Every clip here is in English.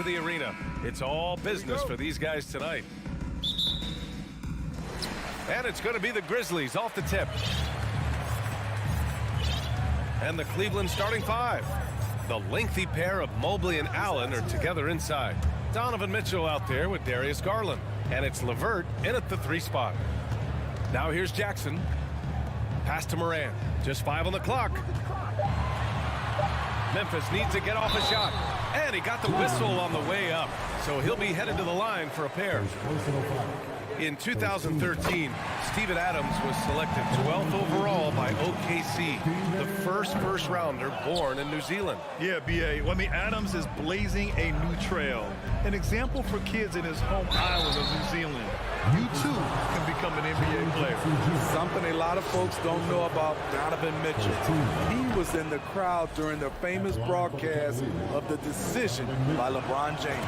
into the arena. It's all business for these guys tonight. And it's going to be the Grizzlies off the tip. And the Cleveland starting five. The lengthy pair of Mobley and Allen are together inside. Donovan Mitchell out there with Darius Garland. And it's LeVert in at the 3 spot. Now here's Jackson. Pass to Morant. Just 5 on the clock. Memphis needs to get off a shot. And he got the whistle on the way up. So he'll be headed to the line for a pair. In 2013, Steven Adams was selected 12th overall by OKC, the first rounder born in New Zealand. Yeah, B.A. Well, I mean, Adams is blazing a new trail. An example for kids in his home island of New Zealand. You, too, can become an NBA player. Something a lot of folks don't know about Donovan Mitchell. He was in the crowd during the famous broadcast of the decision by LeBron James.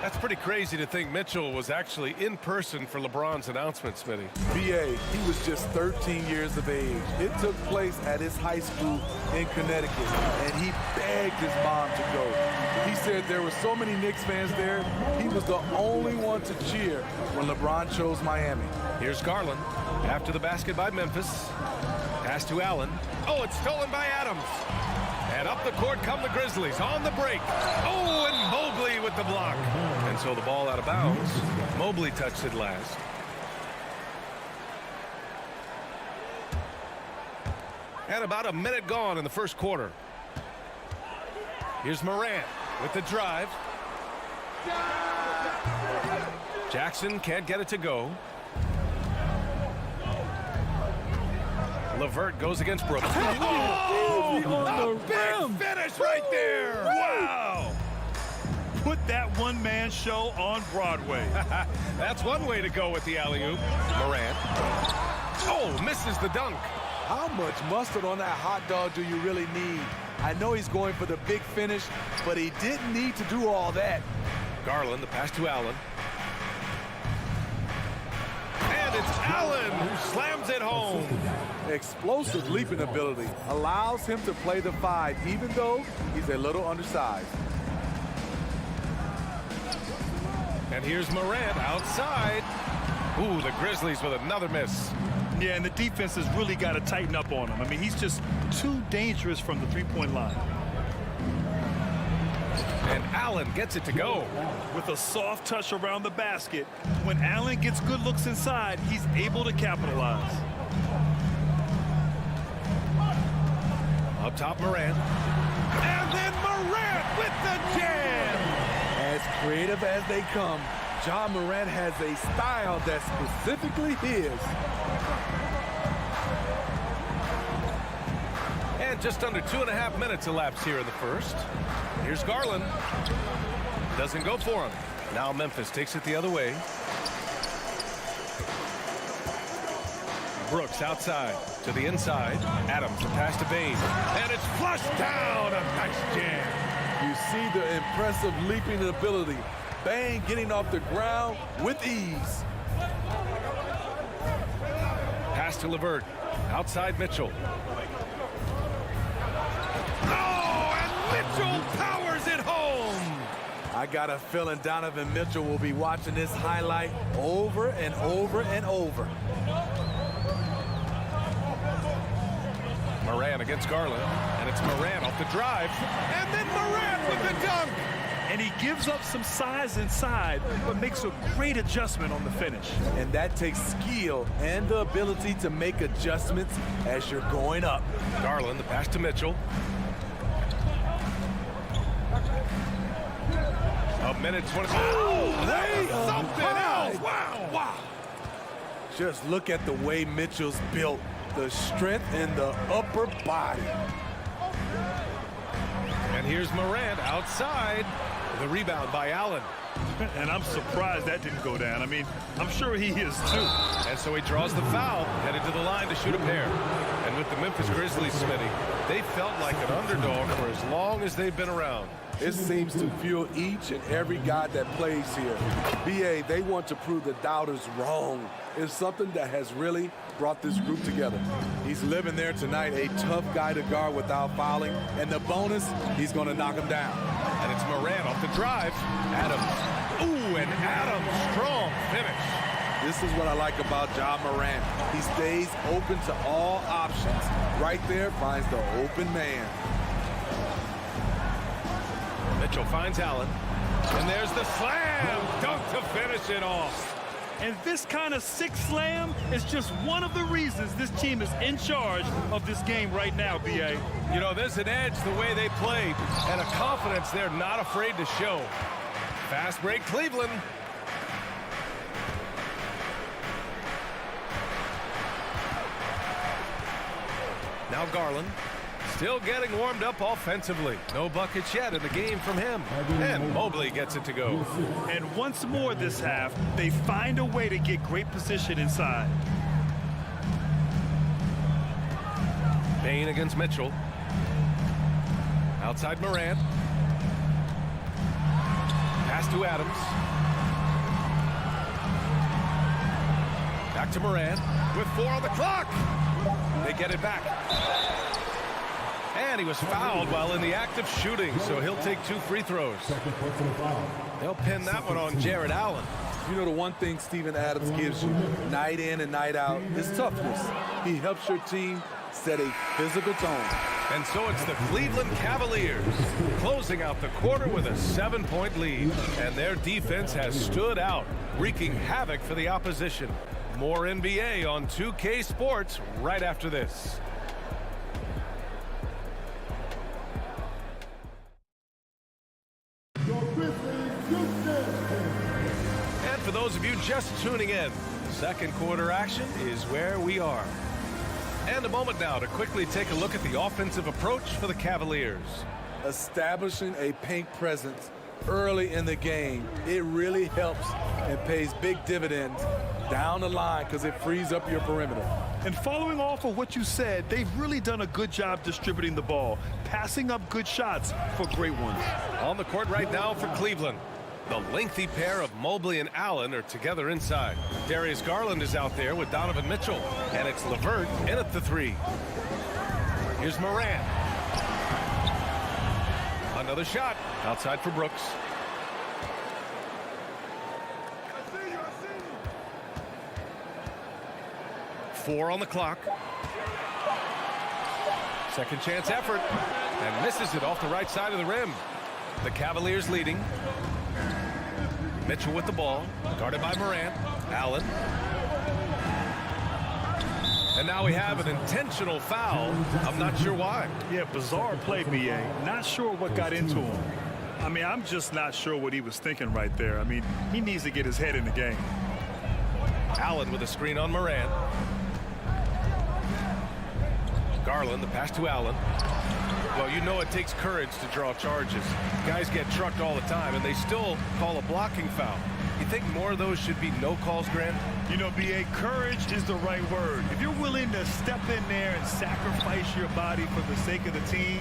That's pretty crazy to think Mitchell was actually in person for LeBron's announcement, Smitty. B.A., he was just 13 years of age. It took place at his high school in Connecticut, and he begged his mom to go. He said there were so many Knicks fans there, he was the only one to cheer when LeBron chose Miami. Here's Garland. After the basket by Memphis. Pass to Allen. Oh, it's stolen by Adams. And up the court come the Grizzlies on the break. Oh, and Mobley with the block. And so the ball out of bounds. Mobley touched it last. And about a minute gone in the first quarter. Here's Morant with the drive. Jackson can't get it to go. LeVert goes against Brooks. Oh, a big finish right there. Wow. Put that one-man show on Broadway. That's one way to go with the alley-oop. Morant. Oh, misses the dunk. How much mustard on that hot dog do you really need? I know he's going for the big finish, but he didn't need to do all that. Garland, the pass to Allen. And it's Allen who slams it home. Explosive leaping ability allows him to play the 5, even though he's a little undersized. And here's Morant outside. Ooh, the Grizzlies with another miss. Yeah, and the defense has really got to tighten up on him. I mean, he's just too dangerous from the three-point line. And Allen gets it to go. With a soft touch around the basket, when Allen gets good looks inside, he's able to capitalize. Up top, Morant. And then Morant with the jam. As creative as they come, Ja Morant has a style that's specifically his. And just under 2.5 minutes elapsed here in the first. Here's Garland. Doesn't go for him. Now Memphis takes it the other way. Brooks outside to the inside. Adams, the pass to Bain. And it's flushed down. A nice jam. You see the impressive leaping ability. Bain getting off the ground with ease. Pass to LeVert. Outside Mitchell. Oh, and Mitchell powers it home. I got a feeling Donovan Mitchell will be watching this highlight over and over and over. Morant against Garland, and it's Morant off the drive, and then Morant with the dunk. And he gives up some size inside, but makes a great adjustment on the finish. And that takes skill and the ability to make adjustments as you're going up. Garland, the pass to Mitchell. A minute 20. Oh, that was something else. Wow, wow. Just look at the way Mitchell's built. The strength in the upper body. And here's Morant outside. The rebound by Allen. And I'm surprised that didn't go down. I mean, I'm sure he is too. And so he draws the foul, headed to the line to shoot a pair. And with the Memphis Grizzlies, Smitty, they felt like an underdog for as long as they've been around. It seems to fuel each and every guy that plays here. BA, they want to prove the doubters wrong. It's something that has really brought this group together. He's living there tonight, a tough guy to guard without fouling. And the bonus, he's going to knock him down. And it's Moran off the drive. Adams. Ooh, and Adams, strong finish. This is what I like about Ja Morant. He stays open to all options. Right there, finds the open man. Mitchell finds Allen. And there's the slam dunk to finish it off. And this kind of sick slam is just one of the reasons this team is in charge of this game right now, B.A. You know, there's an edge the way they play and a confidence they're not afraid to show. Fast break, Cleveland. Now Garland. Still getting warmed up offensively. No buckets yet in the game from him. And Mobley gets it to go. And once more this half, they find a way to get great position inside. Bain against Mitchell. Outside Morant. Pass to Adams. Back to Morant with 4 on the clock. They get it back. And he was fouled while in the act of shooting, so he'll take 2 free throws. They'll pin that one on Jared Allen. You know, the one thing Steven Adams gives you night in and night out is toughness. He helps your team set a physical tone. And so it's the Cleveland Cavaliers closing out the quarter with a 7-point lead. And their defense has stood out, wreaking havoc for the opposition. More NBA on 2K Sports right after this. And for those of you just tuning in, second quarter action is where we are. And a moment now to quickly take a look at the offensive approach for the Cavaliers. Establishing a paint presence early in the game, it really helps and pays big dividends down the line because it frees up your perimeter. And following off of what you said, they've really done a good job distributing the ball, passing up good shots for great ones. On the court right now for Cleveland, the lengthy pair of Mobley and Allen are together inside. Darius Garland is out there with Donovan Mitchell, and it's LeVert in at the 3. Here's Moran. Another shot outside for Brooks. Four on the clock. Second chance effort, and misses it off the right side of the rim. The Cavaliers leading. Mitchell with the ball, guarded by Morant. Allen. And now we have an intentional foul. I'm not sure why. Yeah, bizarre play, B.A. Not sure what got into him. I mean, I'm just not sure what he was thinking right there. I mean, he needs to get his head in the game. Allen with a screen on Morant. Garland, the pass to Allen. Well, you know it takes courage to draw charges. Guys get trucked all the time, and they still call a blocking foul. You think more of those should be no calls, Grant? You know, B.A., courage is the right word. If you're willing to step in there and sacrifice your body for the sake of the team,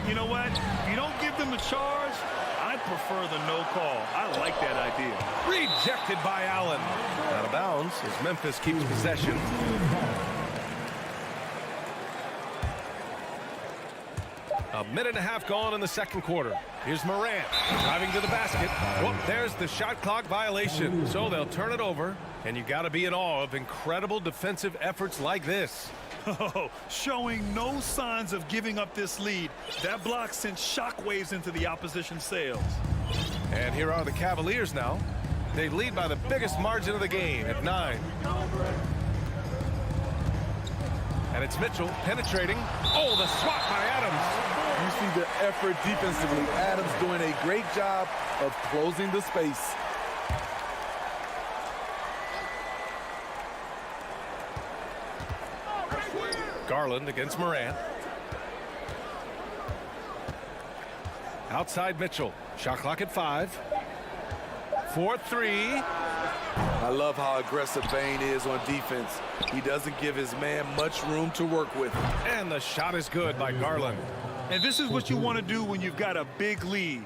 you know what? If you don't give them a charge, I prefer the no call. I like that idea. Rejected by Allen. Out of bounds as Memphis keeps possession. A minute and a half gone in the second quarter. Here's Morant driving to the basket. Whoop, there's the shot clock violation. So they'll turn it over, and you got to be in awe of incredible defensive efforts like this. Oh, showing no signs of giving up this lead. That block sent shockwaves into the opposition's sails. And here are the Cavaliers now. They lead by the biggest margin of the game at 9. And it's Mitchell penetrating. Oh, the swat by Adams. You see the effort defensively. Adams doing a great job of closing the space. Garland against Morant. Outside Mitchell. Shot clock at 5. 4-3. I love how aggressive Bain is on defense. He doesn't give his man much room to work with. And the shot is good by Garland. And this is what you want to do when you've got a big lead.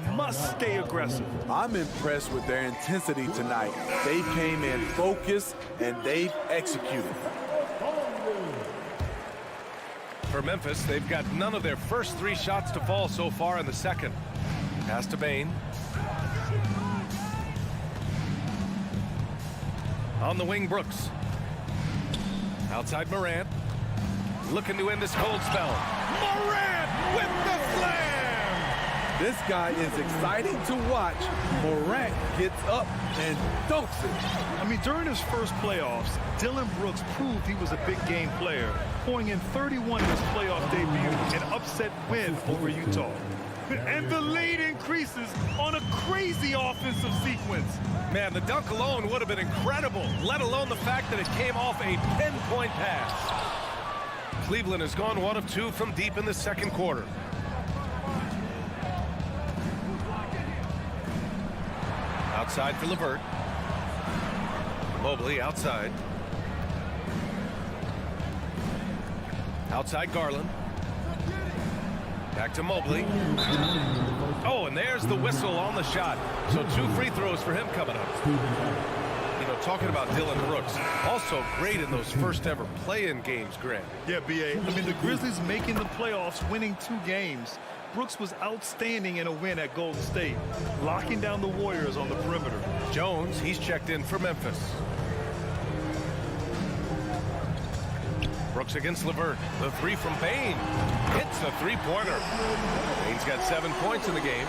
You must stay aggressive. I'm impressed with their intensity tonight. They came in focused, and they've executed. For Memphis, they've got none of their first 3 shots to fall so far in the second. Pass to Bain. On the wing, Brooks. Outside Morant. Looking to end this cold spell. Morant with the slam! This guy is exciting to watch. Morant gets up and dunks it. I mean, during his first playoffs, Dillon Brooks proved he was a big game player, pouring in 31 in his playoff debut, an upset win over Utah. And the lead increases on a crazy offensive sequence. Man, the dunk alone would have been incredible, let alone the fact that it came off a pinpoint pass. Cleveland has gone 1 of 2 from deep in the second quarter. Outside for LeVert. Mobley outside. Outside Garland. Back to Mobley. Oh, and there's the whistle on the shot. So 2 free throws for him coming up. You know, talking about Dillon Brooks, also great in those first ever play-in games, Grant. Yeah, B.A. I mean, the Grizzlies making the playoffs, winning 2 games. Brooks was outstanding in a win at Golden State, locking down the Warriors on the perimeter. Jones, he's checked in for Memphis. Brooks against LeVert. The 3 from Bain. Hits a 3-pointer. Bain's got 7 points in the game.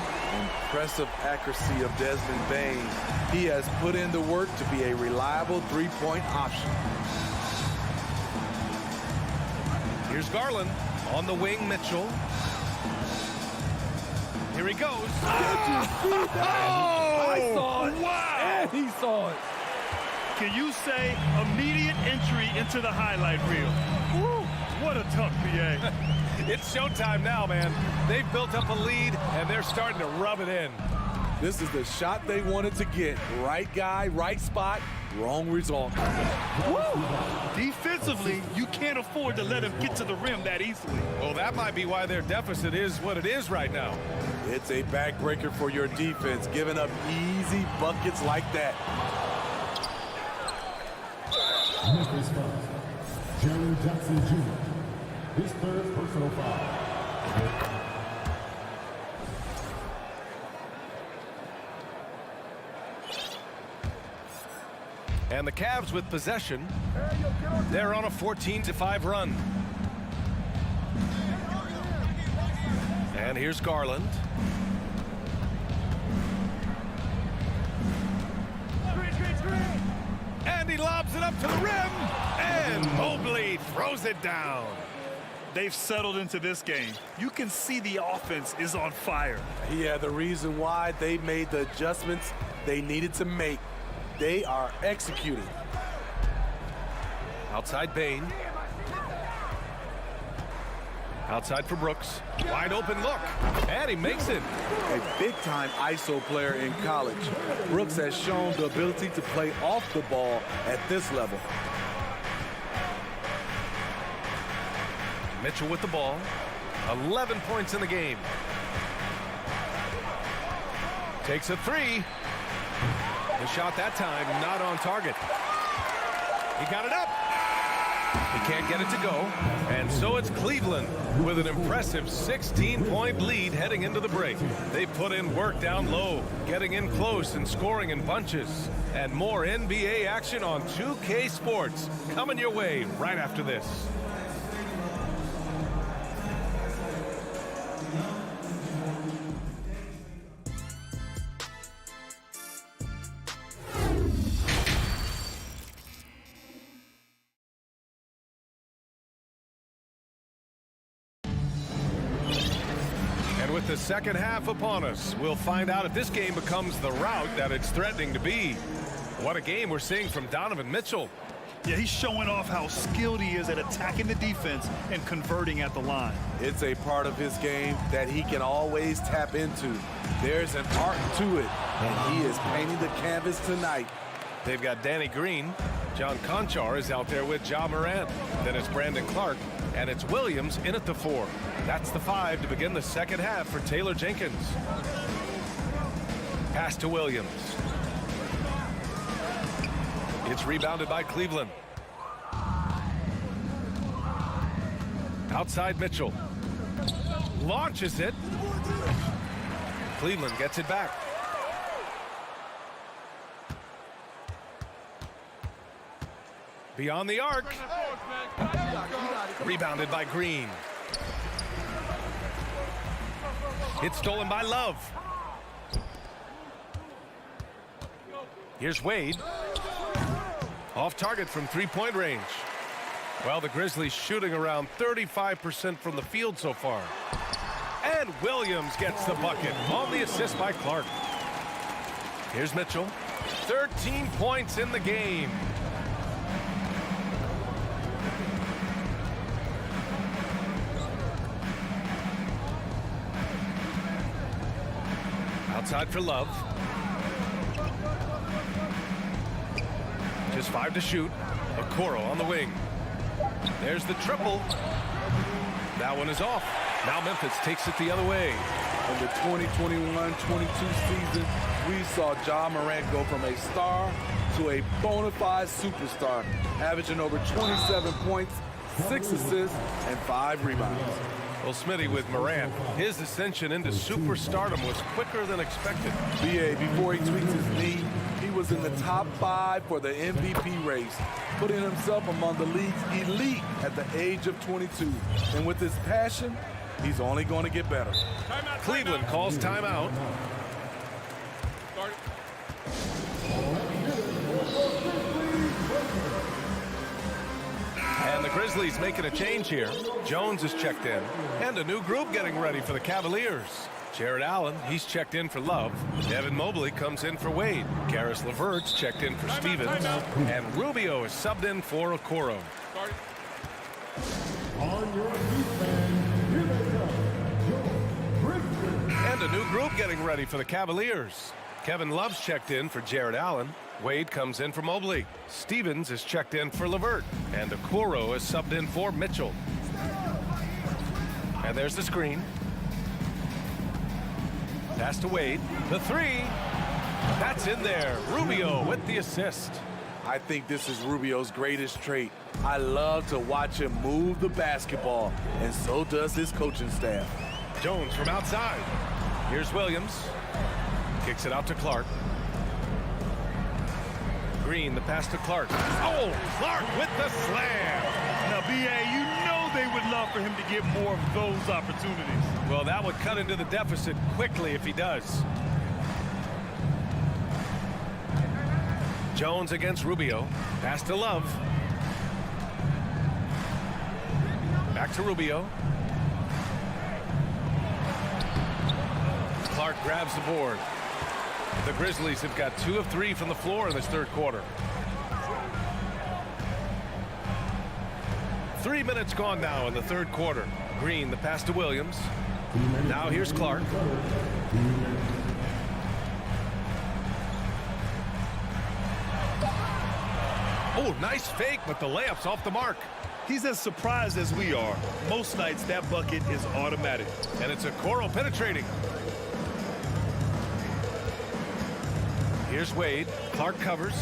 Impressive accuracy of Desmond Bain. He has put in the work to be a reliable 3-point option. Here's Garland. On the wing, Mitchell. Here he goes. I saw it. Wow! And he saw it. Can you say immediate entry into the highlight reel? Woo, what a tough B.A. It's showtime now, man. They've built up a lead, and they're starting to rub it in. This is the shot they wanted to get. Right guy, right spot, wrong result. Woo! Defensively, you can't afford to let him get to the rim that easily. Well, that might be why their deficit is what it is right now. It's a backbreaker for your defense, giving up easy buckets like that. Memphis foul. Jerry Jackson Jr. His 3rd personal foul. And the Cavs with possession. They're on a 14-5 run. And here's Garland. And he lobs it up to the rim. And Mobley throws it down. They've settled into this game. You can see the offense is on fire. Yeah, the reason why they made the adjustments they needed to make. They are executing. Outside Bain. Outside for Brooks. Wide open look. And he makes it. A big-time ISO player in college. Brooks has shown the ability to play off the ball at this level. Mitchell with the ball. 11 points in the game. Takes a 3. The shot that time not on target. He got it up. He can't get it to go. And so it's Cleveland with an impressive 16-point lead heading into the break. They've put in work down low, getting in close and scoring in bunches. And more NBA action on 2K Sports coming your way right after this. With the second half upon us, we'll find out if this game becomes the rout that it's threatening to be. What a game we're seeing from Donovan Mitchell. Yeah, he's showing off how skilled he is at attacking the defense and converting at the line. It's a part of his game that he can always tap into. There's an art to it, and he is painting the canvas tonight. They've got Danny Green. John Conchar is out there with Ja Morant. Then it's Brandon Clark, and it's Williams in at the 4. That's the 5 to begin the second half for Taylor Jenkins. Pass to Williams. It's rebounded by Cleveland. Outside Mitchell. Launches it. Cleveland gets it back. Beyond the arc. Rebounded by Green. It's stolen by Love. Here's Wade. Off target from three-point range. Well, the Grizzlies shooting around 35% from the field so far. And Williams gets the bucket on the assist by Clark. Here's Mitchell. 13 points in the game. Outside for Love. Just 5 to shoot. Okoro on the wing. There's the triple. That one is off. Now Memphis takes it the other way. In the 2021-22 season, we saw Ja Morant go from a star to a bona fide superstar, averaging over 27 points, 6 assists, and 5 rebounds. Well, Smitty, with Morant, his ascension into superstardom was quicker than expected. BA, before he tweaked his knee, he was in the top 5 for the MVP race, putting himself among the league's elite at the age of 22. And with his passion, he's only going to get better. Cleveland calls timeout. And the Grizzlies making a change here. Jones is checked in. And a new group getting ready for the Cavaliers. Jared Allen, he's checked in for Love. Evan Mobley comes in for Wade. Karis LeVert's checked in for Stevens. And Rubio is subbed in for Okoro. On your defense, here they come, your Grizzlies. And a new group getting ready for the Cavaliers. Kevin Love's checked in for Jared Allen. Wade comes in for Mobley. Stevens is checked in for LeVert. And Okoro is subbed in for Mitchell. And there's the screen. Pass to Wade. The three. That's in there. Rubio with the assist. I think this is Rubio's greatest trait. I love to watch him move the basketball, and so does his coaching staff. Jones from outside. Here's Williams. Kicks it out to Clark. Green, the pass to Clark. Oh, Clark with the slam. Now, BA, you know they would love for him to get more of those opportunities. Well, that would cut into the deficit quickly if he does. Jones against Rubio. Pass to Love. Back to Rubio. Clark grabs the board. The Grizzlies have got 2 of 3 from the floor in this third quarter. 3 minutes gone now in the third quarter. Green, the pass to Williams. Now here's Clark. Oh, nice fake, but the layup's off the mark. He's as surprised as we are. Most nights, that bucket is automatic. And it's Okoro penetrating. Here's Wade. Clark covers.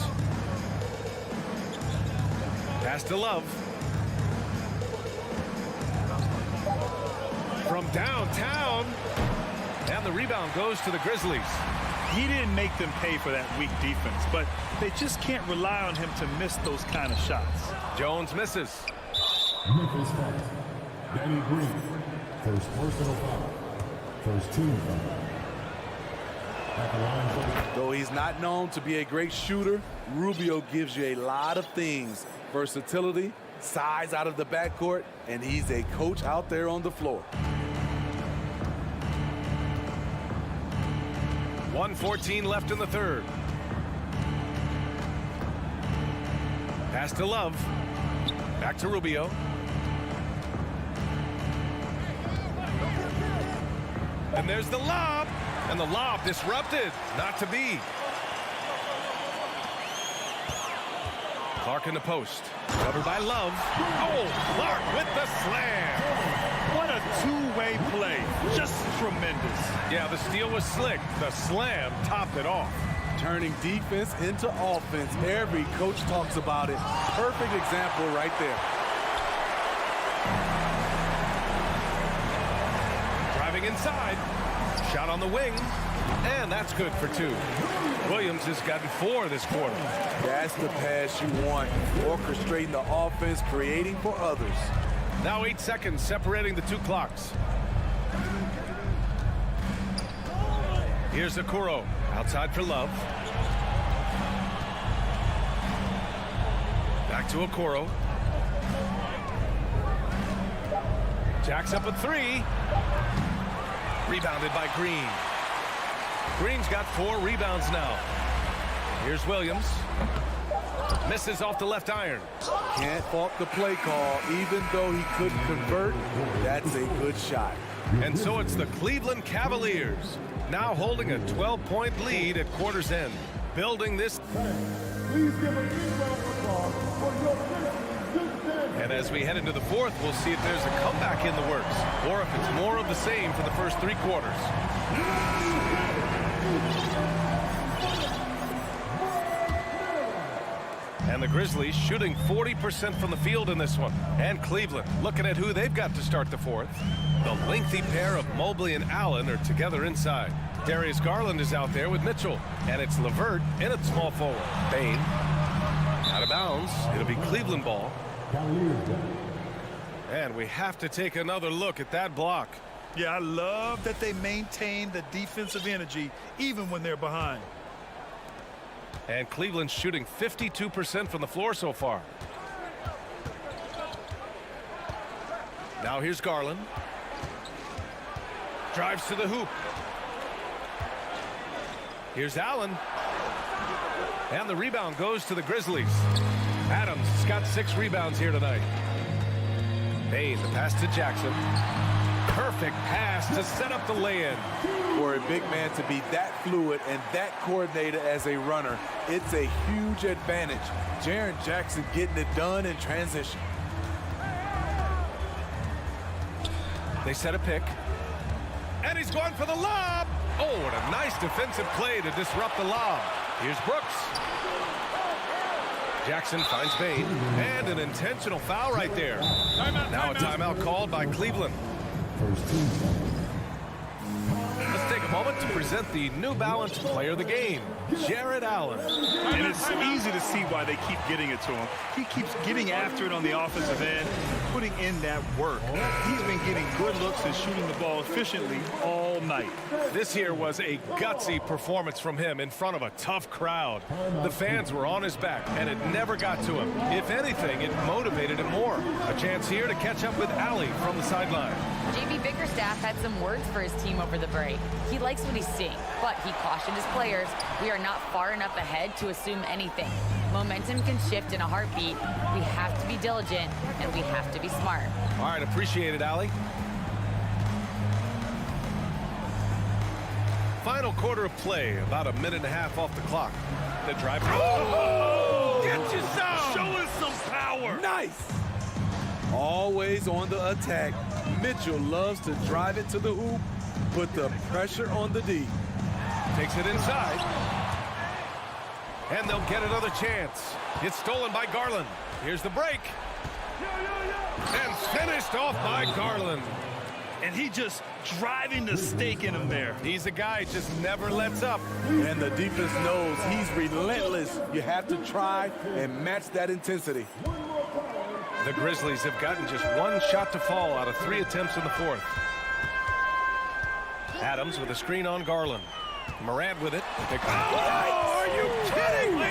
Pass to Love. From downtown. And the rebound goes to the Grizzlies. He didn't make them pay for that weak defense, but they just can't rely on him to miss those kind of shots. Jones misses. Memphis foul. Danny Green. First personal foul. First team foul. At the line for Though he's not known to be a great shooter, Rubio gives you a lot of things. Versatility, size out of the backcourt, and he's a coach out there on the floor. 1:14 left in the third. Pass to Love. Back to Rubio. And there's the lob. And the lob disrupted. Not to be. Clark in the post. Covered by Love. Oh, Clark with the slam. What a two-way play. Just tremendous. Yeah, the steal was slick. The slam topped it off. Turning defense into offense. Every coach talks about it. Perfect example right there. Driving inside. Shot on the wing. And that's good for 2. Williams has gotten 4 this quarter. That's the pass you want. Orchestrating the offense, creating for others. Now 8 seconds separating the 2 clocks. Here's Okoro. Outside for Love. Back to Okoro. Jack's up at 3. Rebounded by Green. Green's got 4 rebounds now. Here's Williams. Misses off the left iron. Can't fault the play call. Even though he couldn't convert, that's a good shot. And so it's the Cleveland Cavaliers, now holding a 12-point lead at quarter's end. Building this. Please give a big round of applause for your Grizzlies. And as we head into the 4th, we'll see if there's a comeback in the works, or if it's more of the same for the first 3 quarters. And the Grizzlies shooting 40% from the field in this one. And Cleveland looking at who they've got to start the 4th. The lengthy pair of Mobley and Allen are together inside. Darius Garland is out there with Mitchell. And it's LeVert in at small forward. Bane out of bounds. It'll be Cleveland ball. And we have to take another look at that block. Yeah, I love that they maintain the defensive energy even when they're behind. And Cleveland's shooting 52% from the floor so far. Now here's Garland. Drives to the hoop. Here's Allen. And the rebound goes to the Grizzlies. Adams has got 6 rebounds here tonight. Bane, the pass to Jackson. Perfect pass to set up the lay-in. For a big man to be that fluid and that coordinated as a runner, it's a huge advantage. Jaren Jackson getting it done in transition. They set a pick. And he's going for the lob. Oh, what a nice defensive play to disrupt the lob. Here's Brooks. Jackson finds Bane. And an intentional foul right there. Now a timeout called by Cleveland. Let's take a moment to present the New Balance Player of the Game, Jared Allen. And it's easy to see why they keep getting it to him. He keeps getting after it on the offensive end, putting in that work. He's been getting good looks and shooting the ball efficiently all night. This here was a gutsy performance from him in front of a tough crowd. The fans were on his back, and it never got to him. If anything, it motivated him more. A chance here to catch up with Allie from the sideline. JB Bickerstaff had some words for his team over the break. He likes what he's seeing, but he cautioned his players, we are not far enough ahead to assume anything. Momentum can shift in a heartbeat. We have to be diligent, and we have to be smart. All right, appreciate it, Allie. Final quarter of play, about a minute and a half off the clock. The drive. Oh! Get you some! Show us some power! Nice! Always on the attack. Mitchell loves to drive it to the hoop, put the pressure on the D. Takes it inside. And they'll get another chance. It's stolen by Garland. Here's the break. And finished off by Garland. And he just driving the stake in him there. He's a guy who just never lets up. And the defense knows he's relentless. You have to try and match that intensity. The Grizzlies have gotten just 1 shot to fall out of 3 attempts in the 4th. Adams with a screen on Garland. Morant with it. Oh, are you kidding me?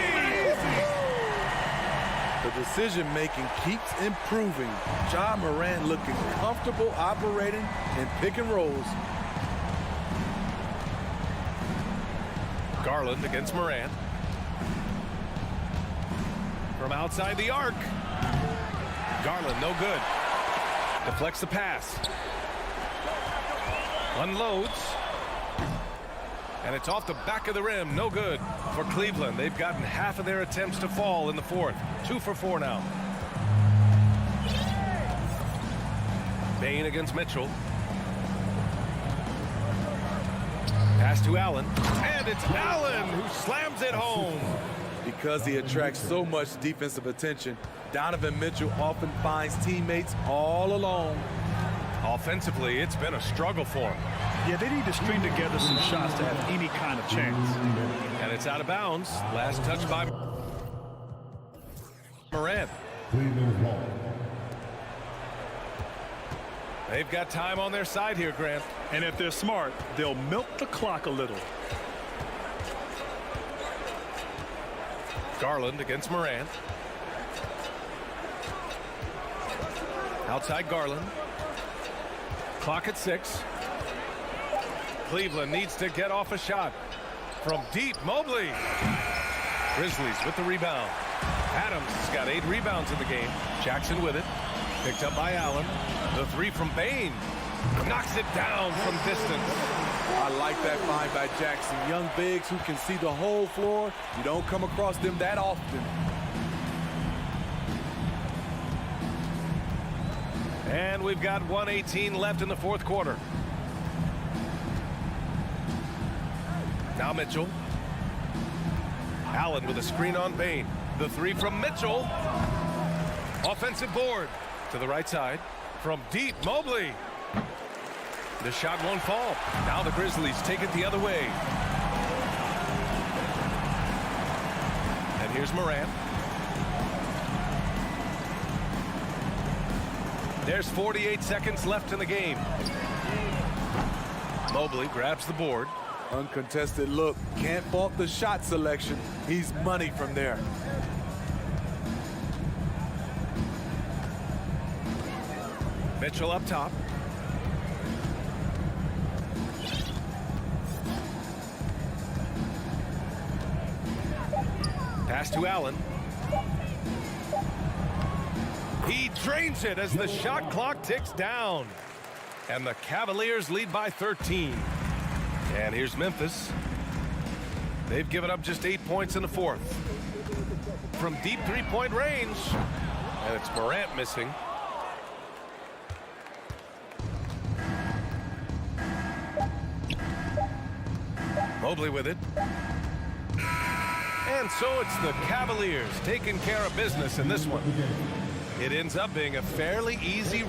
The decision-making keeps improving. Ja Morant looking comfortable operating in pick and rolls. Garland against Morant. From outside the arc. Garland, no good. Deflects the pass. Unloads. And it's off the back of the rim. No good for Cleveland. They've gotten half of their attempts to fall in the 4th. 2 for 4 now. Bane against Mitchell. Pass to Allen. And it's Allen who slams it home. Because he attracts so much defensive attention, Donovan Mitchell often finds teammates all alone. Offensively, it's been a struggle for him. Yeah, they need to string together some shots to have any kind of chance. And it's out of bounds. Last touch by Morant. Cleveland ball. They've got time on their side here, Grant. And if they're smart, they'll milk the clock a little. Garland against Morant. Outside Garland. Clock at 6. Cleveland needs to get off a shot. From deep, Mobley. Grizzlies with the rebound. Adams has got 8 rebounds in the game. Jackson with it. Picked up by Allen. The 3 from Bain. Knocks it down from distance. I like that find by Jackson. Young bigs who can see the whole floor. You don't come across them that often. And we've got 1:18 left in the fourth quarter. Now Mitchell. Allen with a screen on Bain. The 3 from Mitchell. Offensive board to the right side. From deep, Mobley. The shot won't fall. Now the Grizzlies take it the other way. And here's Morant. There's 48 seconds left in the game. Mobley grabs the board. Uncontested look. Can't fault the shot selection. He's money from there. Mitchell up top. Pass to Allen. He drains it as the shot clock ticks down. And the Cavaliers lead by 13. And here's Memphis. They've given up just 8 points in the fourth. From deep three-point range. And it's Morant missing. Mobley with it. And so it's the Cavaliers taking care of business in this one. It ends up being a fairly easy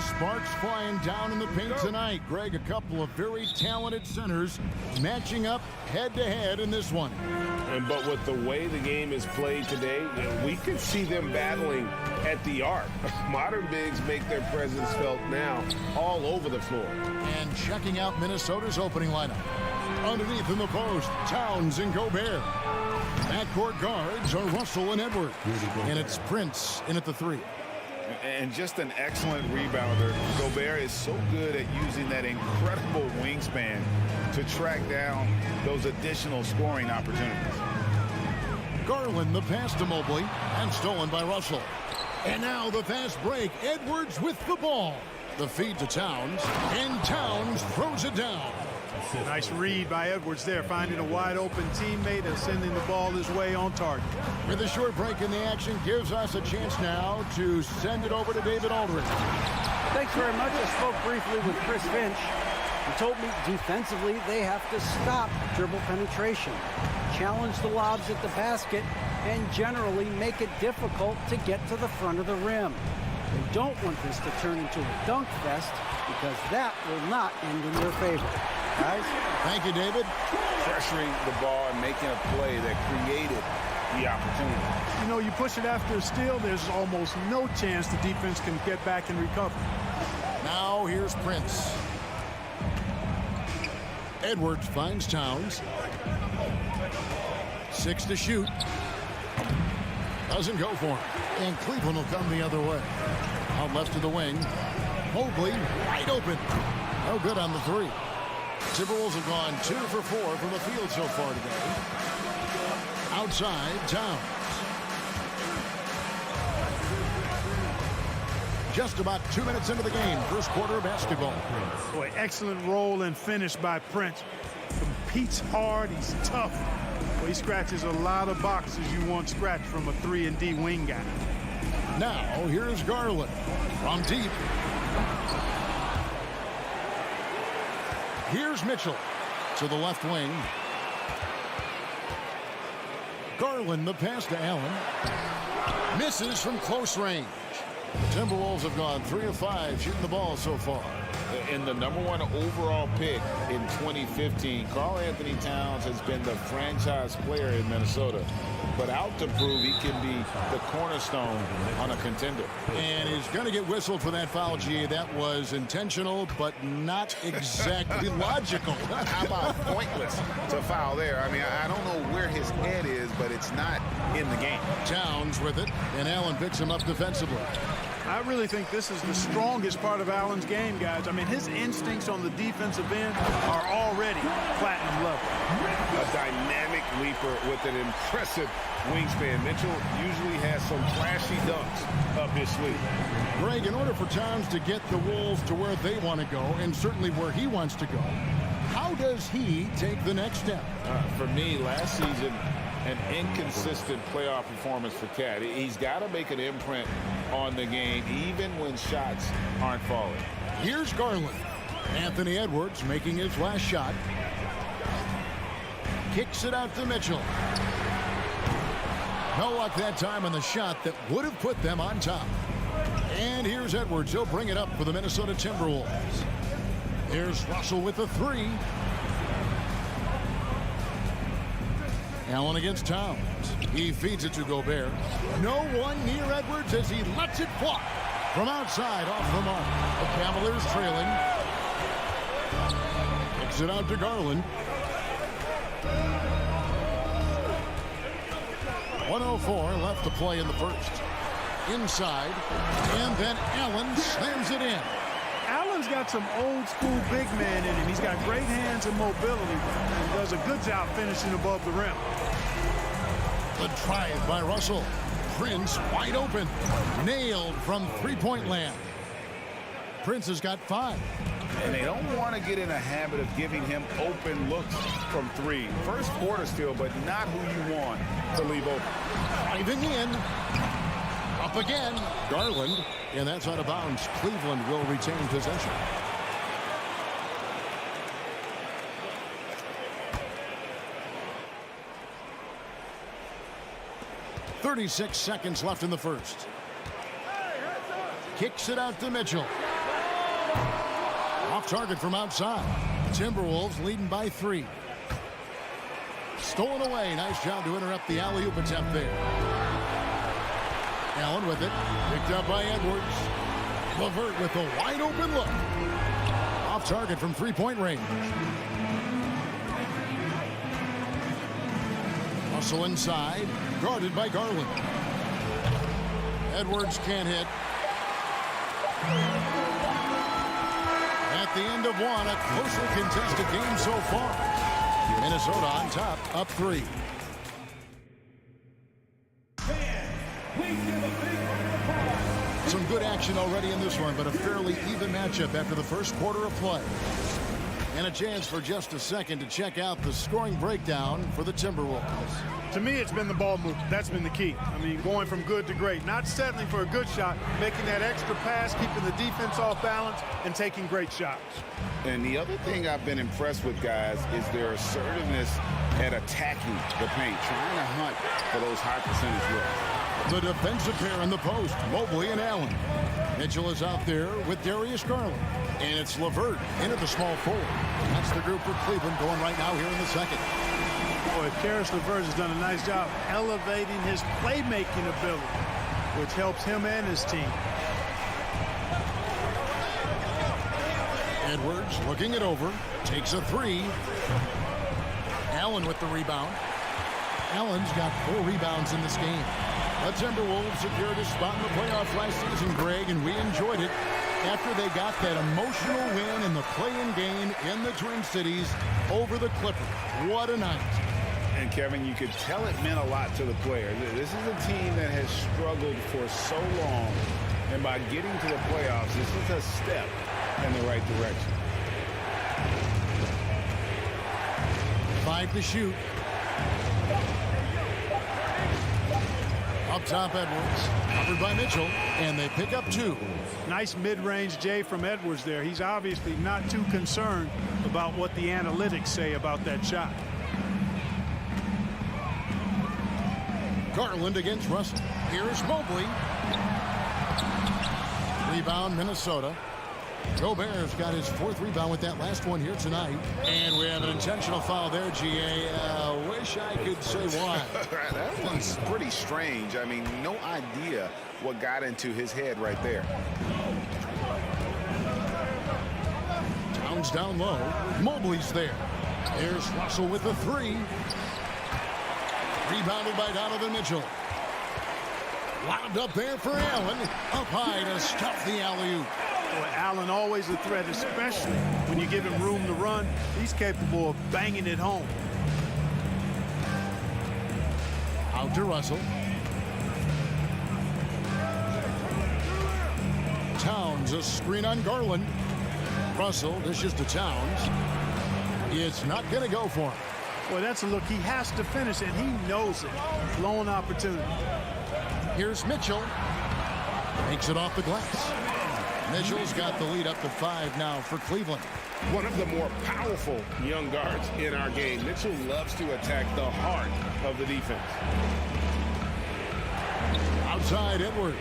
many sparks flying down in the paint tonight. Greg, a couple of very talented centers matching up head-to-head in this one. But with the way the game is played today, we could see them battling at the arc. Modern bigs make their presence felt now all over the floor. And checking out Minnesota's opening lineup. Underneath in the post, Towns and Gobert. Backcourt guards are Russell and Edwards. And it's Prince in at the 3. And just an excellent rebounder. Gobert is so good at using that incredible wingspan to track down those additional scoring opportunities. Garland the pass to Mobley and stolen by Russell. And now the fast break. Edwards with the ball. The feed to Towns, and Towns throws it down. Nice read by Edwards there, finding a wide-open teammate and sending the ball his way on target. With a short break in the action, gives us a chance now to send it over to David Aldridge. Thanks very much. I spoke briefly with Chris Finch. He told me defensively they have to stop dribble penetration, challenge the lobs at the basket, and generally make it difficult to get to the front of the rim. They don't want this to turn into a dunk fest because that will not end in their favor. Guys? Thank you, David. Pressuring the ball and making a play that created the opportunity. You know, you push it after a steal, there's almost no chance the defense can get back and recover. Now here's Prince. Edwards finds Towns. 6 to shoot. Doesn't go for him. And Cleveland will come the other way. Out left to the wing. Mobley wide open. No good on the 3. Timberwolves have gone 2 for 4 from the field so far today. Outside, Towns. Just about 2 minutes into the game, first quarter of basketball. Boy, excellent roll and finish by Prince. Competes hard, he's tough. Well, he scratches a lot of boxes you want scratched from a 3-and-D wing guy. Now, here's Garland from deep. Here's Mitchell to the left wing. Garland, the pass to Allen. Misses from close range. The Timberwolves have gone 3 of 5 shooting the ball so far. In the #1 overall pick in 2015, Karl Anthony Towns has been the franchise player in Minnesota, but out to prove he can be the cornerstone on a contender. And he's going to get whistled for that foul, G. That was intentional, but not exactly logical. How about pointless to foul there? I mean, I don't know where his head is, but it's not in the game. Towns with it, and Allen picks him up defensively. I really think this is the strongest part of Allen's game, guys. I mean, his instincts on the defensive end are already platinum level. A dynamic leaper with an impressive wingspan. Mitchell usually has some flashy dunks up his sleeve. Greg, in order for Towns to get the Wolves to where they want to go, and certainly where he wants to go, how does he take the next step? For me, last season, an inconsistent playoff performance for Cat. He's got to make an imprint on the game, even when shots aren't falling. Here's Garland. Anthony Edwards making his last shot. Kicks it out to Mitchell. No luck that time on the shot that would have put them on top. And here's Edwards. He'll bring it up for the Minnesota Timberwolves. Here's Russell with the 3. Allen against Towns. He feeds it to Gobert. No one near Edwards as he lets it fly. From outside, off the mark. The Cavaliers trailing. Kicks it out to Garland. 1:04 left to play in the first. Inside. And then Allen slams it in. Allen's got some old school big man in him. He's got great hands and mobility and does a good job finishing above the rim. The drive by Russell. Prince wide open. Nailed from three-point land. Prince has got 5. And they don't want to get in a habit of giving him open looks from 3. First quarter still, but not who you want to leave open. Driving in. Up again. Garland. And that's out of bounds. Cleveland will retain possession. .36 seconds left in the first. Kicks it out to Mitchell. Off target from outside. Timberwolves leading by 3. Stolen away. Nice job to interrupt the alley-oop attempt there. Allen with it. Picked up by Edwards. LeVert with a wide-open look. Off target from three-point range. Russell inside. Guarded by Garland. Edwards can't hit. At the end of one, a closely contested game so far. Minnesota on top, up 3. Some good action already in this one, but a fairly even matchup after the first quarter of play. And a chance for just a second to check out the scoring breakdown for the Timberwolves. To me, it's been the ball movement. That's been the key. I mean, going from good to great. Not settling for a good shot, making that extra pass, keeping the defense off balance, and taking great shots. And the other thing I've been impressed with, guys, is their assertiveness at attacking the paint, trying to hunt for those high percentage looks. The defensive pair in the post, Mobley and Allen. Mitchell is out there with Darius Garland. And it's LeVert into the small forward. That's the group for Cleveland going right now here in the second. Boy, Karis LeVert has done a nice job elevating his playmaking ability, which helps him and his team. Edwards looking it over. Takes a 3. Allen with the rebound. Allen's got 4 rebounds in this game. The Timberwolves secured a spot in the playoffs last season, Greg, and we enjoyed it after they got that emotional win in the play-in game in the Twin Cities over the Clippers. What a night. And, Kevin, you could tell it meant a lot to the players. This is a team that has struggled for so long, and by getting to the playoffs, this is a step in the right direction. 5 to shoot. Up top, Edwards. Covered by Mitchell, and they pick up 2. Nice mid-range J from Edwards there. He's obviously not too concerned about what the analytics say about that shot. Garland against Russell. Here's Mobley. Rebound, Minnesota. Gobert's got his 4th rebound with that last one here tonight. And we have an intentional foul there, GA. Wish I could say why. That one's pretty strange. I mean, no idea what got into his head right there. Towns down low. Mobley's there. Here's Russell with the 3. Rebounded by Donovan Mitchell. Lobbed up there for Allen. Up high to stuff the alley-oop. Boy, Allen always a threat, especially when you give him room to run. He's capable of banging it home. Out to Russell. Towns, a screen on Garland. Russell dishes to Towns. It's not going to go for him. Boy, that's a look he has to finish, and he knows it. Lone opportunity. Here's Mitchell. Makes it off the glass. Mitchell's got the lead up to 5 now for Cleveland. One of the more powerful young guards in our game. Mitchell loves to attack the heart of the defense. Outside Edwards.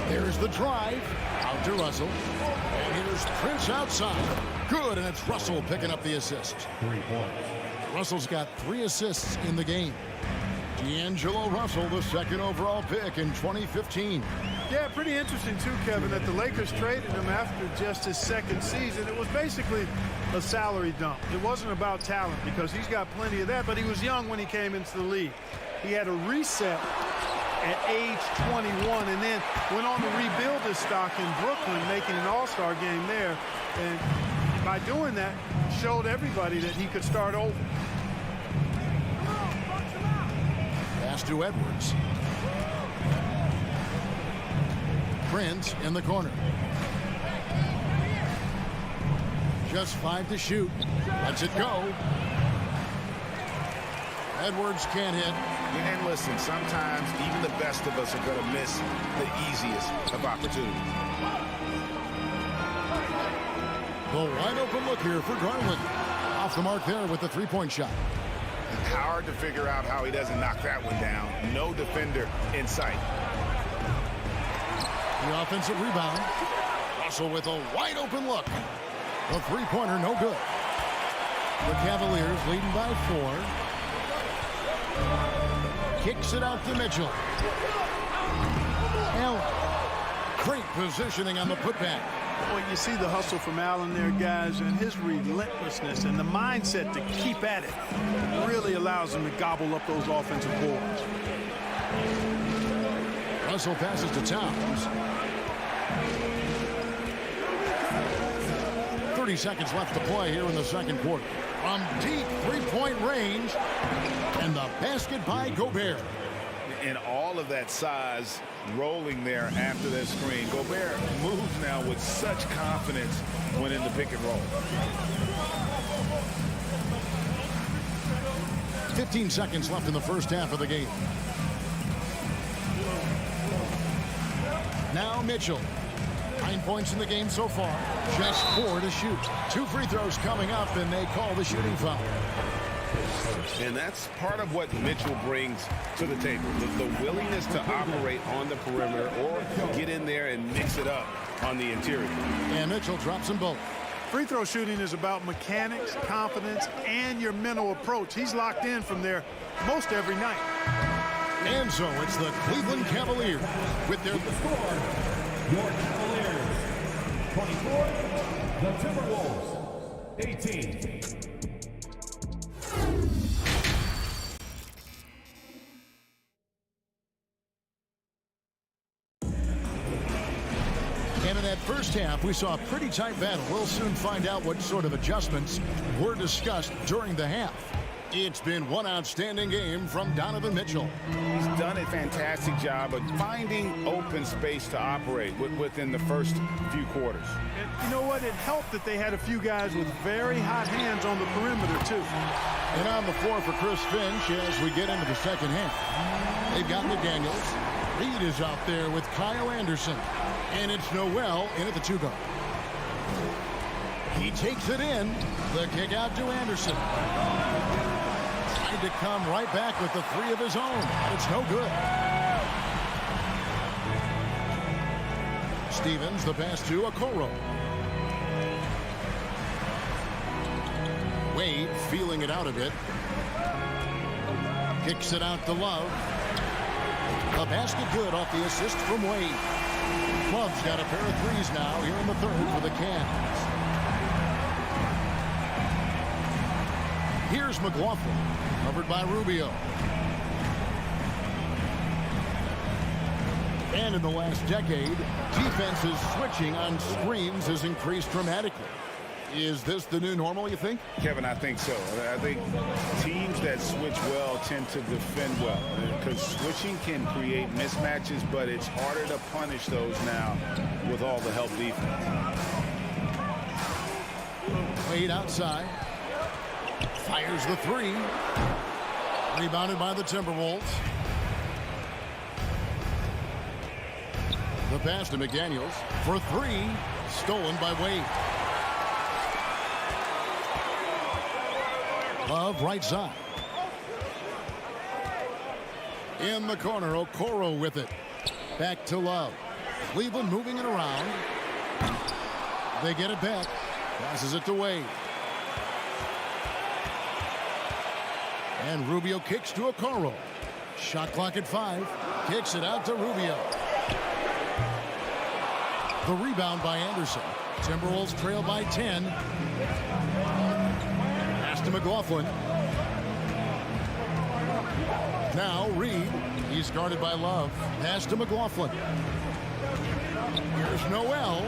There's the drive. Out to Russell. And here's Prince outside. Good, and it's Russell picking up the assist. 3 points. Russell's got 3 assists in the game. D'Angelo Russell, the 2nd overall pick in 2015. Yeah, pretty interesting, too, Kevin, that the Lakers traded him after just his 2nd season. It was basically a salary dump. It wasn't about talent because he's got plenty of that, but he was young when he came into the league. He had a reset at age 21 and then went on to rebuild his stock in Brooklyn, making an all-star game there. And by doing that, showed everybody that he could start over. Pass to Edwards. Prince in the corner. Just 5 to shoot. Lets it go. Edwards can't hit. And listen, sometimes even the best of us are going to miss the easiest of opportunities. The wide open look here for Garland. Off the mark there with the 3-point shot. Hard to figure out how he doesn't knock that one down. No defender in sight. The offensive rebound. Russell with a wide open look. The three-pointer, no good. The Cavaliers leading by 4. Kicks it out to Mitchell. Allen. Great positioning on the putback. Well, you see the hustle from Allen there, guys, and his relentlessness and the mindset to keep at it really allows him to gobble up those offensive boards. Russell passes to Towns. 30 seconds left to play here in the second quarter. From deep three-point range, and the basket by Gobert. And all of that size rolling there after that screen. Gobert moves now with such confidence when in the pick and roll. 15 seconds left in the first half of the game. Now Mitchell. 9 points in the game so far. Just 4 to shoot. 2 free throws coming up, and they call the shooting foul. And that's part of what Mitchell brings to the table. The willingness to operate on the perimeter or get in there and mix it up on the interior. And Mitchell drops them both. Free throw shooting is about mechanics, confidence, and your mental approach. He's locked in from there most every night. And so it's the Cleveland Cavaliers with their score. Your Cavaliers 24, the Timberwolves 18. And in that first half, we saw a pretty tight battle. We'll soon find out what sort of adjustments were discussed during the half. It's been one outstanding game from Donovan Mitchell. He's done a fantastic job of finding open space to operate within the first few quarters. And you know what? It helped that they had a few guys with very hot hands on the perimeter, too. And on the floor for Chris Finch as we get into the second half. They've got McDaniels. Reed is out there with Kyle Anderson. And it's Noel in at the 2-guard. He takes it in. The kick out to Anderson. Tried to come right back with the 3 of his own. It's no good. Stevens, the pass to Okoro. Wade feeling it out a bit. Kicks it out to Love. A basket good off the assist from Wade. Love's got a pair of threes now here in the third for the Cavs. Here's McLaughlin, covered by Rubio. And in the last decade, defenses switching on screens has increased dramatically. Is this the new normal, you think? Kevin, I think so. I think teams that switch well tend to defend well because switching can create mismatches, but it's harder to punish those now with all the help defense. Wade outside. Fires the 3. Rebounded by the Timberwolves. The pass to McDaniels for 3. Stolen by Wade. Love right side. In the corner, Okoro with it. Back to Love. Cleveland moving it around. They get it back. Passes it to Wade. And Rubio kicks to Okoro. Shot clock at 5. Kicks it out to Rubio. The rebound by Anderson. Timberwolves trail by 10. Pass to McLaughlin. Now Reed. He's guarded by Love. Pass to McLaughlin. Here's Noel.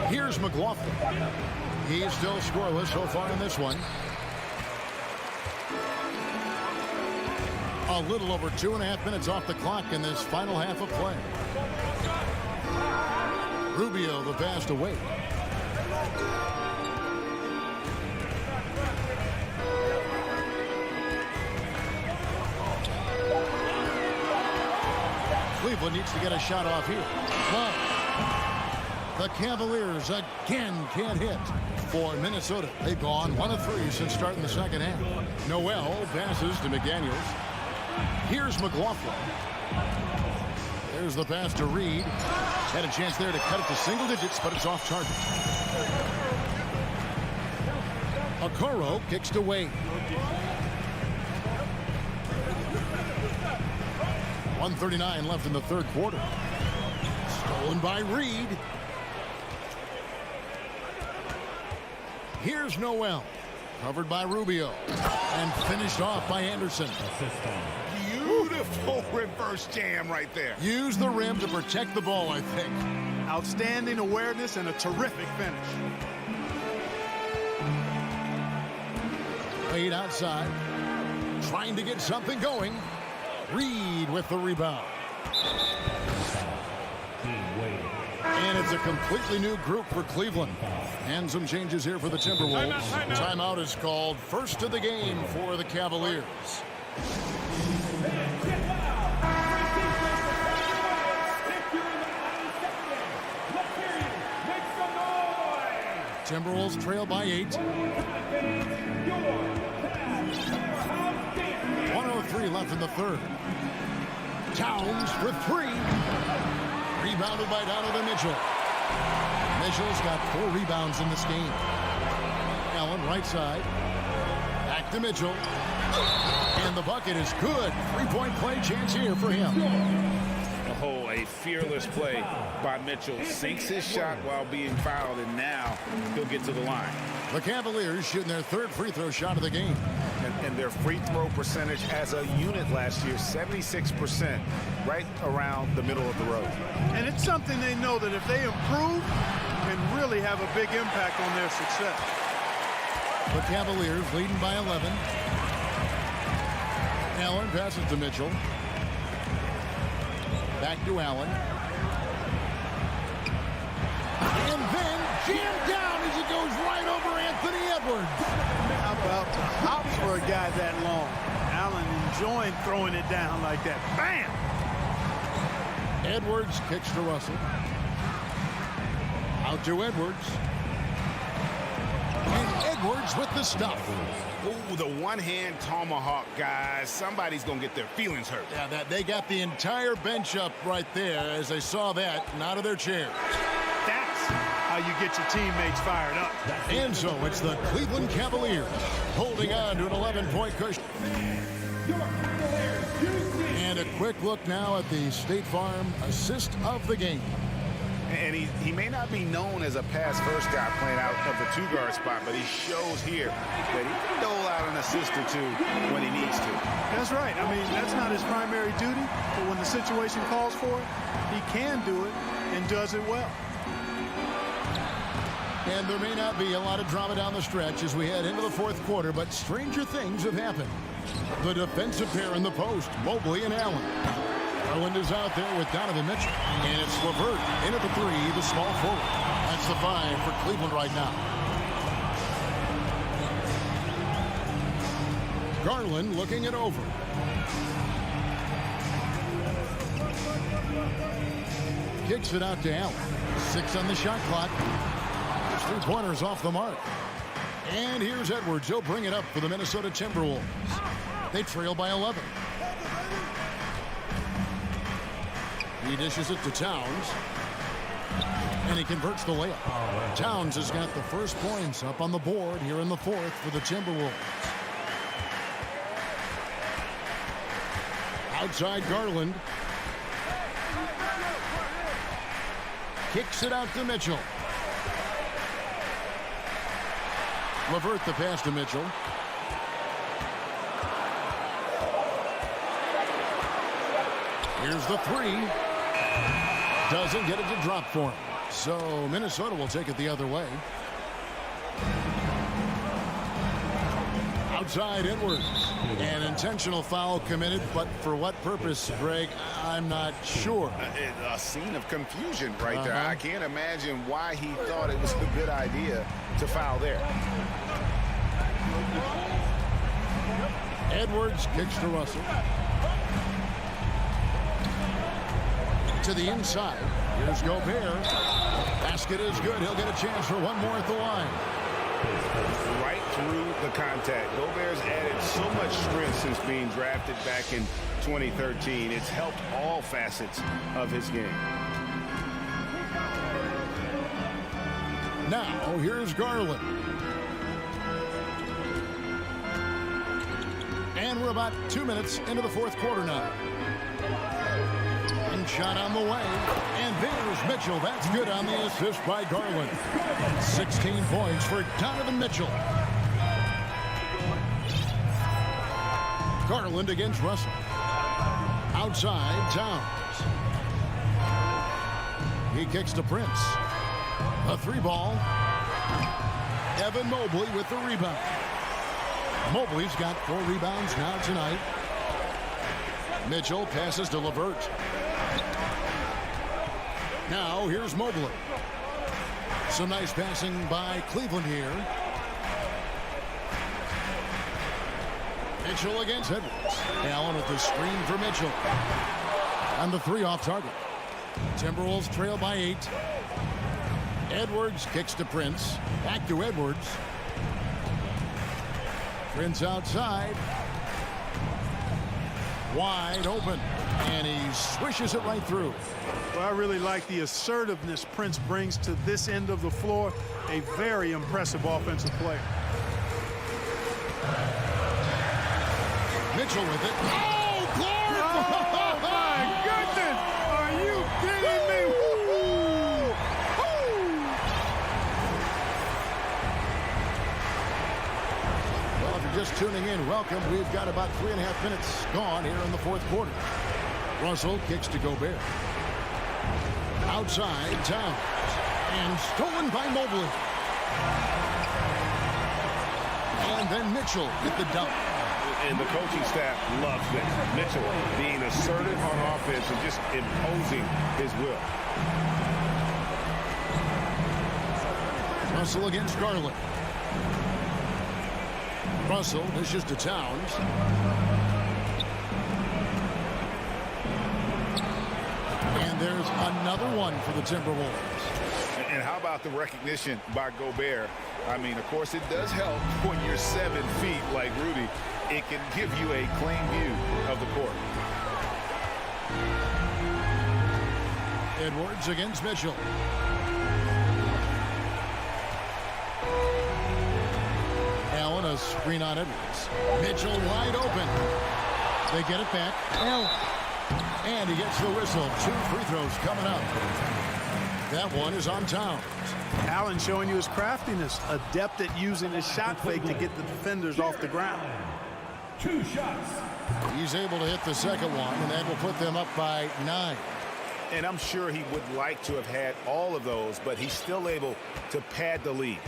Here's McLaughlin. He's still scoreless so far in this one. A little over 2.5 minutes off the clock in this final half of play. Rubio the pass to Wade. Cleveland needs to get a shot off here. But the Cavaliers again can't hit for Minnesota. They've gone 1 of 3 since starting the second half. Noel passes to McDaniels. Here's McLaughlin. There's the pass to Reed. Had a chance there to cut it to single digits, but it's off target. Okoro kicks to Wade. 1:39 left in the third quarter. Stolen by Reed. Here's Noel. Covered by Rubio. And finished off by Anderson. Beautiful reverse jam right there. Use the rim to protect the ball, I think. Outstanding awareness and a terrific finish. Wade outside. Trying to get something going. Reed with the rebound. And it's a completely new group for Cleveland. And some changes here for the Timberwolves. Timeout is called. First of the game for the Cavaliers. Timberwolves trail by 8. 1:03 left in the third. Towns for 3. Rebounded by Donovan Mitchell. Mitchell's got 4 rebounds in this game. Allen right side. Back to Mitchell. And the bucket is good. 3-point play chance here for him. A fearless play by Mitchell. Sinks his shot while being fouled, and now he'll get to the line. The Cavaliers shooting their third free throw shot of the game. And their free throw percentage as a unit last year, 76%, right around the middle of the road. And it's something they know that if they improve, can really have a big impact on their success. The Cavaliers leading by 11. Allen passes to Mitchell. Back to Allen. And then jammed down as he goes right over Anthony Edwards. How about the hops for a guy that long? Allen enjoying throwing it down like that. Bam! Edwards kicks to Russell. Out to Edwards. And Edwards with the stuff. Ooh, the one-hand tomahawk, guys. Somebody's going to get their feelings hurt. Yeah, they got the entire bench up right there as they saw that and out of their chairs. That's how you get your teammates fired up. And so it's the Cleveland Cavaliers holding on to an 11-point cushion. And a quick look now at the State Farm assist of the game. And he may not be known as a pass-first guy playing out of the 2-guard spot, but he shows here that he can dole out an assist or 2 when he needs to. That's right. I mean, that's not his primary duty, but when the situation calls for it, he can do it and does it well. And there may not be a lot of drama down the stretch as we head into the fourth quarter, but stranger things have happened. The defensive pair in the post, Mobley and Allen. Garland is out there with Donovan Mitchell. And it's LeVert in at the 3, the small forward. That's the 5 for Cleveland right now. Garland looking it over. Kicks it out to Allen. 6 on the shot clock. 3-pointers off the mark. And here's Edwards. He'll bring it up for the Minnesota Timberwolves. They trail by 11. He dishes it to Towns. And he converts the layup. Towns has got the first points up on the board here in the fourth for the Timberwolves. Outside Garland. Kicks it out to Mitchell. LeVert the pass to Mitchell. Here's the 3. Doesn't get it to drop for him. So Minnesota will take it the other way. Outside Edwards. An intentional foul committed, but for what purpose, Greg, I'm not sure. A scene of confusion right there. I can't imagine why he thought it was a good idea to foul there. Edwards kicks to Russell. To the inside. Here's Gobert. Basket is good. He'll get a chance for one more at the line. Right through the contact. Gobert's added so much strength since being drafted back in 2013. It's helped all facets of his game. Now, here's Garland. And we're about 2 minutes into the fourth quarter now. And shot on the way. And there's Mitchell. That's good on the assist by Garland. 16 points for Donovan Mitchell. Garland against Russell. Outside, Towns. He kicks to Prince. A three ball. Evan Mobley with the rebound. Mobley's got 4 rebounds now tonight. Mitchell passes to LeVert. Now here's Mobley. Some nice passing by Cleveland here. Mitchell against Edwards. Allen with the screen for Mitchell. And the 3 off target. Timberwolves trail by 8. Edwards kicks to Prince. Back to Edwards. Prince outside. Wide open. And he swishes it right through. Well, I really like the assertiveness Prince brings to this end of the floor. A very impressive offensive player. Mitchell with it. Oh, Clark! Oh, my goodness! Are you kidding me? Well, if you're just tuning in, welcome. We've got about 3.5 minutes gone here in the fourth quarter. Russell kicks to Gobert. Outside, Towns. And stolen by Mobley. And then Mitchell with the dunk. And the coaching staff loves this. Mitchell being assertive on offense and just imposing his will. Russell against Garland. Russell dishes to Towns. And there's another one for the Timberwolves. And how about the recognition by Gobert? I mean, of course, it does help when you're 7 feet like Rudy. It can give you a clean view of the court. Edwards against Mitchell. Allen, a screen on Edwards. Mitchell wide open. They get it back. And he gets the whistle. 2 free throws coming up. That one is on Towns. Allen showing you his craftiness, adept at using his shot fake to get the defenders off the ground. 2 shots. He's able to hit the second one, and that will put them up by 9. And I'm sure he would like to have had all of those, but he's still able to pad the lead.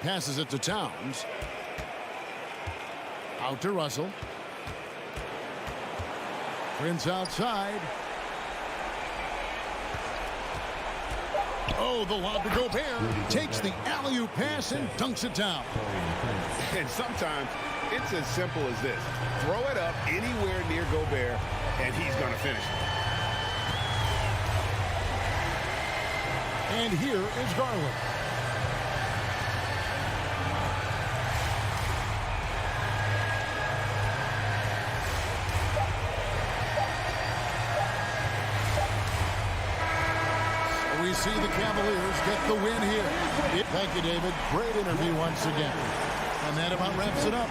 Passes it to Towns. Out to Russell. Prince outside. Oh, the lob to Gobert. Takes the alley-oop pass and dunks it down. And sometimes it's as simple as this. Throw it up anywhere near Gobert, and he's going to finish it. And here is Garland. We see the Cavaliers get the win here. Thank you, David. Great interview once again. And that about wraps it up.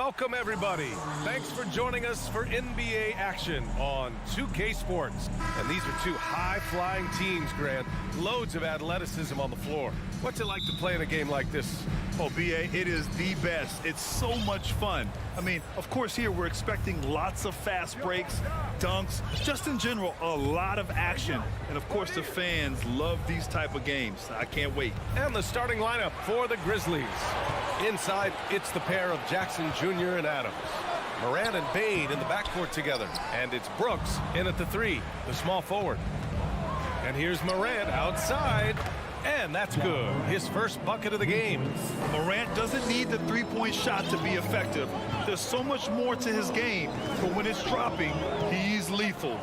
Welcome, everybody. Thanks for joining us for NBA action on 2K Sports. And these are two high-flying teams, Grant. Loads of athleticism on the floor. What's it like to play in a game like this? Oh, B.A., it is the best. It's so much fun. I mean, of course, here we're expecting lots of fast breaks, dunks, just in general, a lot of action. And, of course, the fans love these type of games. I can't wait. And the starting lineup for the Grizzlies. Inside, it's the pair of Jackson Jr. and Adams. Morant and Bane in the backcourt together. And it's Brooks in at the 3, the small forward. And here's Morant outside. And that's good. His first bucket of the game. Morant doesn't need the three-point shot to be effective. There's so much more to his game. But when it's dropping, he's lethal.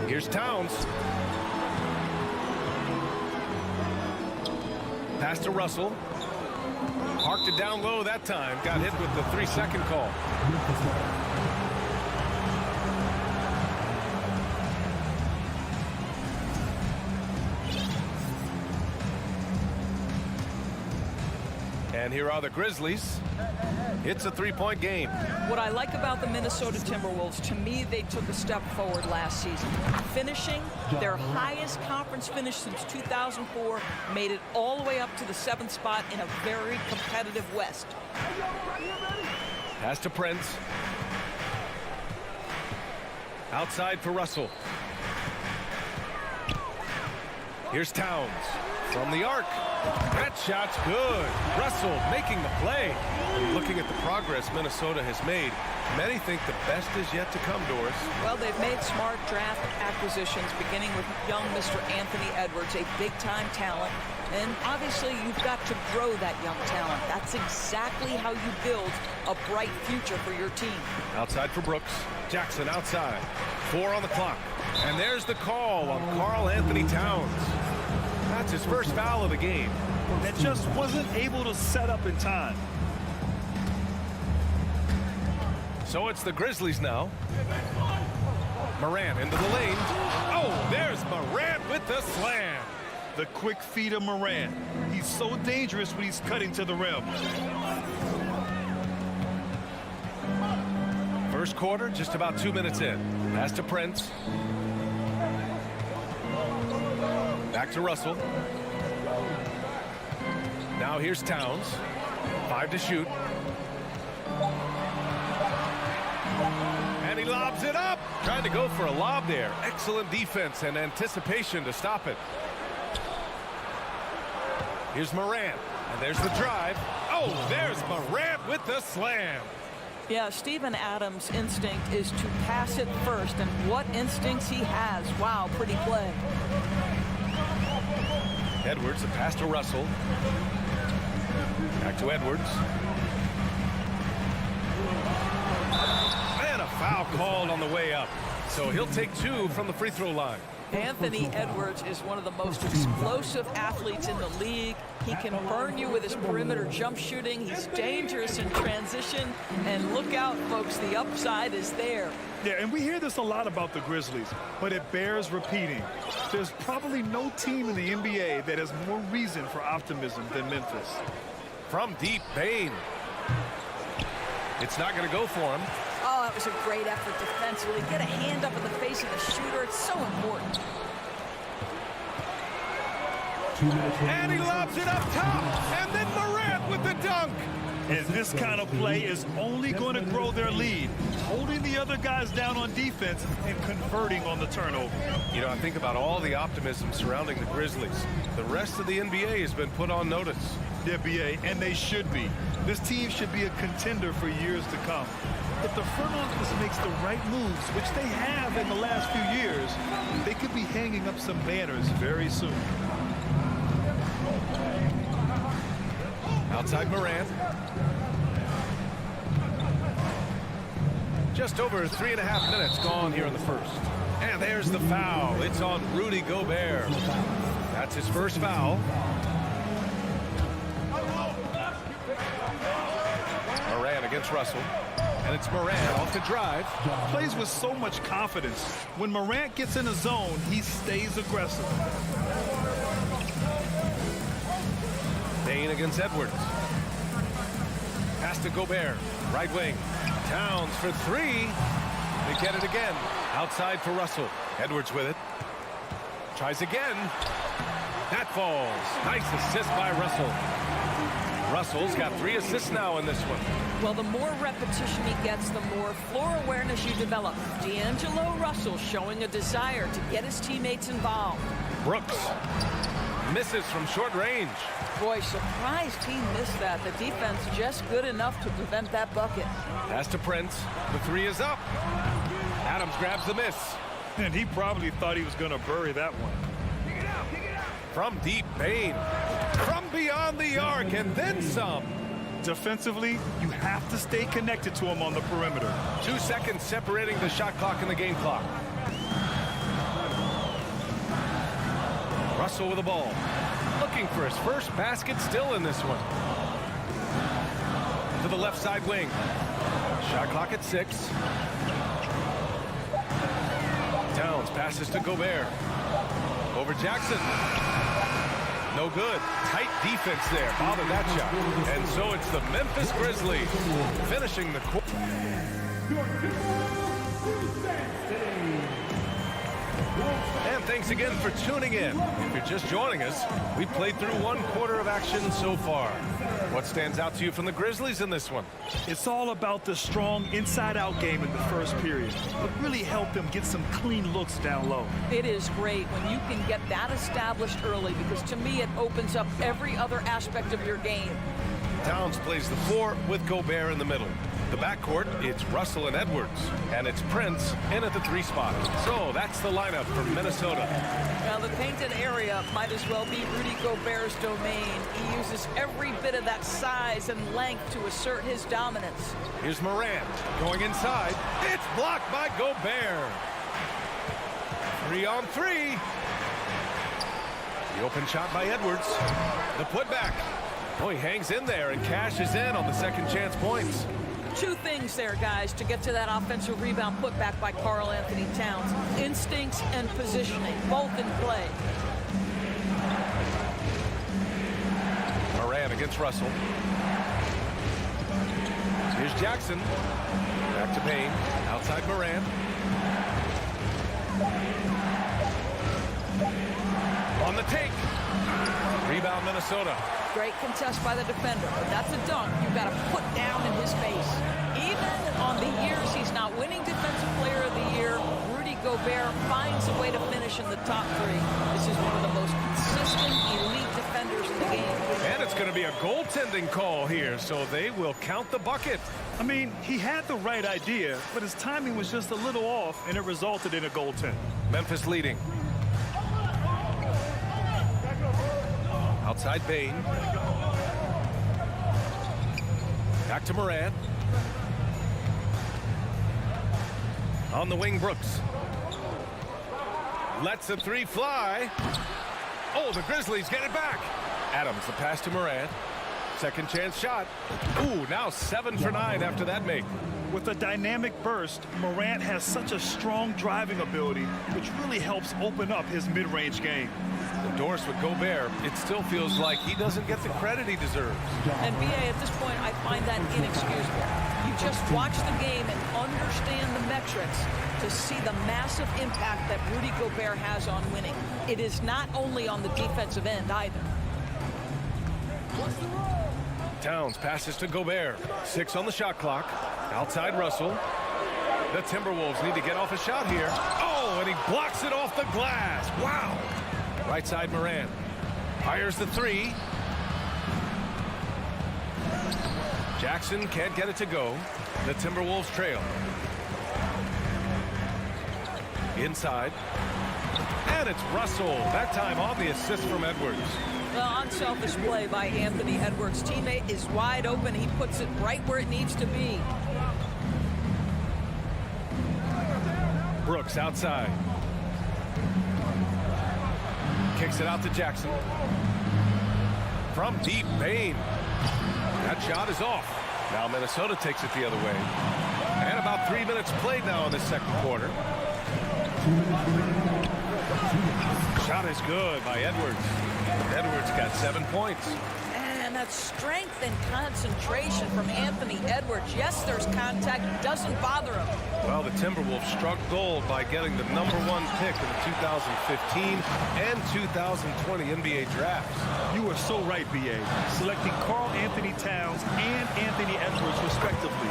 Here's Towns. Pass to Russell. Parked it down low that time. Got hit with the 3-second call. And here are the Grizzlies. It's a 3-point game. What I like about the Minnesota Timberwolves, to me, they took a step forward last season. Finishing their highest conference finish since 2004, made it all the way up to the 7th spot in a very competitive West. Pass to Prince. Outside for Russell. Here's Towns from the arc. That shot's good. Russell making the play. And looking at the progress Minnesota has made, many think the best is yet to come, Doris. Well, they've made smart draft acquisitions, beginning with young Mr. Anthony Edwards, a big-time talent. And obviously, you've got to grow that young talent. That's exactly how you build a bright future for your team. Outside for Brooks. Jackson outside. 4 on the clock. And there's the call on Karl Anthony Towns. That's his first foul of the game. That just wasn't able to set up in time. So it's the Grizzlies now. Morant into the lane. Oh, there's Morant with the slam. The quick feet of Morant. He's so dangerous when he's cutting to the rim. First quarter, just about 2 minutes in. Pass to Prince. Back to Russell. Now here's Towns. 5 to shoot. And he lobs it up. Trying to go for a lob there. Excellent defense and anticipation to stop it. Here's Morant. And there's the drive. Oh, there's Morant with the slam. Yeah, Steven Adams' instinct is to pass it first, and what instincts he has. Wow, pretty play. Edwards, a pass to Russell. Back to Edwards. And a foul called on the way up. So he'll take 2 from the free throw line. Anthony Edwards is one of the most explosive athletes in the league. He can burn you with his perimeter jump shooting. He's dangerous in transition. And look out, folks, the upside is there. Yeah, and we hear this a lot about the Grizzlies, but it bears repeating. There's probably no team in the NBA that has more reason for optimism than Memphis. From deep, Bane. It's not going to go for him. Oh, that was a great effort defensively. Get a hand up in the face of the shooter. It's so important. And he lobs it up top. And then Morant with the dunk. And this kind of play is only going to grow their lead, holding the other guys down on defense and converting on the turnover. You know, I think about all the optimism surrounding the Grizzlies. The rest of the NBA has been put on notice. The NBA, and they should be. This team should be a contender for years to come. If the front office makes the right moves, which they have in the last few years, they could be hanging up some banners very soon. Outside Morant. Just over 3.5 minutes gone here in the first. And there's the foul. It's on Rudy Gobert. That's his first foul. Morant against Russell. And it's Morant off the drive. Plays with so much confidence. When Morant gets in a zone, he stays aggressive. Bane against Edwards. Pass to Gobert. Right wing. Towns for three. They get it again. Outside for Russell. Edwards with it. Tries again. That falls. Nice assist by Russell. Russell's got 3 assists now in this one. Well, the more repetition he gets, the more floor awareness you develop. D'Angelo Russell showing a desire to get his teammates involved. Brooks misses from short range. Boy, surprised he missed that. The defense just good enough to prevent that bucket. Pass to Prince. The 3 is up. Adams grabs the miss. And he probably thought he was going to bury that one. From deep, Bain. From beyond the arc, and then some. Defensively, you have to stay connected to him on the perimeter. 2 seconds separating the shot clock and the game clock. Russell with the ball. Looking for his first basket still in this one. To the left side wing. Shot clock at 6. Towns passes to Gobert. Over Jackson. No good. Tight defense there. Bothered that shot. And so it's the Memphis Grizzlies finishing the quarter. And thanks again for tuning in. If you're just joining us, we've played through 1 quarter of action so far. What stands out to you from the Grizzlies in this one? It's all about the strong inside-out game in the first period. It really helped them get some clean looks down low. It is great when you can get that established early, because to me it opens up every other aspect of your game. Towns plays the 4 with Gobert in the middle. The backcourt, it's Russell and Edwards. And it's Prince in at the 3 spot. So that's the lineup for Minnesota. Now the painted area might as well be Rudy Gobert's domain. He uses every bit of that size and length to assert his dominance. Here's Morant going inside. It's blocked by Gobert. 3 on 3. The open shot by Edwards. The putback. Oh, he hangs in there and cashes in on the second chance points. 2 things there, guys, to get to that offensive rebound putback by Karl Anthony Towns. Instincts and positioning, both in play. Morant against Russell. Here's Jackson. Back to Payne. Outside Morant. On the take. Rebound Minnesota. Great contest by the defender. But that's a dunk you've got to put down in his face. Even on the years he's not winning Defensive Player of the Year, Rudy Gobert finds a way to finish in the top 3. This is one of the most consistent elite defenders in the game. And it's going to be a goaltending call here, so they will count the bucket. I mean, he had the right idea, but his timing was just a little off, and it resulted in a goaltend. Memphis leading. Outside Bain. Back to Morant. On the wing, Brooks. Lets the 3 fly. Oh, the Grizzlies get it back. Adams, the pass to Morant. Second chance shot. Ooh, now 7 for 9 after that make. With a dynamic burst, Morant has such a strong driving ability, which really helps open up his mid-range game. Endorsed with Gobert, it still feels like he doesn't get the credit he deserves. And BA, at this point, I find that inexcusable. You just watch the game and understand the metrics to see the massive impact that Rudy Gobert has on winning. It is not only on the defensive end either. Towns passes to Gobert. 6 on the shot clock. Outside Russell. The Timberwolves need to get off a shot here. Oh, and he blocks it off the glass. Wow. Right side Morant. Fires the 3. Jackson can't get it to go. The Timberwolves trail. Inside. And it's Russell. That time on the assist from Edwards. Well, unselfish play by Anthony Edwards. Teammate is wide open. He puts it right where it needs to be. Brooks outside. Kicks it out to Jackson. From deep, Bain. That shot is off. Now Minnesota takes it the other way. And about 3 minutes played now in the second quarter. Shot is good by Edwards. Edwards got 7 points. And that strength and concentration from Anthony Edwards. Yes, there's contact. It doesn't bother him. Well, the Timberwolves struck gold by getting the #1 pick in the 2015 and 2020 NBA drafts. You are so right, B.A. Selecting Karl Anthony Towns and Anthony Edwards, respectively.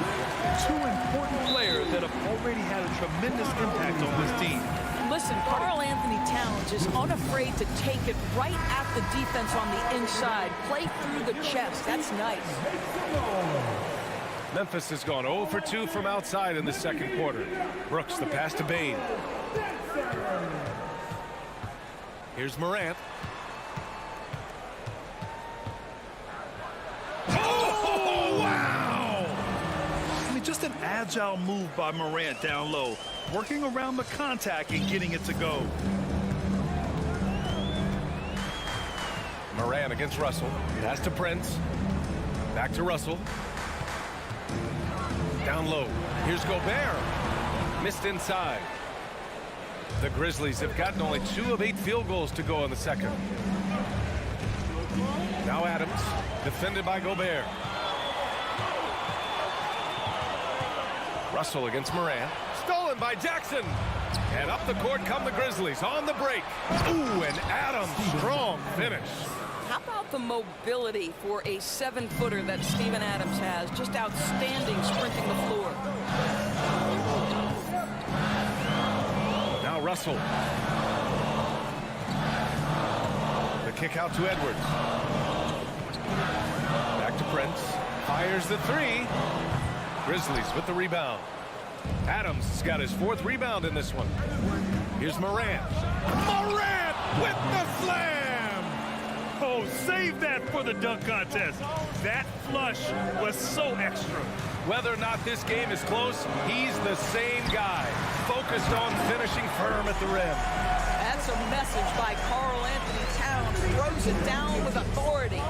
Two important players that have already had a tremendous impact on this team. Listen, Karl Anthony Towns is unafraid to take it right at the defense on the inside. Play through the chest. That's nice. Memphis has gone 0 for 2 from outside in the second quarter. Brooks, the pass to Bain. Here's Morant. Oh, wow! I mean, just an agile move by Morant down low, working around the contact and getting it to go. Morant against Russell. Pass to Prince. Back to Russell. Down low. Here's Gobert. Missed inside. The Grizzlies have gotten only 2 of 8 field goals to go in the second. Now Adams, defended by Gobert. Russell against Morant. Stolen by Jackson. And up the court come the Grizzlies on the break. Ooh, and Adams, strong finish. How about the mobility for a 7-footer that Steven Adams has? Just outstanding sprinting the floor. Now Russell. The kick out to Edwards. Back to Prince. Fires the 3. Grizzlies with the rebound. Adams has got his 4th rebound in this one. Here's Morant. Morant with the slam! Oh, save that for the dunk contest. That flush was so extra. Whether or not this game is close, he's the same guy. Focused on finishing firm at the rim. That's a message by Karl Anthony Towns. Throws it down with authority.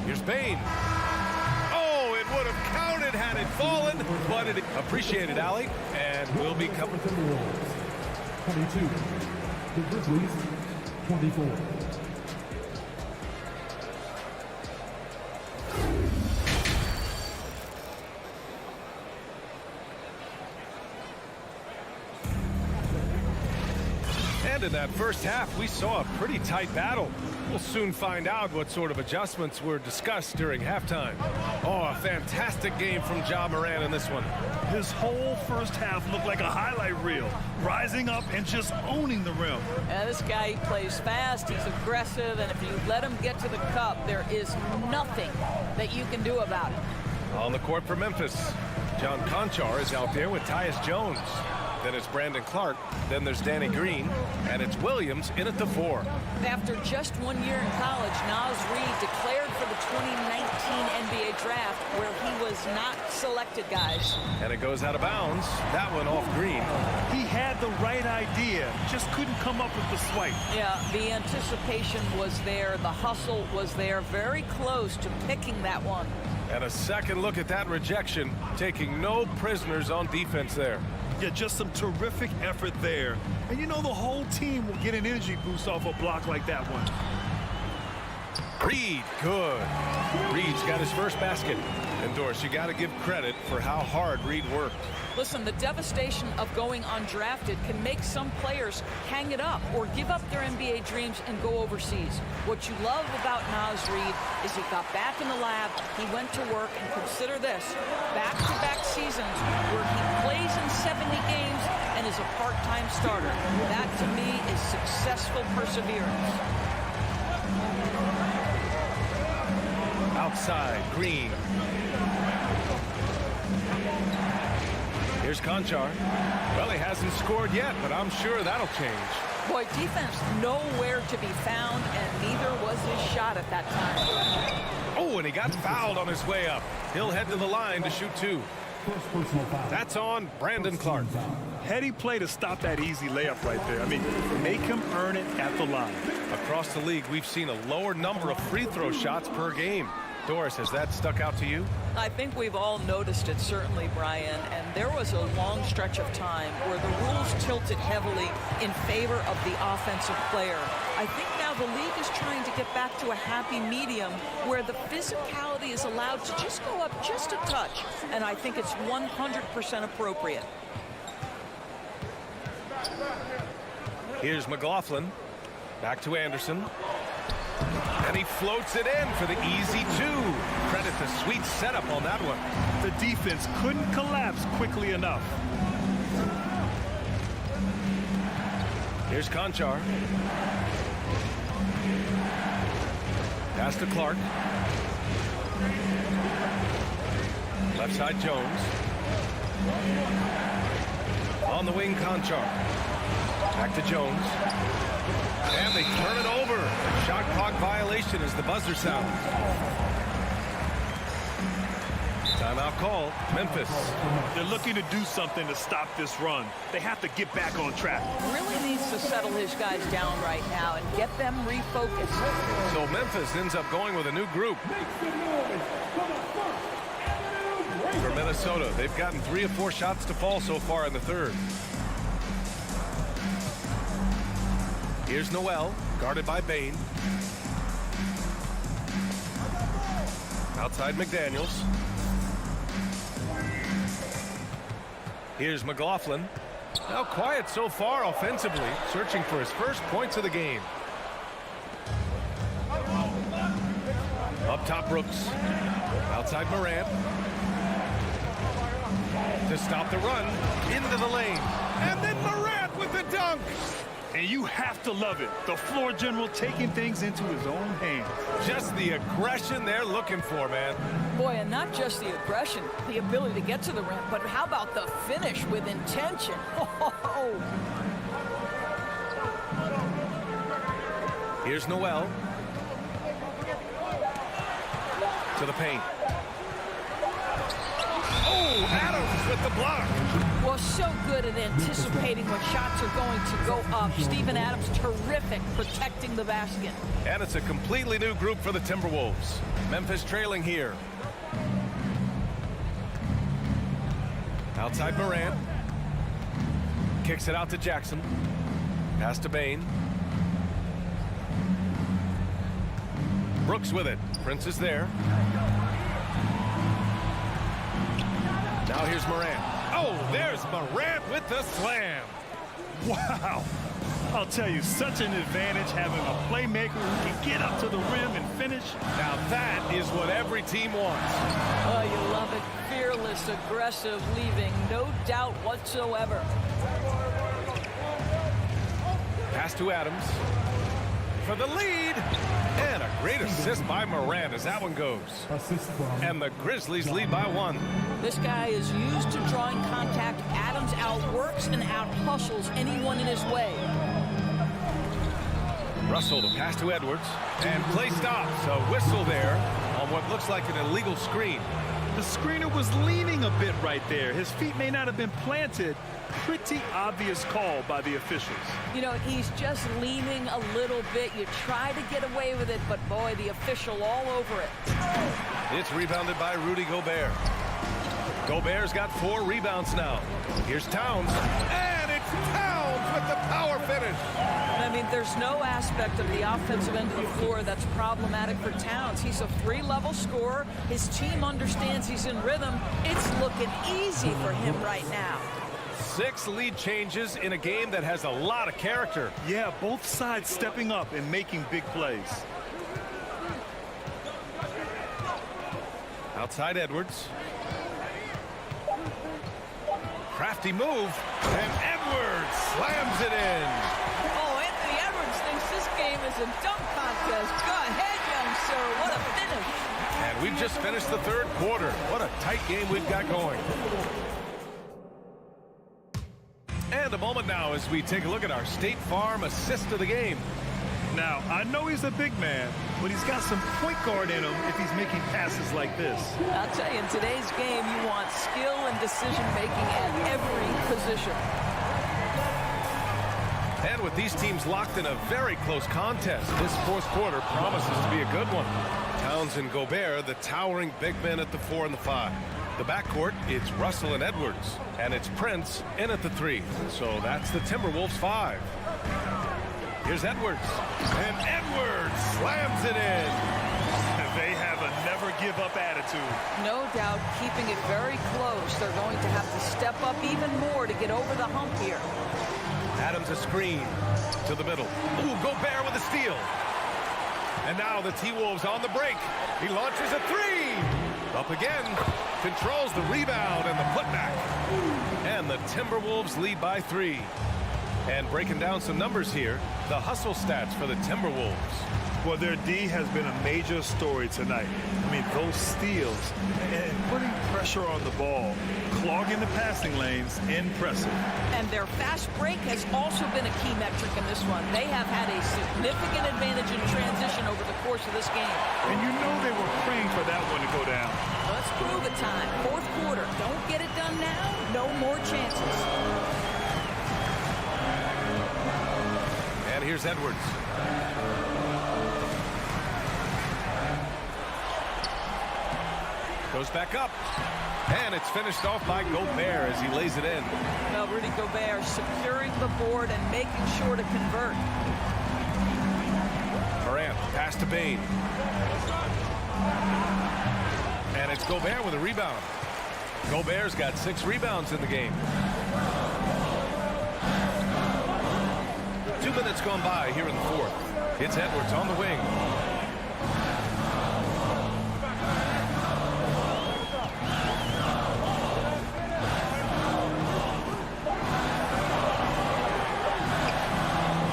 Here's Bain. Oh, it would have counted had it fallen, but it appreciated, Allie, and will be coming to the Wolves. 22. The Grizzlies, 24. And in that first half, we saw a pretty tight battle. We'll soon find out what sort of adjustments were discussed during halftime. Oh, a fantastic game from Ja Morant in this one. His whole first half looked like a highlight reel, rising up and just owning the rim. Yeah, this guy, he plays fast, he's aggressive, and if you let him get to the cup, there is nothing that you can do about it. On the court for Memphis, John Conchar is out there with Tyus Jones. Then it's Brandon Clark. Then there's Danny Green. And it's Williams in at the 4. After just 1 year in college, Naz Reid declared for the 2019 NBA draft where he was not selected, guys. And it goes out of bounds. That one off Green. He had the right idea, just couldn't come up with the swipe. Yeah, the anticipation was there. The hustle was there. Very close to picking that one. And a second look at that rejection, taking no prisoners on defense there. Yeah, just some terrific effort there. And you know the whole team will get an energy boost off a block like that one. Reid, good. Reid's got his first basket. And Doris, you got to give credit for how hard Reid worked. Listen, the devastation of going undrafted can make some players hang it up or give up their NBA dreams and go overseas. What you love about Naz Reid is he got back in the lab, he went to work, and consider this, back-to-back seasons where he plays in 70 games and is a part-time starter. That, to me, is successful perseverance. Outside, Green. Here's Conchar. Well, he hasn't scored yet, but I'm sure that'll change. Boy, defense nowhere to be found, and neither was his shot at that time. Oh, and he got fouled on his way up. He'll head to the line to shoot 2. That's on Brandon Clark. Heady play to stop that easy layup right there. I mean, make him earn it at the line. Across the league, we've seen a lower number of free throw shots per game. Doris, has that stuck out to you? I think we've all noticed it, certainly, Brian. And there was a long stretch of time where the rules tilted heavily in favor of the offensive player. I think now now the league is trying to get back to a happy medium where the physicality is allowed to just go up just a touch, and I think it's 100% appropriate. Here's McLaughlin. Back to Anderson. And he floats it in for the easy 2. Credit the sweet setup on that one. The defense couldn't collapse quickly enough. Here's Conchar. Pass to Clark. Left side Jones. On the wing, Conchar. Back to Jones. And they turn it over. Shot clock violation as the buzzer sounds. Timeout call, Memphis. They're looking to do something to stop this run. They have to get back on track. Really needs to settle his guys down right now and get them refocused. So Memphis ends up going with a new group. For Minnesota, they've gotten 3 of 4 shots to fall so far in the third. Here's Noel, guarded by Bain. Outside McDaniels. Here's McLaughlin. Now quiet so far offensively, searching for his first points of the game. Up top, Brooks. Outside Morant. To stop the run, into the lane. And then Morant with the dunk. And you have to love it. The floor general taking things into his own hands. Just the aggression they're looking for, man. Boy, and not just the aggression, the ability to get to the rim, but how about the finish with intention? Here's Noel. To the paint. Oh, Adams with the block. Well, so good at anticipating when shots are going to go up. Steven Adams, terrific protecting the basket. And it's a completely new group for the Timberwolves. Memphis trailing here. Outside Morant. Kicks it out to Jackson. Pass to Bain. Brooks with it. Prince is there. Now here's Morant. Oh, there's Morant with the slam. Wow. I'll tell you, such an advantage having a playmaker who can get up to the rim and finish. Now that is what every team wants. Oh, you love it. Fearless, aggressive, leaving no doubt whatsoever. Pass to Adams for the lead. And a great assist by Morant as that one goes. And the Grizzlies lead by 1. This guy is used to drawing contact. Adams outworks and out-hustles anyone in his way. Russell to pass to Edwards. And play stops. A whistle there on what looks like an illegal screen. The screener was leaning a bit right there. His feet may not have been planted. Pretty obvious call by the officials. You know, he's just leaning a little bit. You try to get away with it, but boy, the official all over it. It's rebounded by Rudy Gobert. Gobert's got 4 rebounds now. Here's Towns. And it's Towns with the power finish. I mean, there's no aspect of the offensive end of the floor that's problematic for Towns. He's a 3-level scorer. His team understands he's in rhythm. It's looking easy for him right now. 6 lead changes in a game that has a lot of character. Yeah, both sides stepping up and making big plays. Outside Edwards. Crafty move. And Edwards slams it in. Oh, Anthony Edwards thinks this game is a dunk contest. Go ahead, young sir. What a finish. And we've just finished the third quarter. What a tight game we've got going. And a moment now as we take a look at our State Farm assist of the game. Now, I know he's a big man, but he's got some point guard in him if he's making passes like this. I'll tell you, in today's game, you want skill and decision-making at every position. And with these teams locked in a very close contest, this fourth quarter promises to be a good one. Towns and Gobert, the towering big men at the 4 and the 5. The backcourt, it's Russell and Edwards. And it's Prince in at the 3. So that's the Timberwolves 5. Here's Edwards. And Edwards slams it in. They have a never-give-up attitude. No doubt keeping it very close. They're going to have to step up even more to get over the hump here. Adams a screen to the middle. Ooh, Gobert with a steal. And now the T-Wolves on the break. He launches a three. Up again. Controls the rebound and the putback. And the Timberwolves lead by 3. And breaking down some numbers here, the hustle stats for the Timberwolves. Well, their D has been a major story tonight. I mean, those steals and putting pressure on the ball, clogging the passing lanes, impressive. And their fast break has also been a key metric in this one. They have had a significant advantage in transition over the course of this game. And you know they were praying for that one to go down. Let's prove it time. Fourth quarter. Don't get it done now. No more chances. And here's Edwards. Goes back up. And it's finished off by Gobert as he lays it in. Now Rudy Gobert securing the board and making sure to convert. Morant, pass to Bane. And it's Gobert with a rebound. Gobert's got 6 rebounds in the game. 2 minutes gone by here in the fourth. It's Edwards on the wing.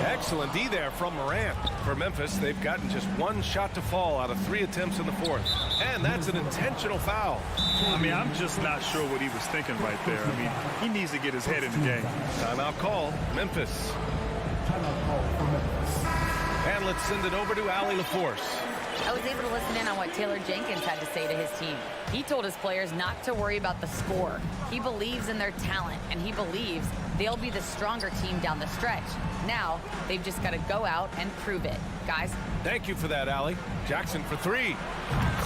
Excellent D there from Morant. For Memphis, they've gotten just 1 shot to fall out of 3 attempts in the fourth. And that's an intentional foul. I mean, I'm just not sure what he was thinking right there. I mean, he needs to get his head in the game. Timeout call, Memphis. Timeout call for Memphis. And let's send it over to Allie LaForce. I was able to listen in on what Taylor Jenkins had to say to his team. He told his players not to worry about the score. He believes in their talent, and he believes they'll be the stronger team down the stretch. Now, they've just got to go out and prove it. Guys. Thank you for that, Allie. Jackson for 3.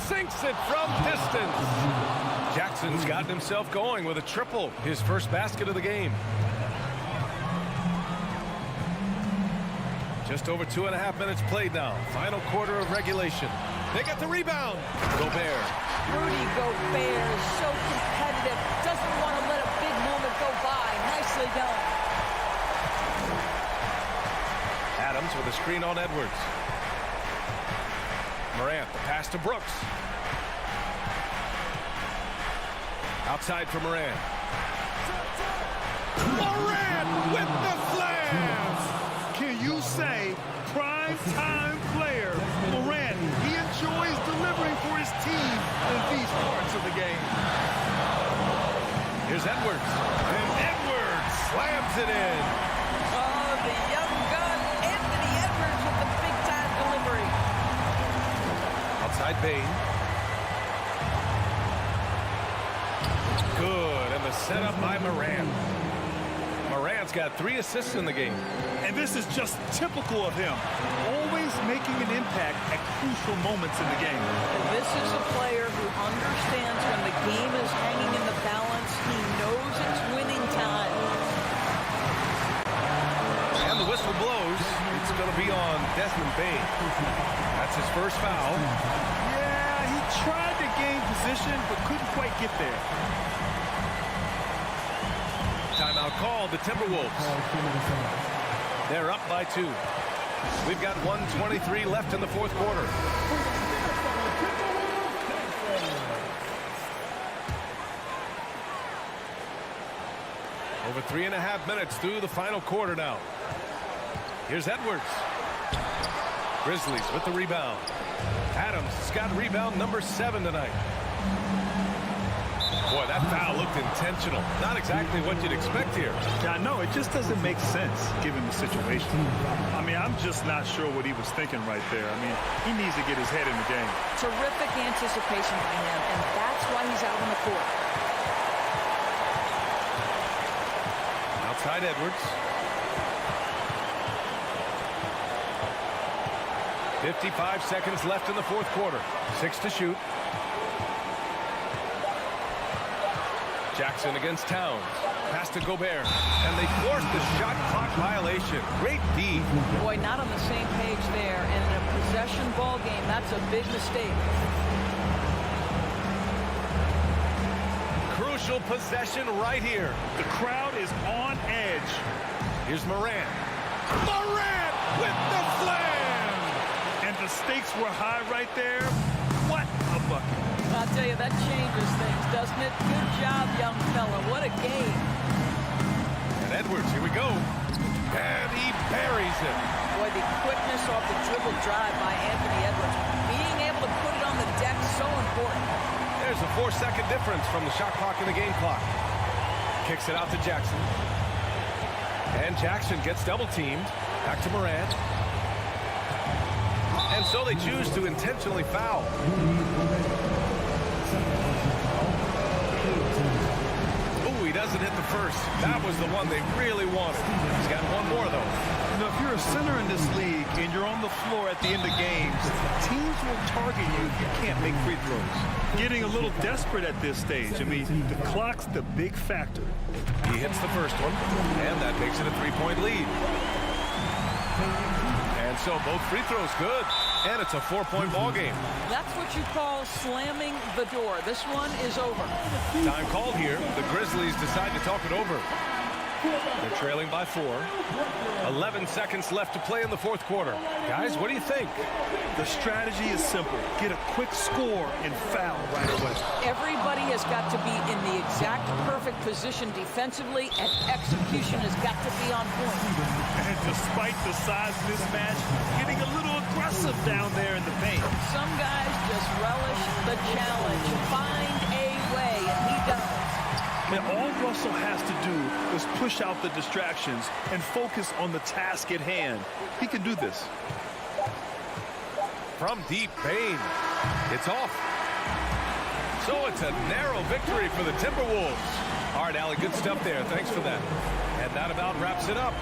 Sinks it from distance. Jackson's gotten himself going with a triple, his first basket of the game. Just over 2.5 minutes played now. Final quarter of regulation. They got the rebound. Gobert. Rudy Gobert is so competitive. Doesn't want to let a big moment go by. Nicely done. Adams with a screen on Edwards. Morant, the pass to Brooks. Outside for Morant. Morant with the slam! Can you say prime-time player Morant? He enjoys delivering for his team in these parts of the game. Here's Edwards. And Edwards slams it in. Oh, the young gun, Anthony Edwards with the big-time delivery. Outside Bane. Good, and the setup by Morant. Morant's got 3 assists in the game. And this is just typical of him. Always making an impact at crucial moments in the game. And this is a player who understands when the game is hanging in the balance. He knows it's winning time. And the whistle blows. It's going to be on Desmond Bane. That's his first foul. Yeah, he tried to gain position, but couldn't quite get there. Timeout called, the Timberwolves. They're up by 2. We've got 1:23 left in the fourth quarter. Over 3.5 minutes through the final quarter now. Here's Edwards. Grizzlies with the rebound. Adams has got rebound number 7 tonight. Boy, that foul looked intentional. Not exactly what you'd expect here. Yeah, I know. It just doesn't make sense given the situation. I mean, I'm just not sure what he was thinking right there. I mean, he needs to get his head in the game. Terrific anticipation by him, and that's why he's out on the court. Outside Edwards. 55 seconds left in the fourth quarter. 6 to shoot. Jackson against Towns. Pass to Gobert. And they forced the shot clock violation. Great D. Boy, not on the same page there. And in a possession ball game, that's a big mistake. Crucial possession right here. The crowd is on edge. Here's Morant. Morant with the slam! And the stakes were high right there. What a bucket. I'll tell you, that changes things, doesn't it? Good job, young fella. What a game. And Edwards, here we go. And he buries it. Boy, the quickness off the dribble drive by Anthony Edwards. Being able to put it on the deck, so important. There's a 4-second difference from the shot clock and the game clock. Kicks it out to Jackson. And Jackson gets double-teamed. Back to Morant. And so they choose to intentionally foul. Ooh, he doesn't hit the first. That was the one they really wanted. He's got one more, though. You know, if you're a center in this league and you're on the floor at the end of games, teams will target you if you can't make free throws. Getting a little desperate at this stage. I mean, the clock's the big factor. He hits the first one, and that makes it a 3-point lead. And so both free throws good, and it's a 4-point ball game. That's what you call slamming the door. This one is over. Time called here. The Grizzlies decide to talk it over. They're trailing by 4. 11 seconds left to play in the fourth quarter. Guys, what do you think? The strategy is simple. Get a quick score and foul right away. Everybody has got to be in the exact perfect position defensively, and execution has got to be on point. And despite the size mismatch, getting a little aggressive down there in the paint. Some guys just relish the challenge. Find a way, and he does. And all Russell has to do is push out the distractions and focus on the task at hand. He can do this. From deep, Payne. It's off. So it's a narrow victory for the Timberwolves. All right, Allie, good stuff there. Thanks for that. And that about wraps it up.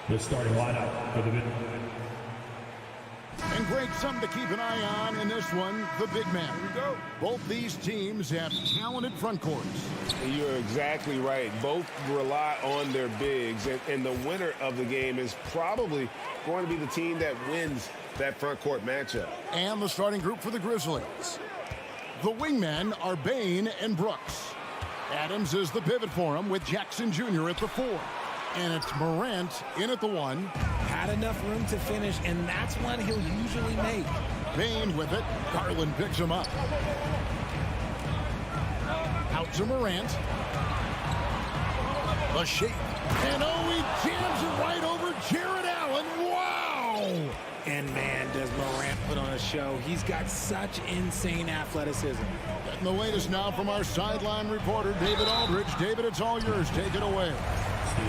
The starting lineup for the mid. And great, something to keep an eye on in this one, the big man. Here we go. Both these teams have talented front courts. You're exactly right. Both rely on their bigs, and the winner of the game is probably going to be the team that wins that front court matchup. And the starting group for the Grizzlies. The wingmen are Bain and Brooks. Adams is the pivot for him with Jackson Jr. at the 4. And it's Morant in at the 1. Had enough room to finish, and that's one he'll usually make. Bain with it. Garland picks him up. Out to Morant. The shape. And he jams it right over Jared Allen. Wow! And man, does Morant put on a show. He's got such insane athleticism. Getting the latest now from our sideline reporter, David Aldridge. David, it's all yours. Take it away.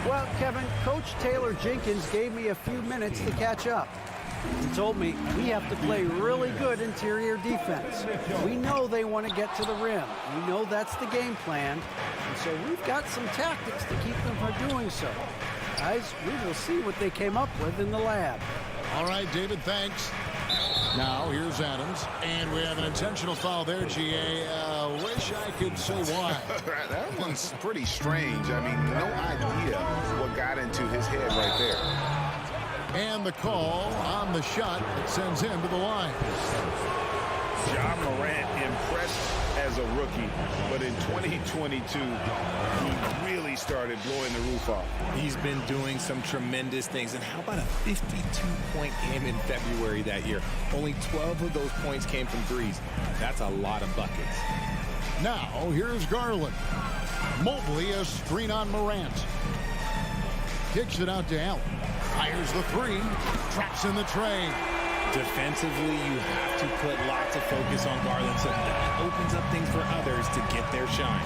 Well, Kevin, Coach Taylor Jenkins gave me a few minutes to catch up. He told me we have to play really good interior defense. We know they want to get to the rim. We know that's the game plan. And so we've got some tactics to keep them from doing so. Guys, we will see what they came up with in the lab. All right, David, thanks. Now, here's Adams. And we have an intentional foul there, GA. Wish I could say why. That one's pretty strange. I mean, no idea what got into his head right there. And the call on the shot that sends him to the line. Ja Morant impressed as a rookie, but in 2022, he really started blowing the roof off. He's been doing some tremendous things. And how about a 52-point game in February that year? Only 12 of those points came from threes. That's a lot of buckets. Now, here's Garland. Mobley, a screen on Morant. Kicks it out to Allen. Fires the 3. Traps in the tray. Defensively, you have to put lots of focus on Garland, so that opens up things for others to get their shine.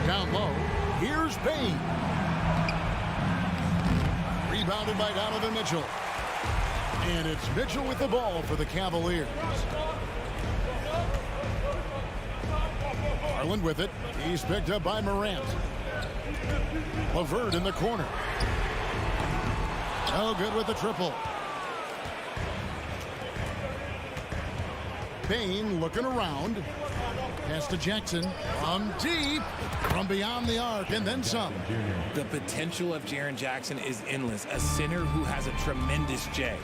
Down low, here's Bain. Rebounded by Donovan Mitchell. And it's Mitchell with the ball for the Cavaliers. Garland with it. He's picked up by Morant. LeVert in the corner. No good with the triple. Bain looking around. Pass to Jackson. From deep. From beyond the arc and then some. The potential of Jaren Jackson is endless. A center who has a tremendous J.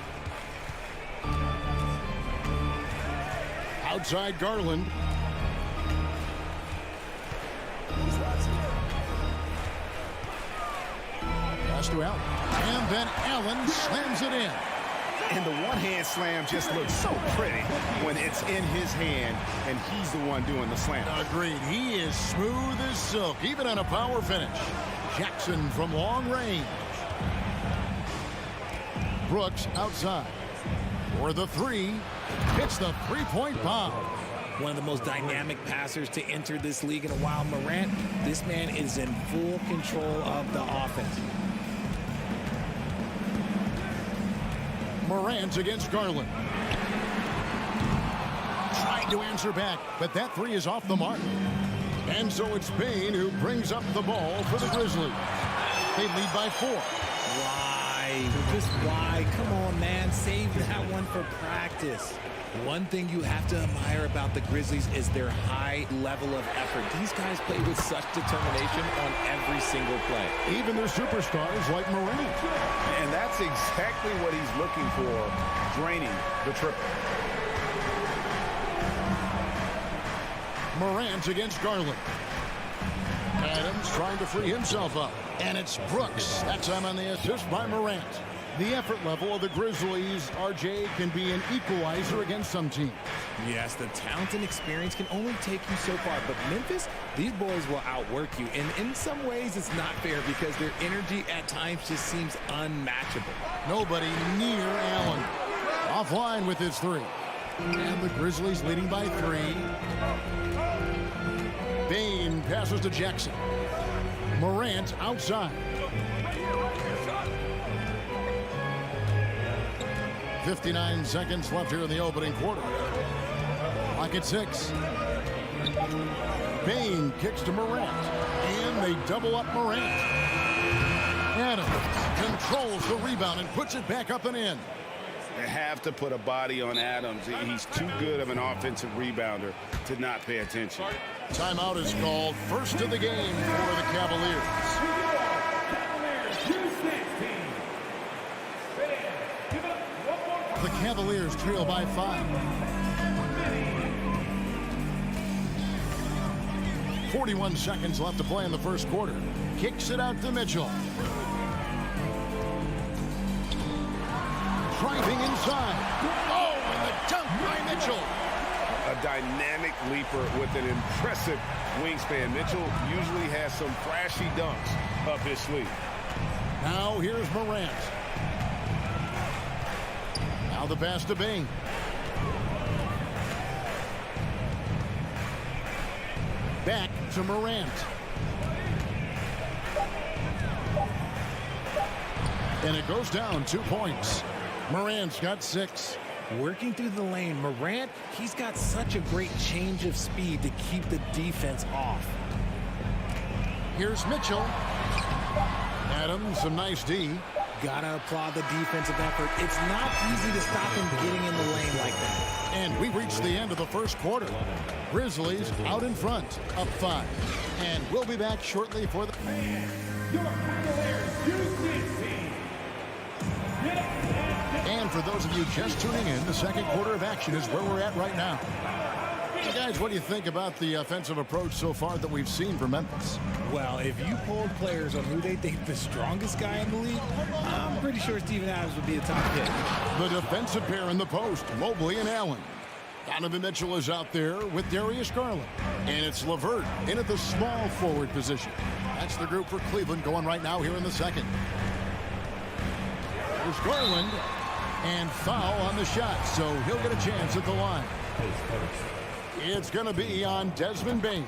Outside Garland. Pass to Allen. And then Allen slams it in. And the one-hand slam just looks so pretty when it's in his hand and he's the one doing the slam. Agreed. He is smooth as silk, even on a power finish. Jackson from long range. Brooks outside. For the 3. Hits the three-point bomb. One of the most dynamic passers to enter this league in a while. Morant, this man is in full control of the offense. Morant against Garland. Trying to answer back, but that 3 is off the mark. And so it's Bain who brings up the ball for the Grizzlies. They lead by 4. Why? Just why? Come on, man. Save that one for practice. One thing you have to admire about the Grizzlies is their high level of effort. These guys play with such determination on every single play. Even their superstars like Morant. And that's exactly what he's looking for, draining the triple. Morant against Garland. Adams trying to free himself up. And it's Brooks. That time on the assist by Morant. The effort level of the Grizzlies, RJ, can be an equalizer against some teams. Yes, the talent and experience can only take you so far. But Memphis, these boys will outwork you. And in some ways, it's not fair because their energy at times just seems unmatchable. Nobody near Allen. Offline with his 3. And the Grizzlies leading by 3. Bain passes to Jackson. Morant outside. 59 seconds left here in the opening quarter. Clock at 6. Bain kicks to Morant. And they double up Morant. Adams controls the rebound and puts it back up and in. They have to put a body on Adams. He's too good of an offensive rebounder to not pay attention. Timeout is called. First of the game for the Cavaliers. The Cavaliers trail by 5. 41 seconds left to play in the first quarter. Kicks it out to Mitchell. Driving inside. Oh, and the dunk by Mitchell. A dynamic leaper with an impressive wingspan. Mitchell usually has some flashy dunks up his sleeve. Now here's Morant. Now the pass to Bing. Back to Morant. And it goes down 2 points. Morant's got 6. Working through the lane, Morant, he's got such a great change of speed to keep the defense off. Here's Mitchell. Adams, some nice D. Gotta applaud the defensive effort. It's not easy to stop him getting in the lane like that. And we reached the end of the first quarter. Grizzlies out in front, up 5. And we'll be back shortly for the... And for those of you just tuning in, the second quarter of action is where we're at right now. So guys, what do you think about the offensive approach so far that we've seen from Memphis? Well, if you polled players on who they think the strongest guy in the league, I'm pretty sure Steven Adams would be a top pick. The defensive pair in the post, Mobley and Allen. Donovan Mitchell is out there with Darius Garland. And it's LeVert in at the small forward position. That's the group for Cleveland going right now here in the second. There's Garland. And foul on the shot, so he'll get a chance at the line. It's going to be on Desmond Bane.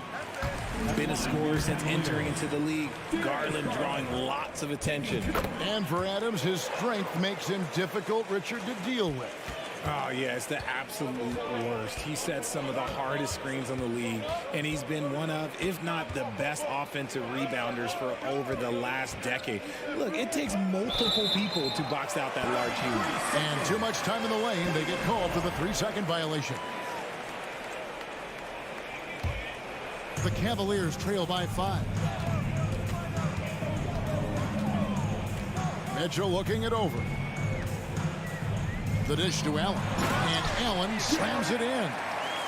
Been a scorer since entering into the league. Garland drawing lots of attention. And for Adams, his strength makes him difficult, Richard, to deal with. Oh, yeah, it's the absolute worst. He sets some of the hardest screens on the league, and he's been one of, if not the best offensive rebounders for over the last decade. Look, it takes multiple people to box out that large human. And too much time in the lane. They get called for the 3-second violation. The Cavaliers trail by 5. Mitchell looking it over. The dish to Allen. And Allen slams it in.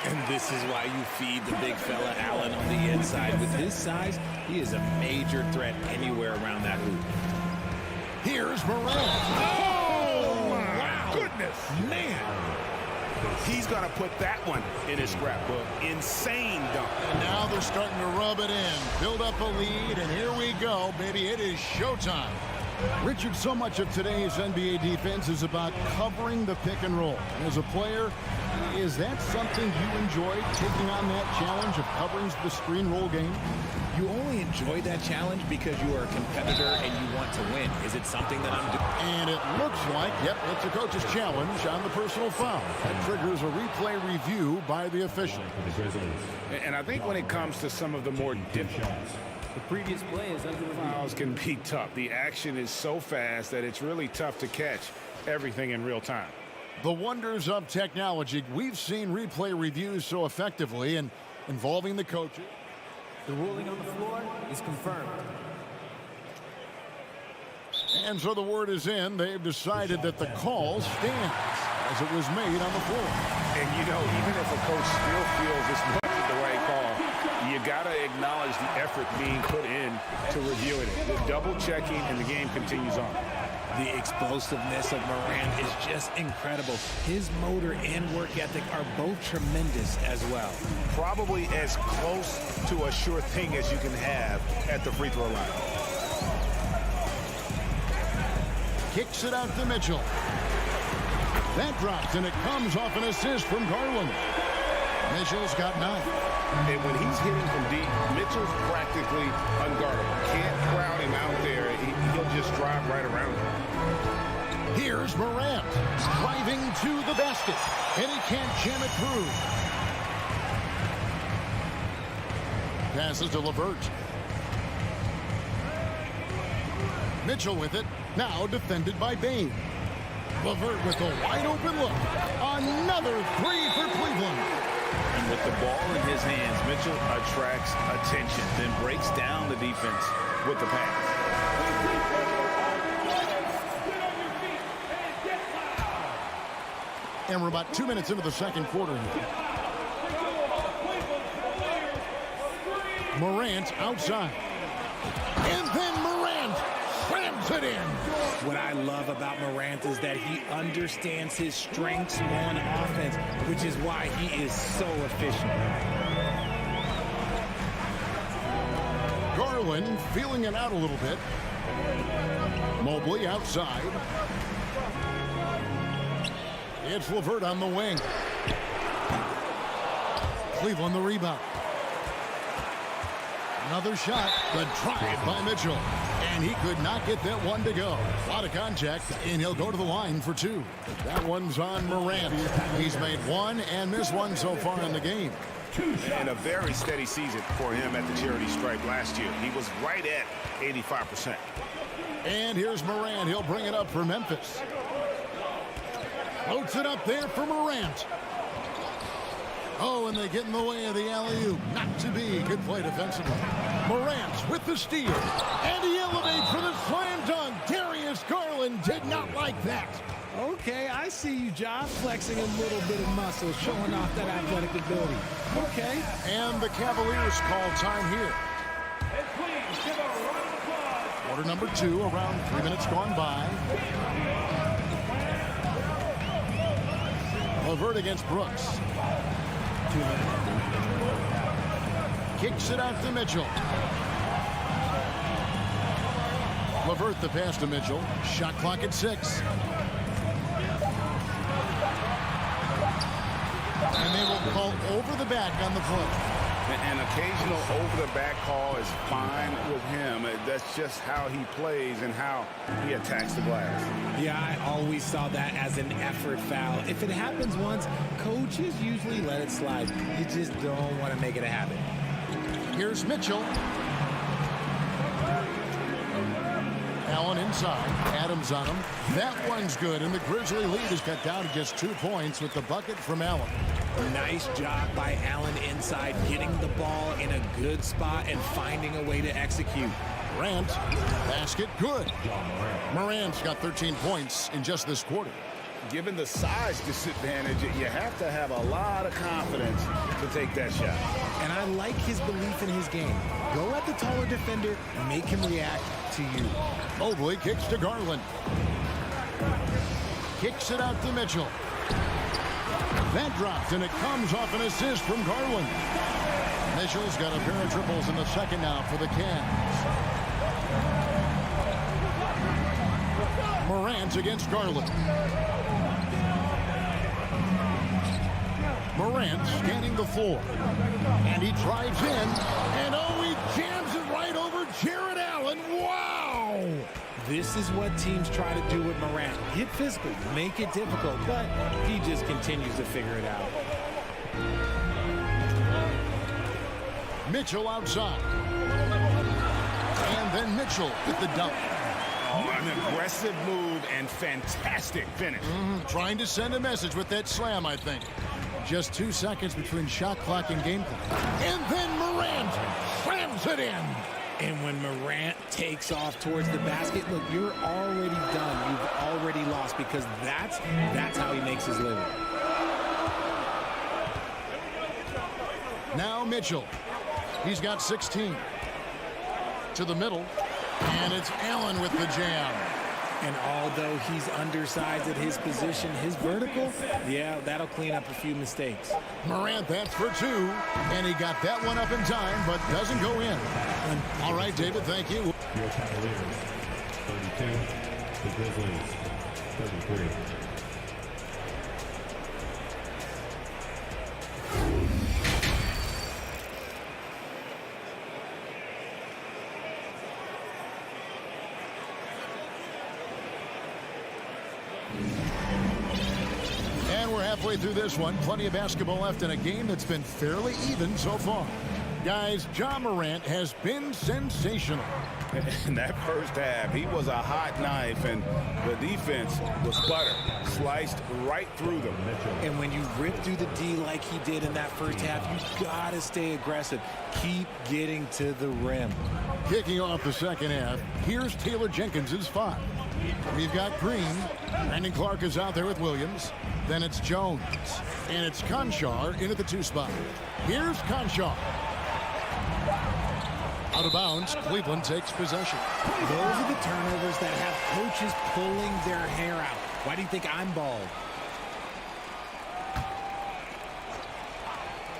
And this is why you feed the big fella Allen on the inside. With his size, he is a major threat anywhere around that hoop. Here's Morant. Oh, my goodness. Man. He's going to put that one in his scrapbook. Insane dunk. And now they're starting to rub it in. Build up a lead, and here we go, baby. It is showtime. Richard, so much of today's NBA defense is about covering the pick and roll. As a player, is that something you enjoy, taking on that challenge of covering the screen roll game? You only enjoy that challenge because you are a competitor and you want to win. Is it something that I'm doing? And it looks like, yep, it's a coach's challenge on the personal foul. That triggers a replay review by the official. And I think when it comes to some of the more difficult, the previous play is under the fouls can be tough. The action is so fast that it's really tough to catch everything in real time. The wonders of technology. We've seen replay reviews so effectively and involving the coaches. The ruling on the floor is confirmed. And so the word is in. They've decided that the call stands as it was made on the floor. And, you know, even if a coach still feels this wasn't the right call, you got to acknowledge the effort being put in to reviewing it. The double checking and the game continues on. The explosiveness of Morant is just incredible. His motor and work ethic are both tremendous as well. Probably as close to a sure thing as you can have at the free throw line. Kicks it out to Mitchell. That drops, and it comes off an assist from Garland. Mitchell's got 9. And when he's hitting from deep, Mitchell's practically unguardable. Can't crowd him out there. He'll just drive right around him. Here's Morant driving to the basket, and he can't jam it through. Passes to LeVert. Mitchell with it. Now defended by Bain. LeVert with a wide open look. Another three for Cleveland. And with the ball in his hands, Mitchell attracts attention, then breaks down the defense with the pass. And we're about 2 minutes into the second quarter here. Morant outside. And then Morant slams it in. What I love about Morant is that he understands his strengths on offense, which is why he is so efficient. Garland feeling it out a little bit. Mobley outside. It's LeVert on the wing. Cleveland the rebound. Another shot. The drive by Mitchell. And he could not get that one to go. A lot of contact, and he'll go to the line for two. That one's on Morant. He's made one and missed one so far in the game. And a very steady season for him at the charity stripe last year. He was right at 85%. And here's Morant. He'll bring it up for Memphis. Floats it up there for Morant. Oh, and they get in the way of the alley-oop. Not to be. Good play defensively. Morant with the steal. And he elevates for the slam dunk. Darius Garland did not like that. Okay, I see you, Josh, flexing a little bit of muscle, showing off that athletic ability. Okay. And the Cavaliers call time here. Quarter number 2, around 3 minutes gone by. LeVert against Brooks. Kicks it out to Mitchell. LeVert the pass to Mitchell. Shot clock at 6. And they will call over the back on the play. An occasional over-the-back call is fine with him. That's just how he plays and how he attacks the glass. Yeah, I always saw that as an effort foul. If it happens once, coaches usually let it slide. You just don't want to make it a habit. Here's Mitchell. Allen inside. Adams on him. That one's good, and the Grizzly lead is cut down to just 2 points with the bucket from Allen. Nice job by Allen inside, getting the ball in a good spot and finding a way to execute. Morant, basket good. Morant's got 13 points in just this quarter. Given the size disadvantage, you have to have a lot of confidence to take that shot. And I like his belief in his game. Go at the taller defender, make him react to you. Mobley kicks to Garland. Kicks it out to Mitchell. That drops, and it comes off an assist from Garland. Mitchell's got a pair of triples in the second now for the Cavs. Morant against Garland. Morant scanning the floor. And he drives in. And oh, he jams it right over Jared Allen. Wow! This is what teams try to do with Morant. Get physical, make it difficult, but he just continues to figure it out. Mitchell outside. And then Mitchell with the dunk. Oh, an aggressive move and fantastic finish. Trying to send a message with that slam, I think. Just 2 seconds between shot clock and game clock. And then Morant slams it in. And when Morant takes off towards the basket, look, you're already done. You've already lost because that's how he makes his living. Now Mitchell. He's got 16. To the middle. And it's Allen with the jam. And although he's undersized at his position, his vertical, yeah, that'll clean up a few mistakes. Morant, that's for 2. And he got that one up in time, but doesn't go in. All right, David, thank you. Your Cavaliers, 32. The Grizzlies, 33. Halfway through this one, plenty of basketball left in a game that's been fairly even so far. Guys, Ja Morant has been sensational. In that first half, he was a hot knife, and the defense was butter, sliced right through them. And when you rip through the D like he did in that first half, you got to stay aggressive. Keep getting to the rim. Kicking off the second half, here's Taylor Jenkins' 5. We've got Green. Brandon Clark is out there with Williams. Then it's Jones. And it's Conchar in at the 2 spot. Here's Conchar. Out of bounds, Cleveland takes possession. Those are the turnovers that have coaches pulling their hair out. Why do you think I'm bald?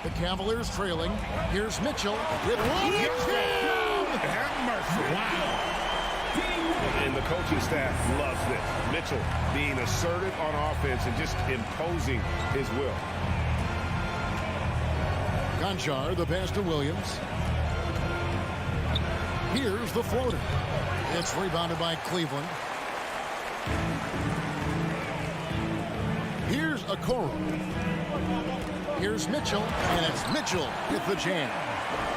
The Cavaliers trailing. Here's Mitchell with one. Have mercy. Wow. And the coaching staff loves this. Mitchell being assertive on offense and just imposing his will. Conchar, the pass to Williams. Here's the floater. It's rebounded by Cleveland. Here's Okoro. Here's Mitchell, and it's Mitchell with the jam.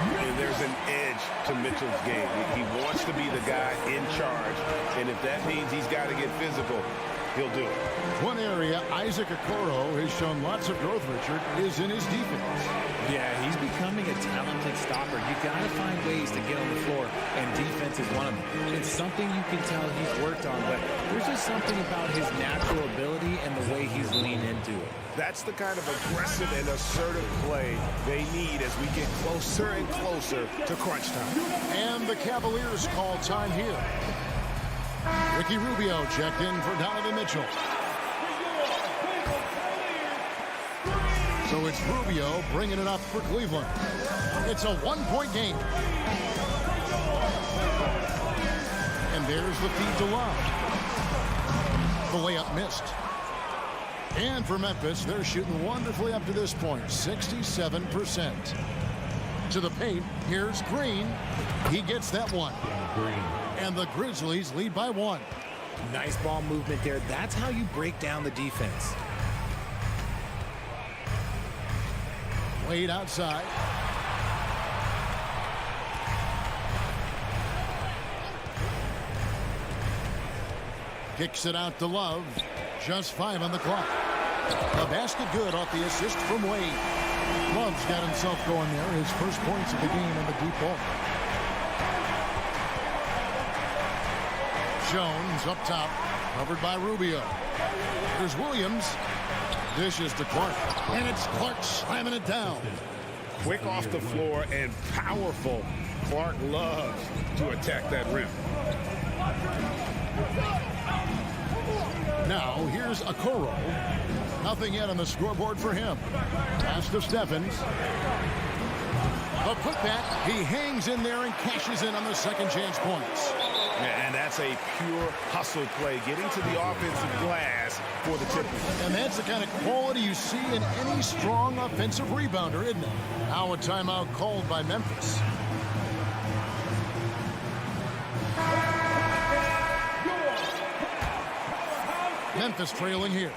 And there's an edge to Mitchell's game. He wants to be the guy in charge, and if that means he's got to get physical, he'll do it. One area Isaac Okoro has shown lots of growth, Richard, is in his defense. Yeah, he's becoming a talented stopper. You got to find ways to get on the floor, and defense is one of them. It's something you can tell he's worked on, but there's just something about his natural ability and the way he's leaned into it. That's the kind of aggressive and assertive play they need as we get closer and closer to crunch time. And the Cavaliers call time here. Ricky Rubio checked in for Donovan Mitchell. So it's Rubio bringing it up for Cleveland. It's a 1-point game. And there's the feed to Love. The layup missed. And for Memphis, they're shooting wonderfully up to this point, 67%. To the paint, here's Green. He gets that one. And the Grizzlies lead by 1. Nice ball movement there. That's how you break down the defense. Wade outside. Kicks it out to Love. Just 5 on the clock. A basket good off the assist from Wade. Love's got himself going there. His first points of the game on the deep ball. Jones up top, covered by Rubio. There's Williams. Dishes to Clark. And it's Clark slamming it down. Quick off the floor and powerful. Clark loves to attack that rim. Now here's Okoro. Nothing yet on the scoreboard for him. Pass to Stephens. A putback. He hangs in there and cashes in on the second chance points. And that's a pure hustle play, getting to the offensive glass for the tip. And that's the kind of quality you see in any strong offensive rebounder, isn't it? Now a timeout called by Memphis. Memphis trailing here.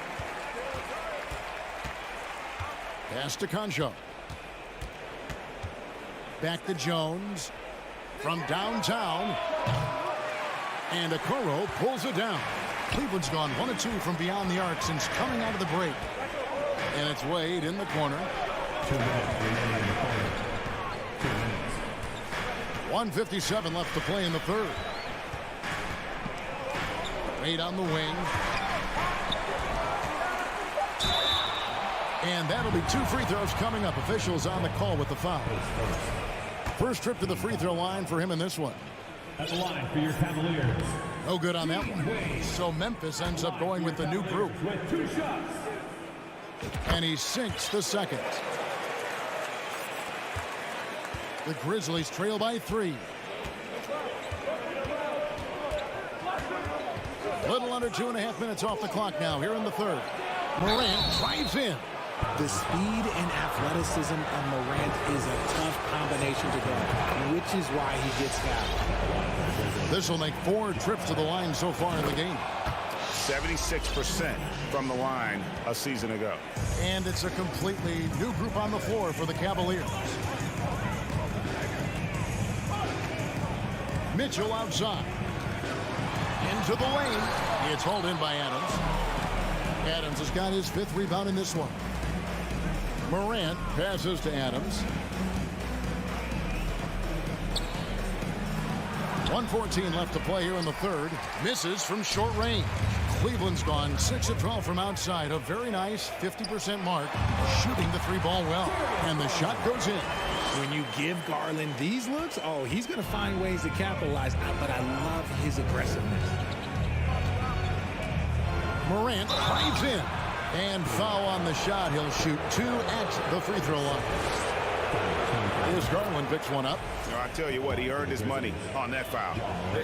Pass to Conchar. Back to Jones. From downtown. And Okoro pulls it down. Cleveland's gone 1 of 2 from beyond the arc since coming out of the break. And it's Wade in the corner. 1:57 left to play in the third. Wade on the wing. And that'll be 2 free throws coming up. Officials on the call with the foul. First trip to the free throw line for him in this one. At the line for your Cavaliers. No good on that one. So Memphis ends up going with the new group. With 2 shots. And he sinks the second. The Grizzlies trail by 3. Little under 2.5 minutes off the clock now here in the third. Morant drives in. The speed and athleticism of Morant is a tough combination to guard, which is why he gets fouled. This will make 4 trips to the line so far in the game. 76% from the line a season ago. And it's a completely new group on the floor for the Cavaliers. Mitchell outside. Into the lane. It's hauled in by Adams. Adams has got his 5th rebound in this one. Morant passes to Adams. 1:14 left to play here in the third. Misses from short range. Cleveland's gone 6 of 12 from outside. A very nice 50% mark. Shooting the 3-ball well. And the shot goes in. When you give Garland these looks, oh, he's going to find ways to capitalize. But I love his aggressiveness. Morant drives in. And foul on the shot. He'll shoot 2 at the free throw line. Here's Garland, picks one up. I tell you what, he earned his money on that foul.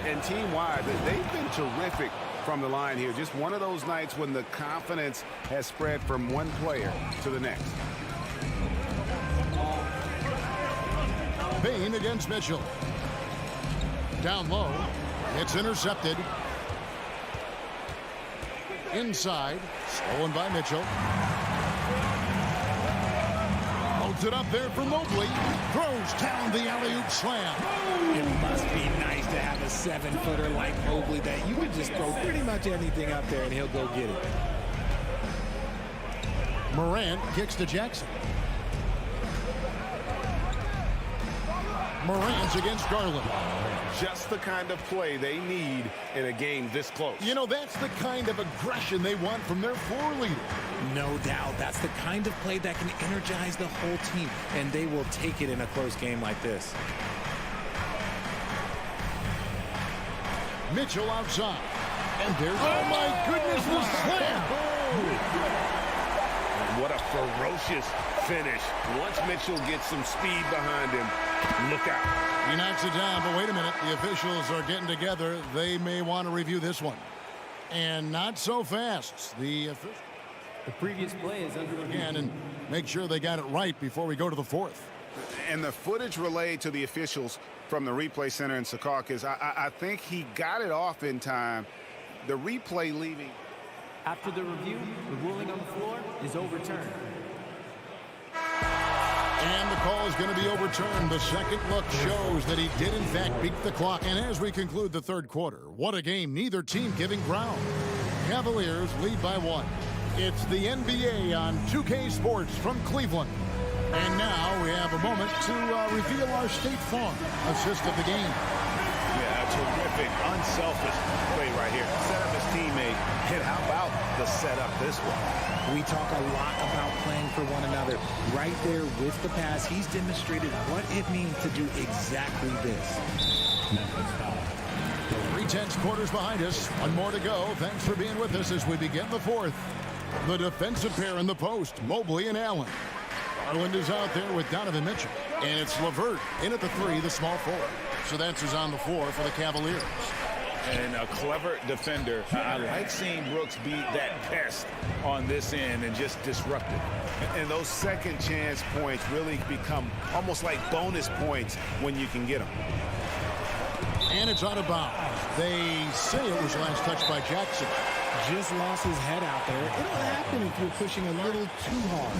And team-wide, they've been terrific from the line here. Just one of those nights when the confidence has spread from one player to the next. Bain against Mitchell. Down low. It's intercepted. Inside. Stolen by Mitchell. Holds it up there for Mobley. Throws down the alley-oop slam. It must be nice to have a 7-footer like Mobley that you can just throw pretty much anything up there and he'll go get it. Morant kicks to Jackson. Morant's against Garland. Just the kind of play they need in a game this close. You know, that's the kind of aggression they want from their floor leader. No doubt. That's the kind of play that can energize the whole team, and they will take it in a close game like this. Mitchell outside. And there's, oh my goodness, the slam. What a ferocious finish. Once Mitchell gets some speed behind him, look out. He knocks it down, but wait a minute. The officials are getting together. They may want to review this one. And not so fast. The previous play is under review. Again, and make sure they got it right before we go to the fourth. And the footage relayed to the officials from the replay center in Secaucus, I think he got it off in time. The replay leaving. After the review, the ruling on the floor is overturned. And the call is going to be overturned. The second look shows that he did, in fact, beat the clock. And as we conclude the third quarter, what a game. Neither team giving ground. Cavaliers lead by 1. It's the NBA on 2K Sports from Cleveland. And now we have a moment to reveal our State Farm assist of the game. Yeah, terrific, unselfish play right here. Set up his teammate. And how about the setup this one? We talk a lot about playing for one another. Right there with the pass, he's demonstrated what it means to do exactly this. 3/10 quarters behind us. One more to go. Thanks for being with us as we begin the fourth. The defensive pair in the post, Mobley and Allen. Garland is out there with Donovan Mitchell. And it's LeVert in at the 3, the small forward. So that's who's on the floor for the Cavaliers. And a clever defender. I like seeing Brooks be that pest on this end and just disrupt it. And those second chance points really become almost like bonus points when you can get them. And it's out of bounds. They say it was last touched by Jackson. Just lost his head out there. It'll happen if you're pushing a little too hard.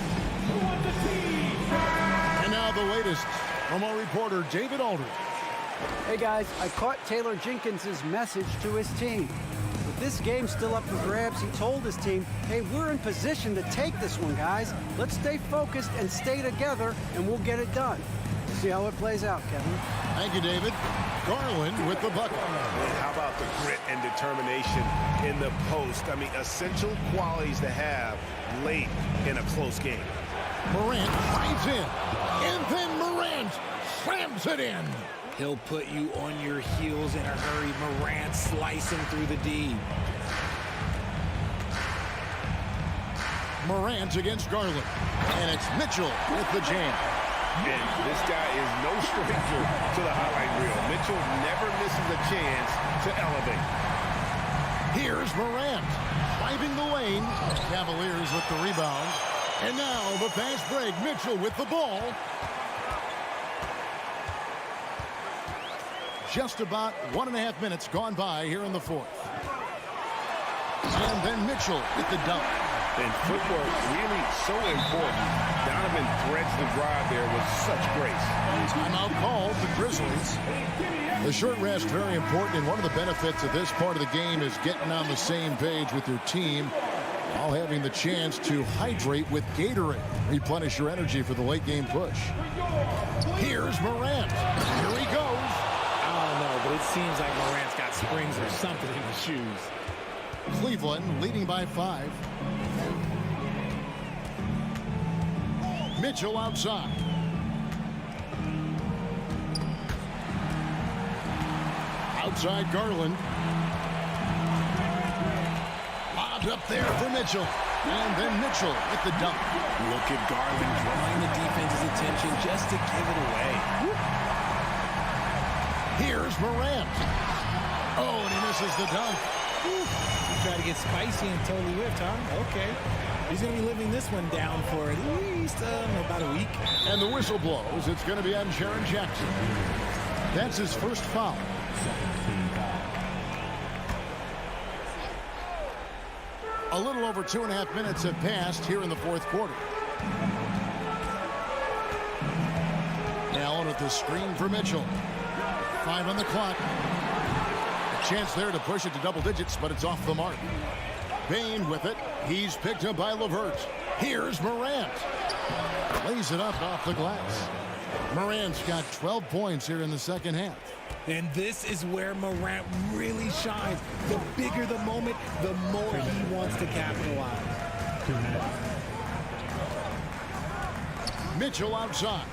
And now the latest from our reporter, David Aldridge. Hey guys, I caught Taylor Jenkins' message to his team. With this game still up for grabs, he told his team, hey, we're in position to take this one, guys. Let's stay focused and stay together, and we'll get it done. See how it plays out, Kevin. Thank you, David. Garland with the bucket. How about the grit and determination in the post? I mean, essential qualities to have late in a close game. Morant drives in, and then Morant slams it in. He'll put you on your heels in a hurry. Morant slicing through the D. Morant against Garland. And it's Mitchell with the jam. And this guy is no stranger to the highlight reel. Mitchell never misses a chance to elevate. Here's Morant driving the lane. Cavaliers with the rebound. And now the fast break. Mitchell with the ball. Just about 1.5 minutes gone by here in the fourth. And then Mitchell with the dunk. And footwork really so important. Donovan threads the drive there with such grace. Timeout called the Grizzlies. The short rest very important, and one of the benefits of this part of the game is getting on the same page with your team while having the chance to hydrate with Gatorade. Replenish your energy for the late game push. Here's Morant. Here he goes. I don't know, but it seems like Morant's got springs or something in his shoes. Cleveland leading by 5. Mitchell outside. Outside Garland. Lobbed up there for Mitchell. And then Mitchell with the dunk. Look at Garland drawing the defense's attention just to give it away. Here's Morant. Oh, and he misses the dunk. He tried to get spicy and totally whiffed, huh? Okay. He's going to be living this one down for at least about a week. And the whistle blows. It's going to be on Jaren Jackson. That's his first foul. A little over 2.5 minutes have passed here in the fourth quarter. Allen with the screen for Mitchell. 5 on the clock. A chance there to push it to double digits, but it's off the mark. Bain with it. He's picked up by LeVert. Here's Morant. Lays it up off the glass. Morant's got 12 points here in the second half. And this is where Morant really shines. The bigger the moment, the more he wants to capitalize. Mitchell outside.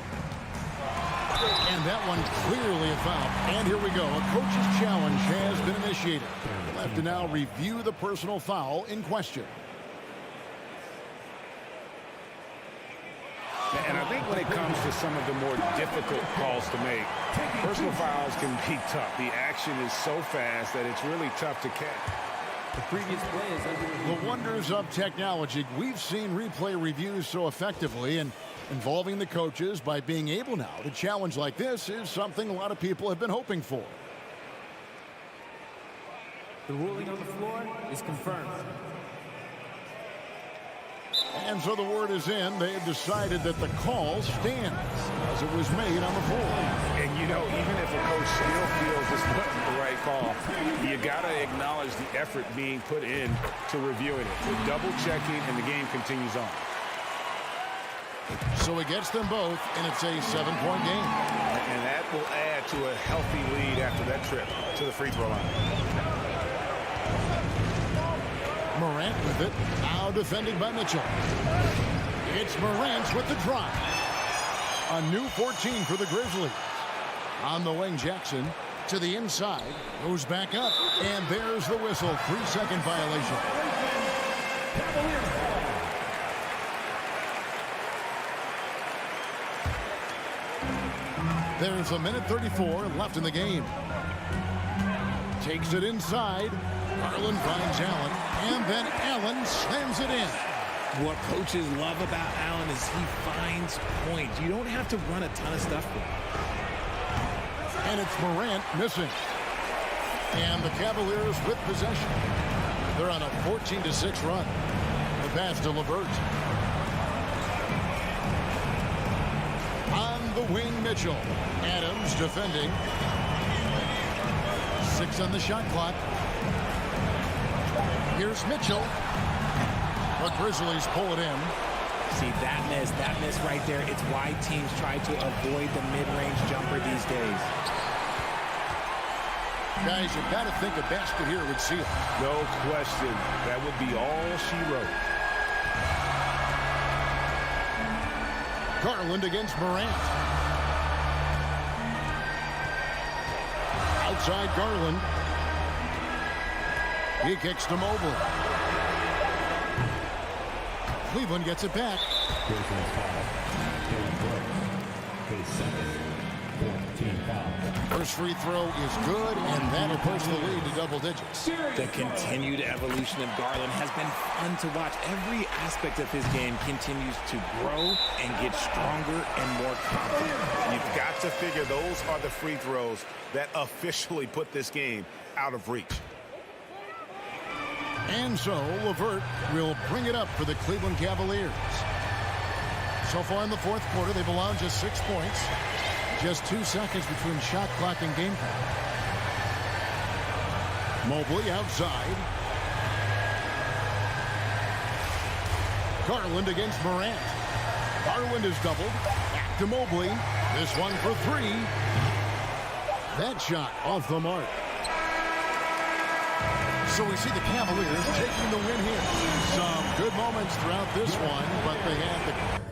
And that one clearly a foul. And here we go. A coach's challenge has been initiated. We'll have to now review the personal foul in question. And I think when it comes to some of the more difficult calls to make, personal fouls can be tough. The action is so fast that it's really tough to catch. The previous play is under review. The wonders of technology. We've seen replay reviews so effectively, and involving the coaches by being able now to challenge like this is something a lot of people have been hoping for. The ruling on the floor is confirmed. And so the word is in. They have decided that the call stands as it was made on the floor. And, you know, even if a coach still feels this wasn't the right call, you got to acknowledge the effort being put in to reviewing it, to double-checking, and the game continues on. So he gets them both, and it's a 7-point game. And that will add to a healthy lead after that trip to the free throw line. Morant with it. Now defended by Mitchell. It's Morant with the drive. A new 14 for the Grizzlies. On the wing, Jackson to the inside. Goes back up. And there's the whistle. 3-second violation. There's a minute 34 left in the game. Takes it inside. Garland finds Allen, and then Allen slams it in. What coaches love about Allen is he finds points. You don't have to run a ton of stuff for him. And it's Morant missing. And the Cavaliers with possession. They're on a 14-6 run. The pass to LeVert. On the wing, Mitchell. Adams defending. 6 on the shot clock. Here's Mitchell. The Grizzlies pull it in. See, that miss right there, it's why teams try to avoid the mid-range jumper these days. Guys, you've got to think a basket here would seal it. No question. That would be all she wrote. Garland against Morant. Outside Garland. He kicks to Mobley. Cleveland gets it back. First free throw is good, and that'll push the lead to double digits. The continued evolution of Garland has been fun to watch. Every aspect of his game continues to grow and get stronger and more confident. You've got to figure those are the free throws that officially put this game out of reach. And so LeVert will bring it up for the Cleveland Cavaliers. So far in the fourth quarter, they've allowed just 6 points. Just 2 seconds between shot clock and game time. Mobley outside. Garland against Morant. Garland is doubled. Back to Mobley. This one for 3. That shot off the mark. So we see the Cavaliers taking the win here. Some good moments throughout this one, but they had the...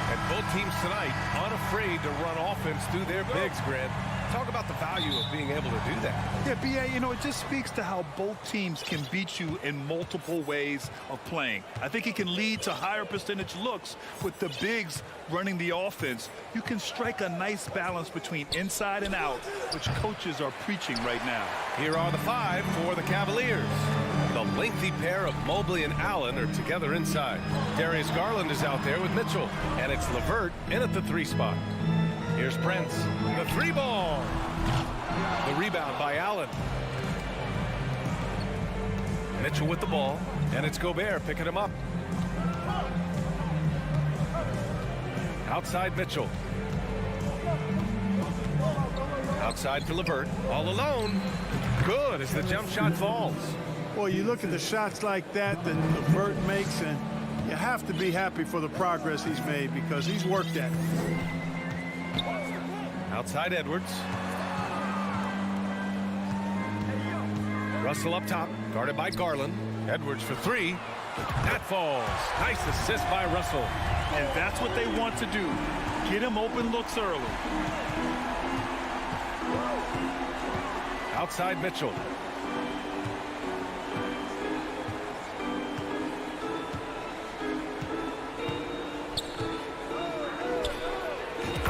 And both teams tonight unafraid to run offense through their bigs, Grant. Talk about the value of being able to do that. Yeah, B.A., you know, it just speaks to how both teams can beat you in multiple ways of playing. I think it can lead to higher percentage looks with the bigs running the offense. You can strike a nice balance between inside and out, which coaches are preaching right now. Here are the 5 for the Cavaliers. The lengthy pair of Mobley and Allen are together inside. Darius Garland is out there with Mitchell, and it's LeVert in at the 3 spot. Here's Prince, the 3 ball. The rebound by Allen. Mitchell with the ball, and it's Gobert picking him up. Outside Mitchell. Outside for LeVert, all alone. Good as the jump shot falls. Well, you look at the shots like that LeVert makes, and you have to be happy for the progress he's made because he's worked at it. Outside Edwards. Russell up top, guarded by Garland. Edwards for 3. That falls. Nice assist by Russell. And that's what they want to do. Get him open looks early. Outside Mitchell.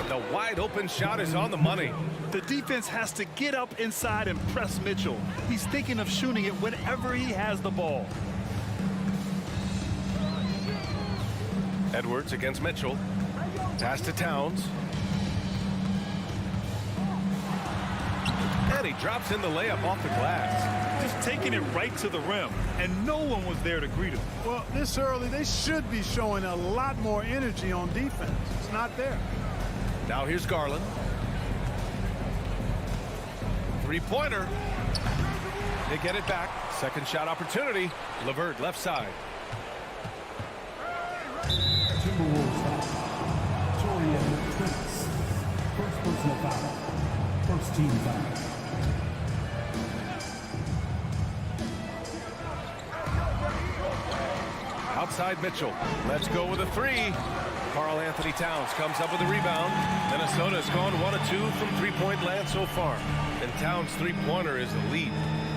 The wide open shot is on the money. The defense has to get up inside and press Mitchell. He's thinking of shooting it whenever he has the ball. Edwards against Mitchell. Pass to Towns. And he drops in the layup off the glass. Just taking it right to the rim, and no one was there to greet him. Well, this early, they should be showing a lot more energy on defense. It's not there. Now here's Garland. 3-pointer. They get it back. Second shot opportunity. LeVert left side. Timberwolves foul. Torian Prince. First personal foul. First team foul. Outside Mitchell. Let's go with a 3. Karl Anthony Towns comes up with a rebound. Minnesota has gone 1 of 2 from 3-point land so far. And Towns' 3-pointer is elite.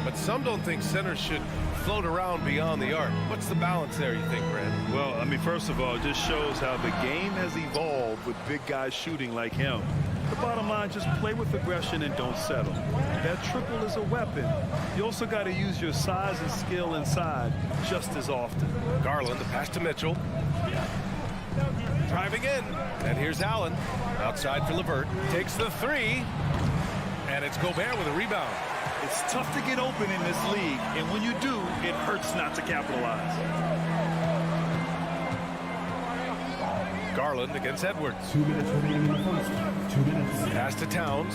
But some don't think centers should float around beyond the arc. What's the balance there, you think, Brad? Well, I mean, first of all, it just shows how the game has evolved with big guys shooting like him. The bottom line, just play with aggression and don't settle. That triple is a weapon. You also got to use your size and skill inside just as often. Garland, the pass to Mitchell. Driving in. And here's Allen. Outside for LeVert. Takes the 3. And it's Gobert with a rebound. It's tough to get open in this league, and when you do, it hurts not to capitalize. Garland against Edwards. 2 minutes remaining in the first. 2 minutes. Pass to Towns.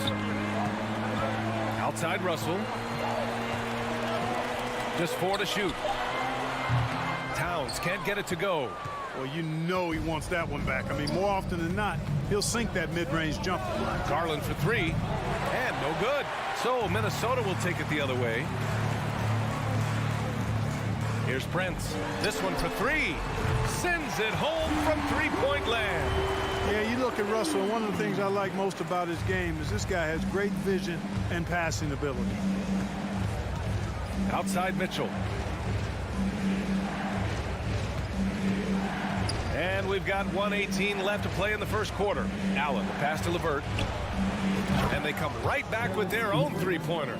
Outside Russell. Just 4 to shoot. Towns can't get it to go. Well, you know he wants that one back. I mean, more often than not, he'll sink that mid-range jumper. Garland for three, and no good. So Minnesota will take it the other way. Here's Prince. This one for three. Sends it home from three-point land. Yeah, you look at Russell, and one of the things I like most about his game is this guy has great vision and passing ability. Outside Mitchell. And we've got 1:18 left to play in the first quarter. Allen, pass to LeVert. And they come right back with their own three-pointer.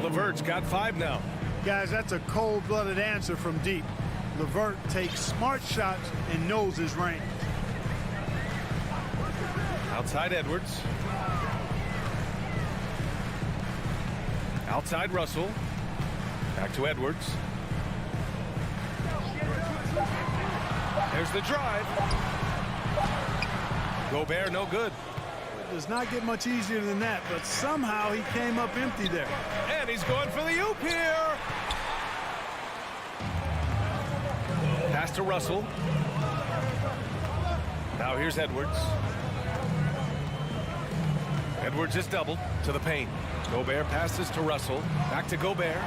LeVert's got 5 now. Guys, that's a cold-blooded answer from deep. LeVert takes smart shots and knows his range. Outside Edwards. Outside Russell. Back to Edwards. There's the drive. Gobert, no good. It does not get much easier than that, but somehow he came up empty there. And he's going for the oop here. Pass to Russell. Now here's Edwards. Edwards is doubled to the paint. Gobert passes to Russell. Back to Gobert.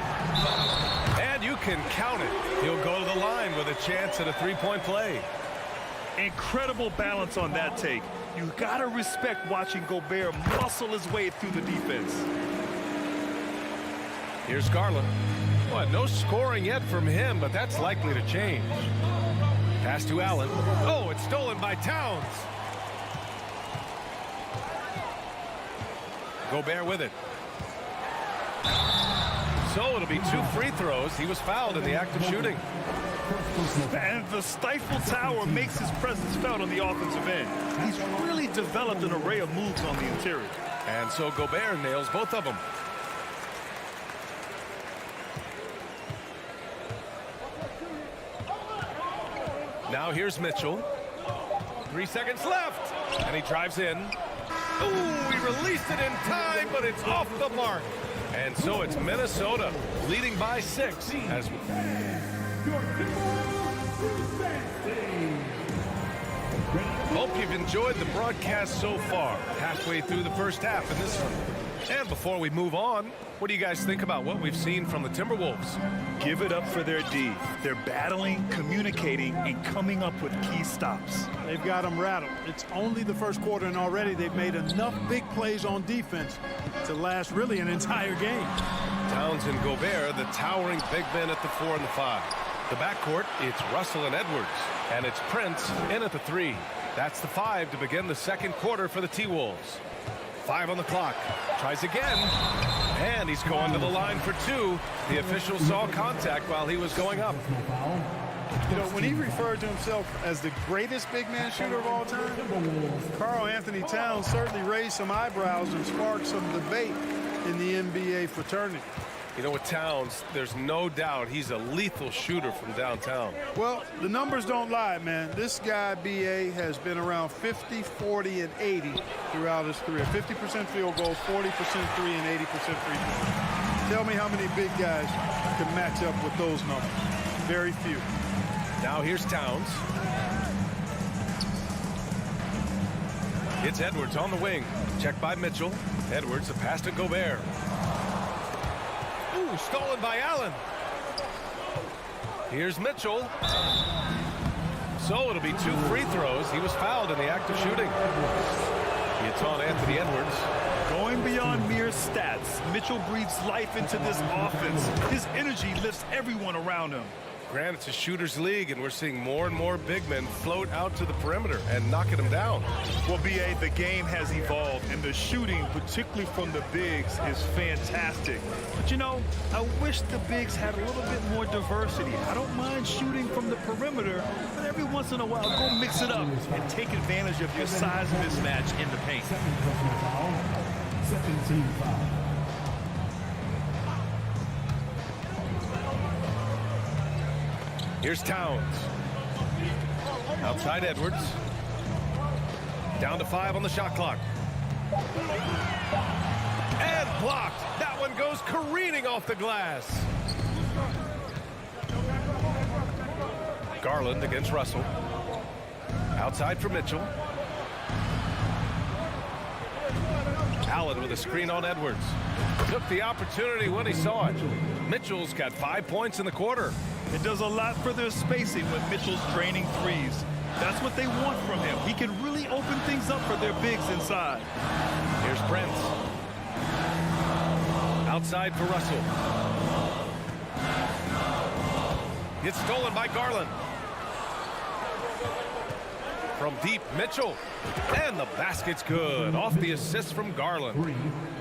And you can count it. He'll go to the line with a chance at a three-point play. Incredible balance on that take. You gotta respect watching Gobert muscle his way through the defense. Here's Garland. Well, no scoring yet from him, but that's likely to change. Pass to Allen. Oh, it's stolen by Towns. Gobert with it. So it'll be 2 free throws. He was fouled in the act of shooting. And the stifle tower makes his presence felt on the offensive end. He's really developed an array of moves on the interior. And so Gobert nails both of them. Now here's Mitchell. 3 seconds left. And he drives in. Ooh, he released it in time, but it's off the mark. And so it's Minnesota leading by 6 as hope you've enjoyed the broadcast so far. Halfway through the first half in this one. And before we move on, what do you guys think about what we've seen from the Timberwolves? Give it up for their D. They're battling, communicating, and coming up with key stops. They've got them rattled. It's only the first quarter, and already they've made enough big plays on defense to last really an entire game. Towns and Gobert, the towering big men at the 4 and the 5. The backcourt, it's Russell and Edwards. And it's Prince in at the 3. That's the 5 to begin the second quarter for the T-Wolves. 5 on the clock. Tries again. And he's going to the line for 2. The official saw contact while he was going up. You know, when he referred to himself as the greatest big man shooter of all time, Karl Anthony Towns certainly raised some eyebrows and sparked some debate in the NBA fraternity. You know, with Towns, there's no doubt he's a lethal shooter from downtown. Well, the numbers don't lie, man. This guy, B.A., has been around 50, 40, and 80 throughout his career. 50% field goals, 40% 3, and 80% free throws. Tell me how many big guys can match up with those numbers. Very few. Now here's Towns. It's Edwards on the wing. Checked by Mitchell. Edwards, a pass to Gobert. Ooh, stolen by Allen. Here's Mitchell. So it'll be 2 free throws. He was fouled in the act of shooting. It's on Anthony Edwards. Going beyond mere stats, Mitchell breathes life into this offense. His energy lifts everyone around him. Grant, it's a shooter's league, and we're seeing more and more big men float out to the perimeter and knocking them down. Well, B.A., the game has evolved, and the shooting, particularly from the bigs, is fantastic. But, you know, I wish the bigs had a little bit more diversity. I don't mind shooting from the perimeter, but every once in a while, go mix it up and take advantage of your size mismatch in the paint. 17 foul. Here's Towns. Outside Edwards. Down to 5 on the shot clock. And blocked. That one goes careening off the glass. Garland against Russell. Outside for Mitchell. Allen with a screen on Edwards. Took the opportunity when he saw it. Mitchell's got 5 points in the quarter. It does a lot for their spacing when Mitchell's draining threes. That's what they want from him. He can really open things up for their bigs inside. Here's Prince. Outside for Russell. It's stolen by Garland. From deep, Mitchell. And the basket's good. Off the assist from Garland.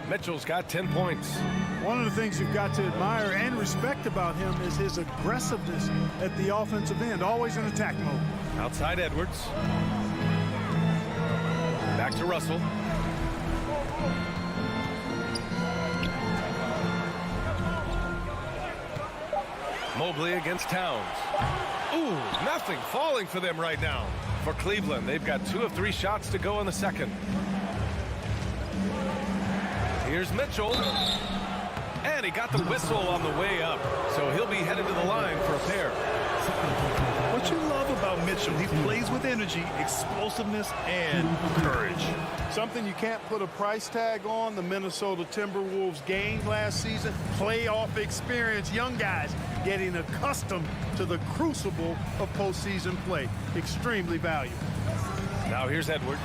Mitchell's got 10 points. One of the things you've got to admire and respect about him is his aggressiveness at the offensive end. Always in attack mode. Outside Edwards. Back to Russell. Mobley against Towns. Ooh, nothing falling for them right now. For Cleveland, they've got 2 of 3 shots to go in the second. Here's Mitchell. And he got the whistle on the way up. So he'll be headed to the line for a pair. What you love about Mitchell, he plays with energy, explosiveness, and courage. Something you can't put a price tag on. The Minnesota Timberwolves gained last season. Playoff experience. Young guys getting accustomed to the crucible of postseason play. Extremely valuable. Now here's Edwards.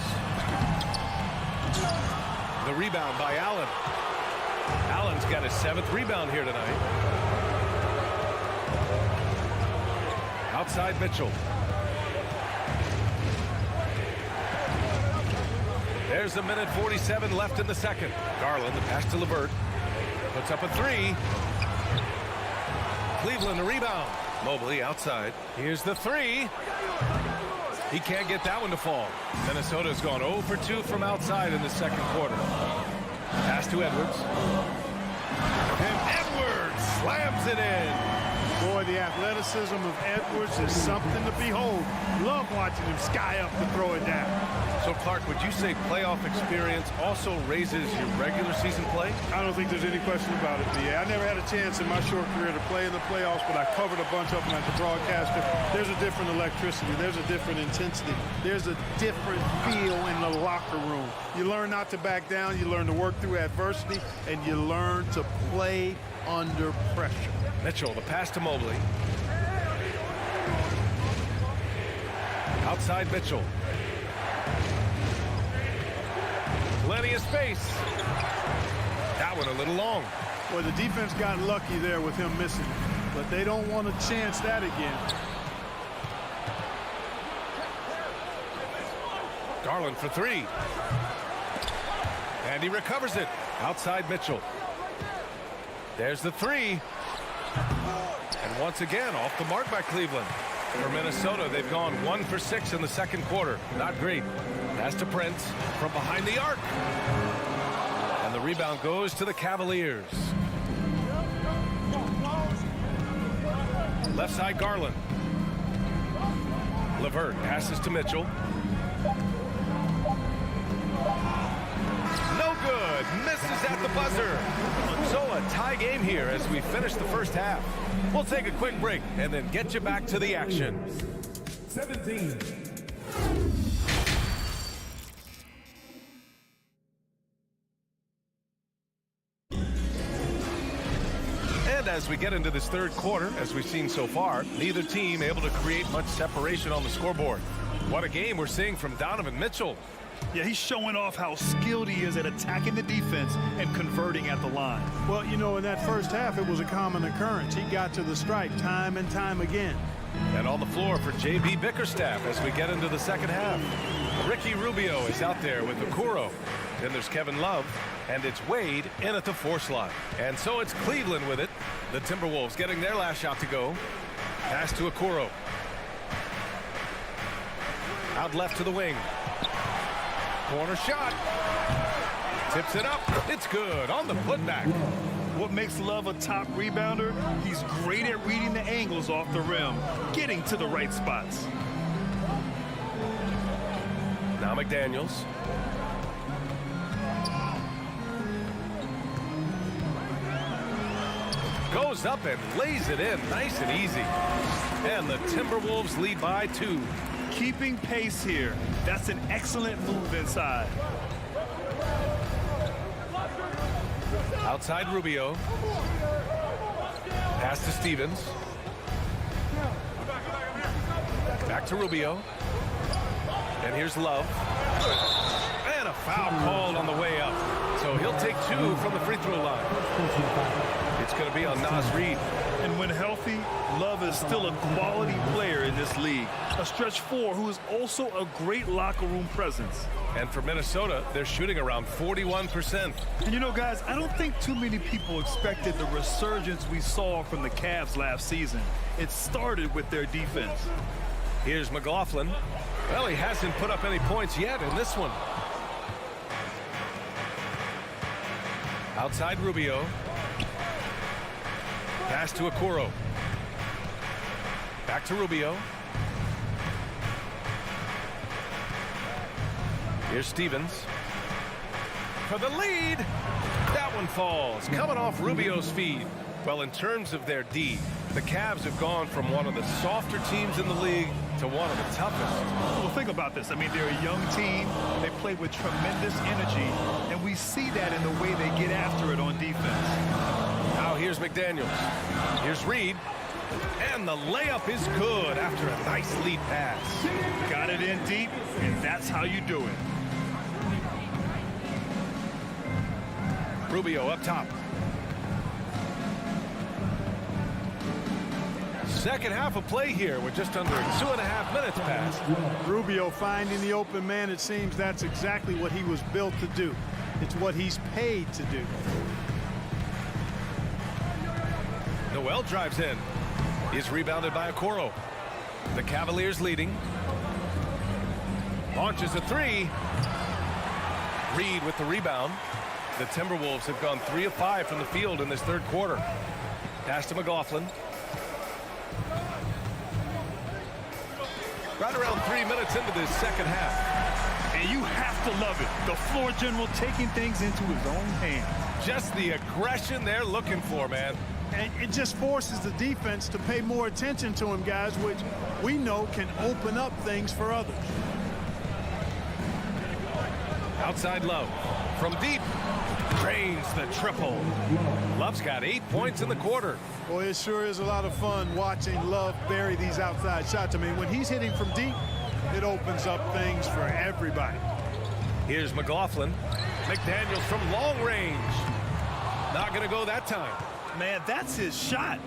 The rebound by Allen. Allen's got his 7th rebound here tonight. Outside Mitchell. There's a minute 47 left in the second. Garland, the pass to LeVert. Puts up a 3. Cleveland, the rebound. Mobley outside. Here's the 3. He can't get that one to fall. Minnesota's gone 0 for 2 from outside in the second quarter. Pass to Edwards. And Edwards slams it in. Boy, the athleticism of Edwards is something to behold. Love watching him sky up to throw it down. So, Clark, would you say playoff experience also raises your regular season play? I don't think there's any question about it, B.A. I never had a chance in my short career to play in the playoffs, but I covered a bunch of them as a broadcaster. There's a different electricity. There's a different intensity. There's a different feel in the locker room. You learn not to back down. You learn to work through adversity, and you learn to play under pressure. Mitchell, the pass to Mobley. Outside Mitchell. Plenty of space. That one a little long. Well, the defense got lucky there with him missing, but they don't want to chance that again. Garland for 3. And he recovers it. Outside Mitchell. There's the 3. And once again, off the mark by Cleveland. For Minnesota, they've gone 1 for 6 in the second quarter. Not great. Pass to Prince from behind the arc. And the rebound goes to the Cavaliers. Left side, Garland. LeVert passes to Mitchell. No good. Misses at the buzzer. So a tie game here as we finish the first half. We'll take a quick break and then get you back to the action. 17. And as we get into this third quarter, as we've seen so far, neither team able to create much separation on the scoreboard. What a game we're seeing from Donovan Mitchell. Yeah, he's showing off how skilled he is at attacking the defense and converting at the line. Well, you know, in that first half, it was a common occurrence. He got to the stripe time and time again. And on the floor for J.B. Bickerstaff as we get into the second half. Ricky Rubio is out there with Okoro. Then there's Kevin Love, and it's Wade in at the 4 slot. And so it's Cleveland with it. The Timberwolves getting their last shot to go. Pass to Okoro. Out left to the wing. Corner shot. Tips it up. It's good on the putback. What makes Love a top rebounder? He's great at reading the angles off the rim, getting to the right spots. Now McDaniels. Goes up and lays it in nice and easy. And the Timberwolves lead by 2. keeping pace here. That's an excellent move inside. Outside Rubio. Pass to Stevens. Back to Rubio. And here's Love. And a foul called on the way up. So he'll take 2 from the free throw line. It's going to be on Naz Reid. And when healthy, Love is still a quality player in this league. A stretch 4 who is also a great locker room presence. And for Minnesota, they're shooting around 41%. And you know, guys, I don't think too many people expected the resurgence we saw from the Cavs last season. It started with their defense. Here's McLaughlin. Well, he hasn't put up any points yet in this one. Outside Rubio. Pass to Okoro. Back to Rubio. Here's Stevens. For the lead. That one falls. Coming off Rubio's feed. Well, in terms of their D, the Cavs have gone from one of the softer teams in the league to one of the toughest. Well, think about this. I mean, they're a young team. They play with tremendous energy, and we see that in the way they get after it on defense. Now here's McDaniels. Here's Reid. And the layup is good after a nice lead pass. Got it in deep, and that's how you do it. Rubio up top. Second half of play here with just under 2.5 minutes passed. Rubio finding the open man. It seems that's exactly what he was built to do. It's what he's paid to do. Noel drives in. He's rebounded by Okoro. The Cavaliers leading. Launches a 3. Reid with the rebound. The Timberwolves have gone 3 of 5 from the field in this third quarter. Pass to McLaughlin. Right around 3 minutes into this second half. And you have to love it. The floor general taking things into his own hands. Just the aggression they're looking for, man. And it just forces the defense to pay more attention to him, guys, which we know can open up things for others. Outside Love. From deep. Drains the triple. Love's got 8 points in the quarter. Boy, it sure is a lot of fun watching Love bury these outside shots. I mean, when he's hitting from deep, it opens up things for everybody. Here's McLaughlin. McDaniels from long range. Not going to go that time. Man, that's his shot.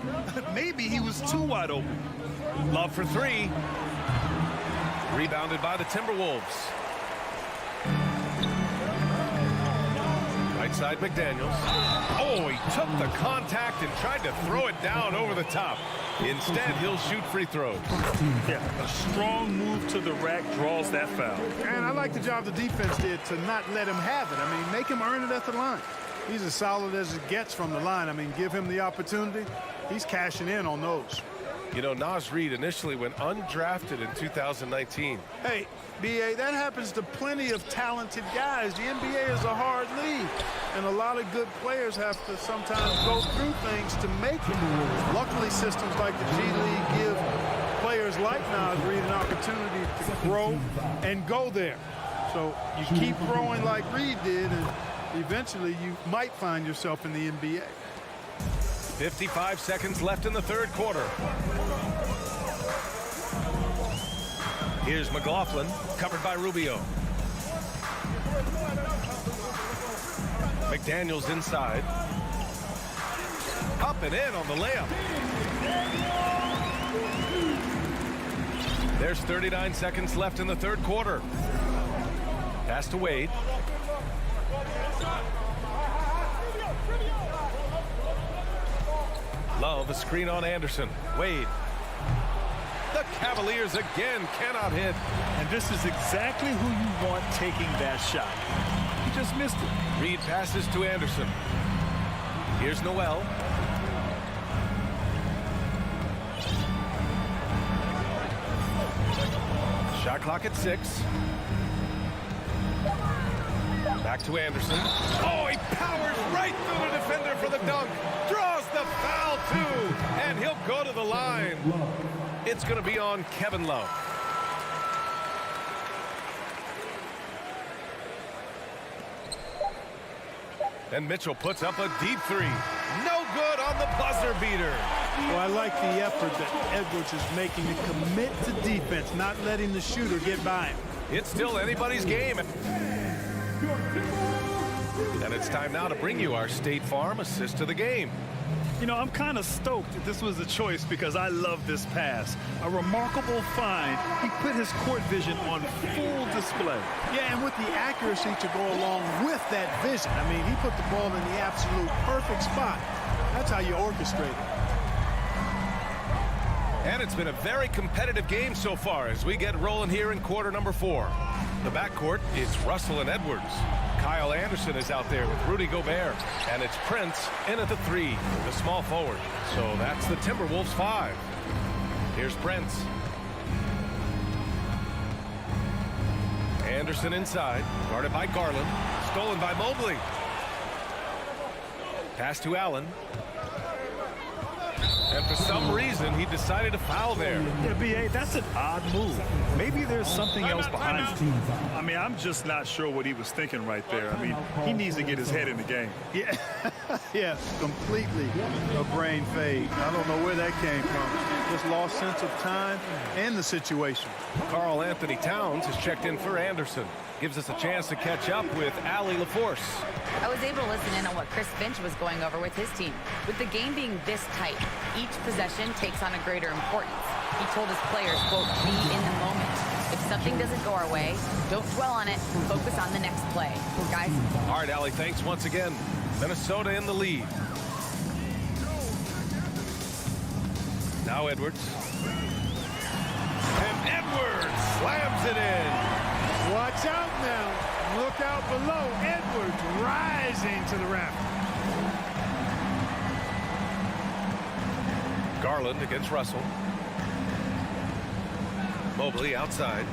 Maybe he was too wide open. Love for 3. Rebounded by the Timberwolves. Right side McDaniels. Oh, he took the contact and tried to throw it down over the top. Instead, he'll shoot free throws. Yeah, a strong move to the rack draws that foul. And I like the job the defense did to not let him have it. I mean, make him earn it at the line. He's as solid as it gets from the line. I mean, give him the opportunity. He's cashing in on those. You know, Naz Reid initially went undrafted in 2019. Hey, B.A., that happens to plenty of talented guys. The NBA is a hard league, and a lot of good players have to sometimes go through things to make it. Luckily, systems like the G League give players like Naz Reid an opportunity to grow and go there. So you keep growing like Reid did, and eventually you might find yourself in the NBA. 55 seconds left in the third quarter. Here's McLaughlin, covered by Rubio. McDaniels inside. Up and in on the layup. There's 39 seconds left in the third quarter. Pass to Wade. Love, a screen on Anderson. Wade. The Cavaliers again cannot hit. And this is exactly who you want taking that shot. He just missed it. Reid passes to Anderson. Here's Noel. Shot clock at 6. Back to Anderson. Oh, he powers right through the defender for the dunk. Draws the foul, too. And he'll go to the line. It's going to be on Kevin Love. And Mitchell puts up a deep three. No good on the buzzer beater. Well, I like the effort that Edwards is making to commit to defense, not letting the shooter get by him. It's still anybody's game. And it's time now to bring you our State Farm assist of the game. You know, I'm kind of stoked that this was a choice because I love this pass. A remarkable find. He put his court vision on full display. Yeah, and with the accuracy to go along with that vision. I mean, he put the ball in the absolute perfect spot. That's how you orchestrate it. And it's been a very competitive game so far as we get rolling here in quarter number 4. The backcourt is Russell and Edwards. Kyle Anderson is out there with Rudy Gobert. And it's Prince in at the 3, the small forward. So that's the Timberwolves 5. Here's Prince. Anderson inside, guarded by Garland. Stolen by Mobley. Pass to Allen. And for some reason, he decided to foul there. Yeah, B.A., that's an odd move. Maybe there's something else behind it. I mean, I'm just not sure what he was thinking right there. I mean, he needs to get his head in the game. Yeah, yeah, completely a brain fade. I don't know where that came from. Just lost sense of time and the situation. Karl Anthony Towns has checked in for Anderson. Gives us a chance to catch up with Allie LaForce. I was able to listen in on what Chris Finch was going over with his team. With the game being this tight, each possession takes on a greater importance. He told his players, quote, be in the moment. If something doesn't go our way, don't dwell on it. Focus on the next play. Guys? All right, Allie, thanks once again. Minnesota in the lead. Now Edwards. And Edwards slams it in. Watch out now. Look out below. Edwards rising to the raft. Garland against Russell. Mobley outside.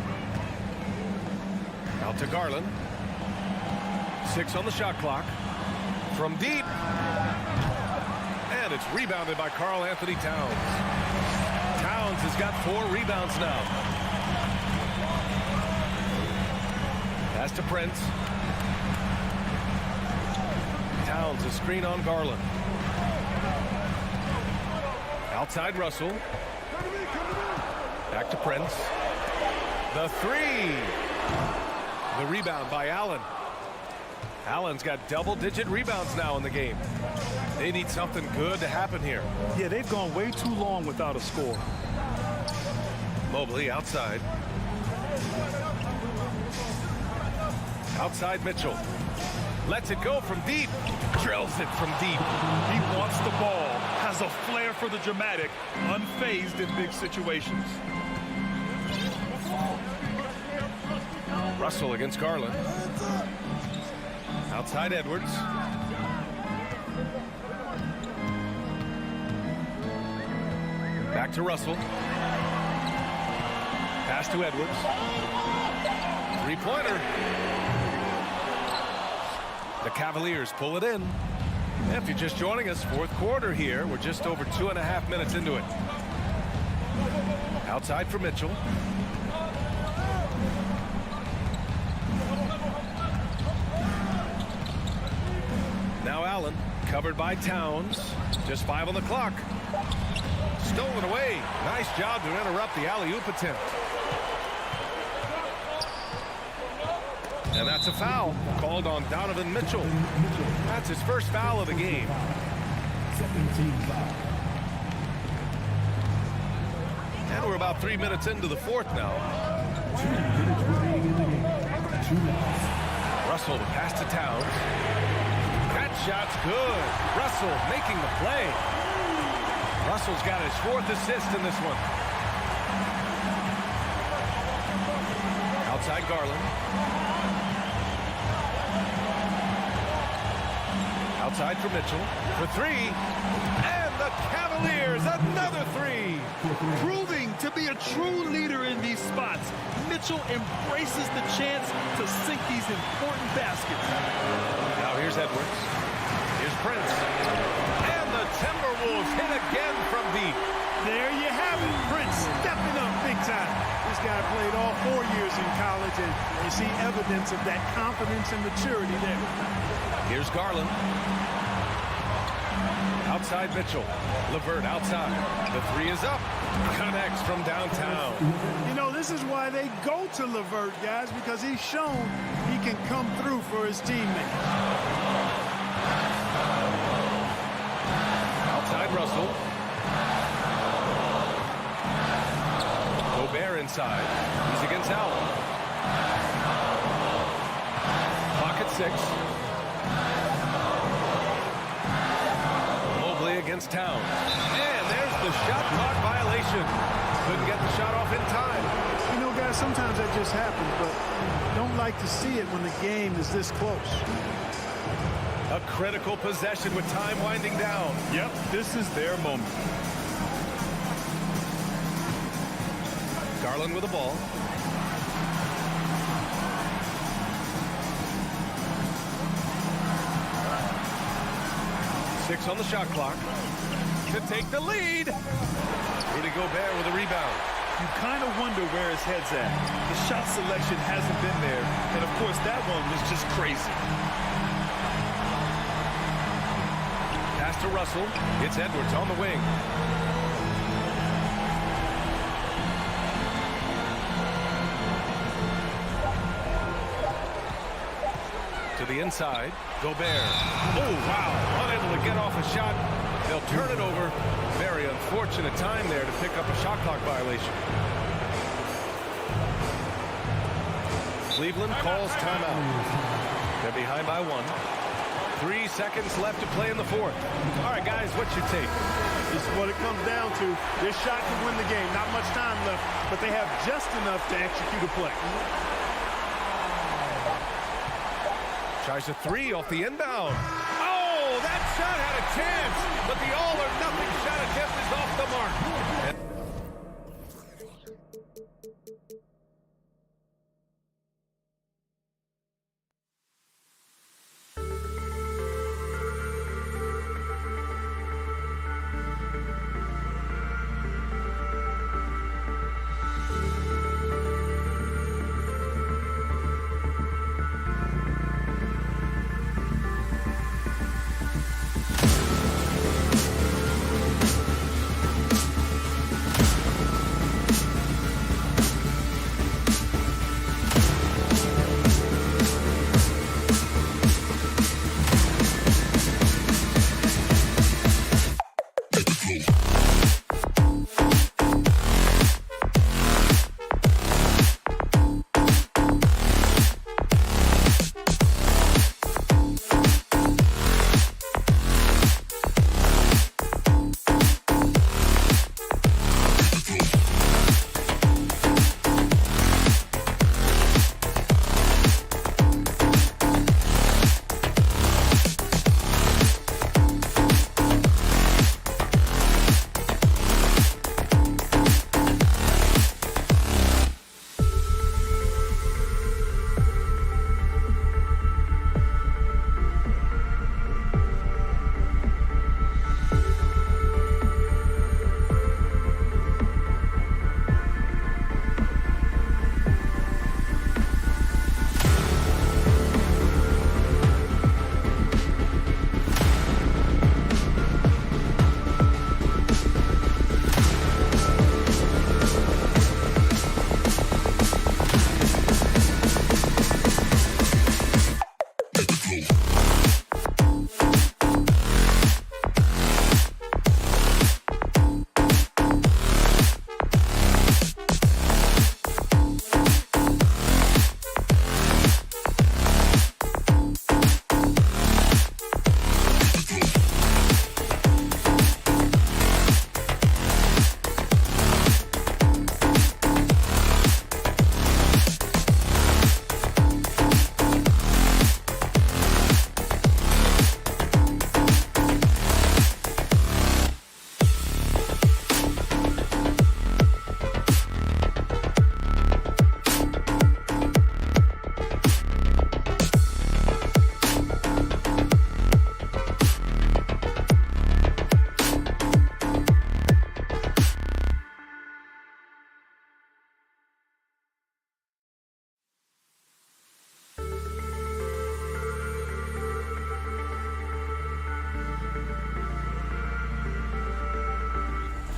Out to Garland. 6 on the shot clock. From deep. And it's rebounded by Karl Anthony Towns. Towns has got 4 rebounds now. Pass to Prince. Towns a screen on Garland. Outside Russell. Back to Prince. The 3. The rebound by Allen. Allen's got double-digit rebounds now in the game. They need something good to happen here. Yeah, they've gone way too long without a score. Mobley outside. Outside Mitchell. Lets it go from deep. Drills it from deep. He wants the ball. Has a flair for the dramatic. Unfazed in big situations. Russell against Garland. Outside Edwards. Back to Russell. Pass to Edwards. 3-pointer. The Cavaliers pull it in. If you're just joining us, 4th quarter here. We're just over 2.5 minutes into it. Outside for Mitchell. Now Allen, covered by Towns. Just 5 on the clock. Stolen away. Nice job to interrupt the alley-oop attempt. And that's a foul called on Donovan Mitchell. That's his first foul of the game. And we're about 3 minutes into the 4th now. Russell, the pass to Towns. That shot's good. Russell making the play. Russell's got his 4th assist in this one. Outside Garland. Outside for Mitchell for 3. And the Cavaliers, another 3. Proving to be a true leader in these spots. Mitchell embraces the chance to sink these important baskets. Now here's Edwards. Here's Prince. And the Timberwolves hit again from deep. There you have it. Prince stepping up big time. This guy played all 4 years in college, and you see evidence of that confidence and maturity there. Here's Garland. Outside Mitchell. LeVert outside. The three is up. Connects from downtown. You know, this is why they go to LeVert, guys, because he's shown he can come through for his teammates. Outside Russell. Gobert inside. He's against Allen. Pocket 6. Mobley against Towns. And there's the shot clock violation. Couldn't get the shot off in time. You know, guys, sometimes that just happens, but don't like to see it when the game is this close. A critical possession with time winding down. Yep, this is their moment. Garland with the ball. Six on the shot clock to take the lead. Rudy Gobert with a rebound. You kind of wonder where his head's at. The shot selection hasn't been there, and of course that one was just crazy. Pass to Russell. It's Edwards on the wing. To the inside. Gobert. Oh, wow. Unable to get off a shot. They'll turn it over. Very unfortunate time there to pick up a shot clock violation. Cleveland calls timeout. They're behind by 1. 3 seconds left to play in the fourth. All right, guys, what's your take? This is what it comes down to. This shot can win the game. Not much time left, but they have just enough to execute a play. Tries a three off the inbound. Oh, that shot had a chance, but the all-or-nothing shot attempt is off the mark.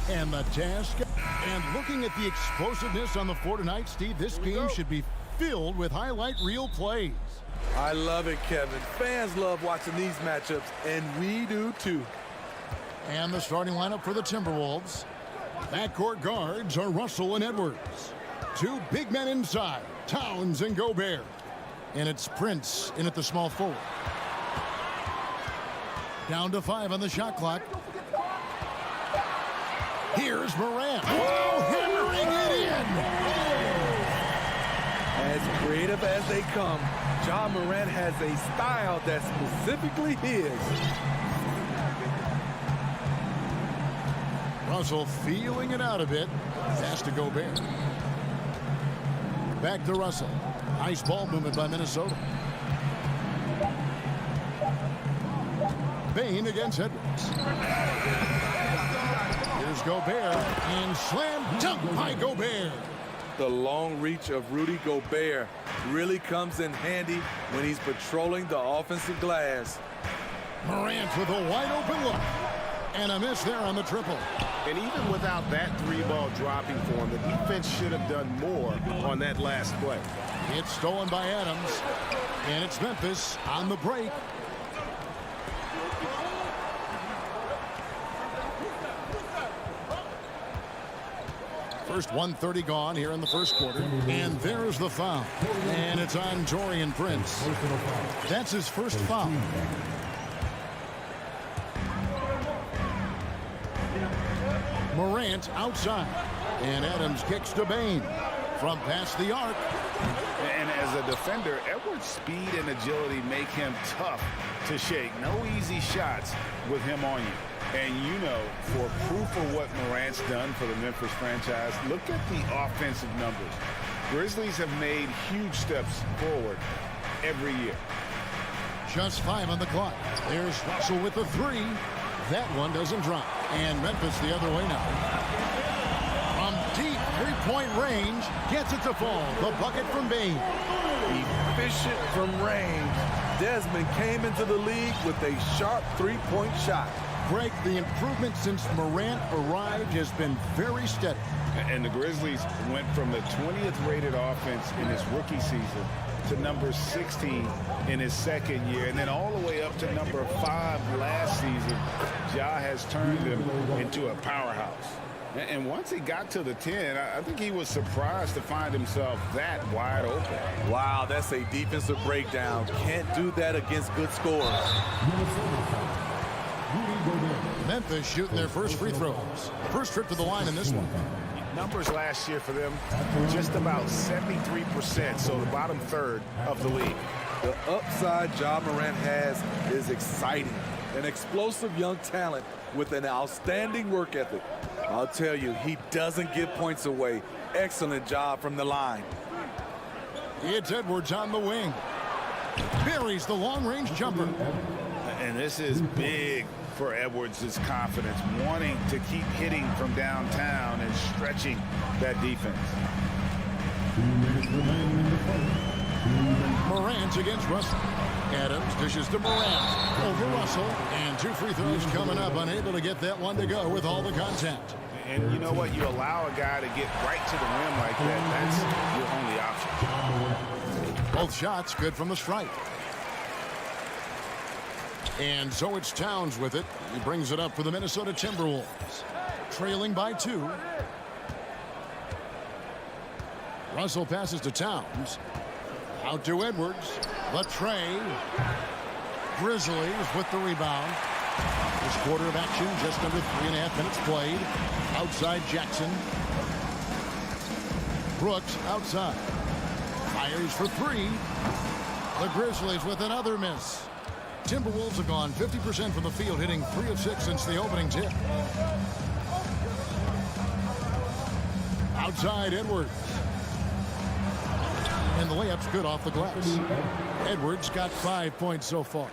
And the task. And looking at the explosiveness on the floor tonight, Steve, this game should be filled with highlight reel plays. I love it, Kevin. Fans love watching these matchups, and we do too. And the starting lineup for the Timberwolves. Backcourt guards are Russell and Edwards. Two big men inside, Towns and Gobert. And it's Prince in at the small forward. Down to 5 on the shot clock. Here's Morant. Oh, hammering it in. As creative as they come, Ja Morant has a style that's specifically his. Russell feeling it out a bit. Pass to Gobert. Back to Russell. Nice ball movement by Minnesota. Bain against Edwards. Here's Gobert. And slam dunk by Gobert. The long reach of Rudy Gobert really comes in handy when he's patrolling the offensive glass. Morant with a wide open look. And a miss there on the triple. And even without that 3-ball dropping for him, the defense should have done more on that last play. It's stolen by Adams. And it's Memphis on the break. First 1:30 gone here in the first quarter. And there's the foul. And it's on Taurean Prince. That's his first foul. Morant outside. And Adams kicks to Bain from past the arc. And as a defender, Edwards' speed and agility make him tough to shake. No easy shots with him on you. And you know, for proof of what Morant's done for the Memphis franchise, look at the offensive numbers. Grizzlies have made huge steps forward every year. Just 5 on the clock. There's Russell with the 3. That one doesn't drop. And Memphis the other way now. From deep three-point range, gets it to fall. The bucket from Bain. Efficient from range. Desmond came into the league with a sharp three-point shot. Greg, the improvement since Morant arrived has been very steady. And the Grizzlies went from the 20th rated offense in his rookie season to number 16 in his second year, and then all the way up to number 5 last season. Ja has turned them into a powerhouse. And once he got to the 10, I think he was surprised to find himself that wide open. Wow, that's a defensive breakdown. Can't do that against good scorers. Memphis shooting their first free throws. First trip to the line in this one. Numbers last year for them, just about 73%, so the bottom third of the league. The upside Ja Morant has is exciting. An explosive young talent with an outstanding work ethic. I'll tell you, he doesn't give points away. Excellent job from the line. It's Edwards on the wing. Buries the long-range jumper. And this is big for Edwards' confidence, wanting to keep hitting from downtown and stretching that defense. Morant against Russell. Adams dishes to Morant over Russell. And 2 free throws coming up, unable to get that one to go with all the contact. And you know what? You allow a guy to get right to the rim like that, that's your only option. Both shots good from the stripe. And so it's Towns with it. He brings it up for the Minnesota Timberwolves. Trailing by 2. Russell passes to Towns. Out to Edwards. Latrey. Grizzlies with the rebound. This quarter of action, just under 3.5 minutes played. Outside Jackson. Brooks outside. Fires for 3. The Grizzlies with another miss. Timberwolves have gone 50% from the field, hitting 3 of 6 since the opening tip. Outside Edwards. And the layup's good off the glass. Edwards got 5 points so far.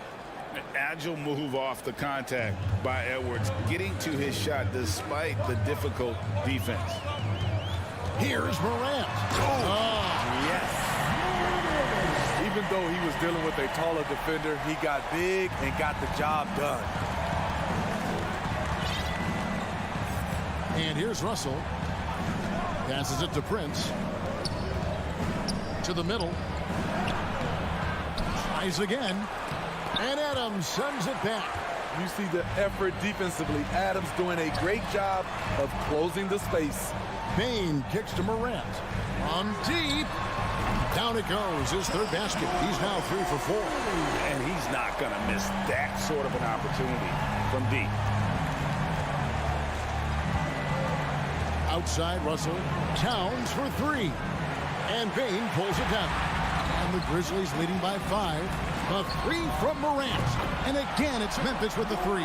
An agile move off the contact by Edwards, getting to his shot despite the difficult defense. Here's Morant. Yes. Even though he was dealing with a taller defender, he got big and got the job done. And here's Russell. Passes it to Prince. To the middle. Tries again. And Adams sends it back. You see the effort defensively. Adams doing a great job of closing the space. Bain kicks to Morant. On deep. Down it goes. His third basket. He's now 3 for 4. And he's not going to miss that sort of an opportunity from deep. Outside Russell. Towns for 3. And Bain pulls it down. And the Grizzlies leading by 5. A 3 from Morant. And again, it's Memphis with the 3.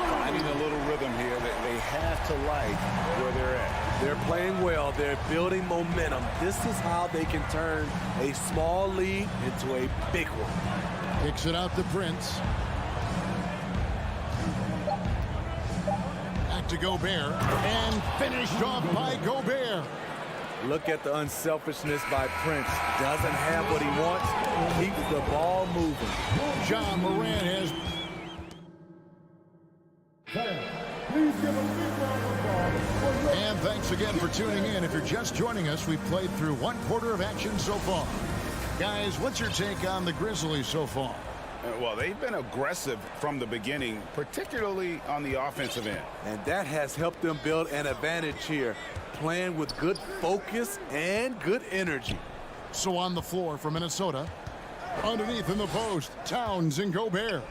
Finding a little rhythm here that they have to like where they're at. They're playing well. They're building momentum. This is how they can turn a small lead into a big one. Kicks it out to Prince. Back to Gobert. And finished off by Gobert. Look at the unselfishness by Prince. Doesn't have what he wants. Keeps the ball moving. John Morant has... And thanks again for tuning in. If you're just joining us, we've played through 1 quarter of action so far. Guys, what's your take on the Grizzlies so far? Well, they've been aggressive from the beginning, particularly on the offensive end. And that has helped them build an advantage here, playing with good focus and good energy. So on the floor for Minnesota, underneath in the post, Towns and Gobert.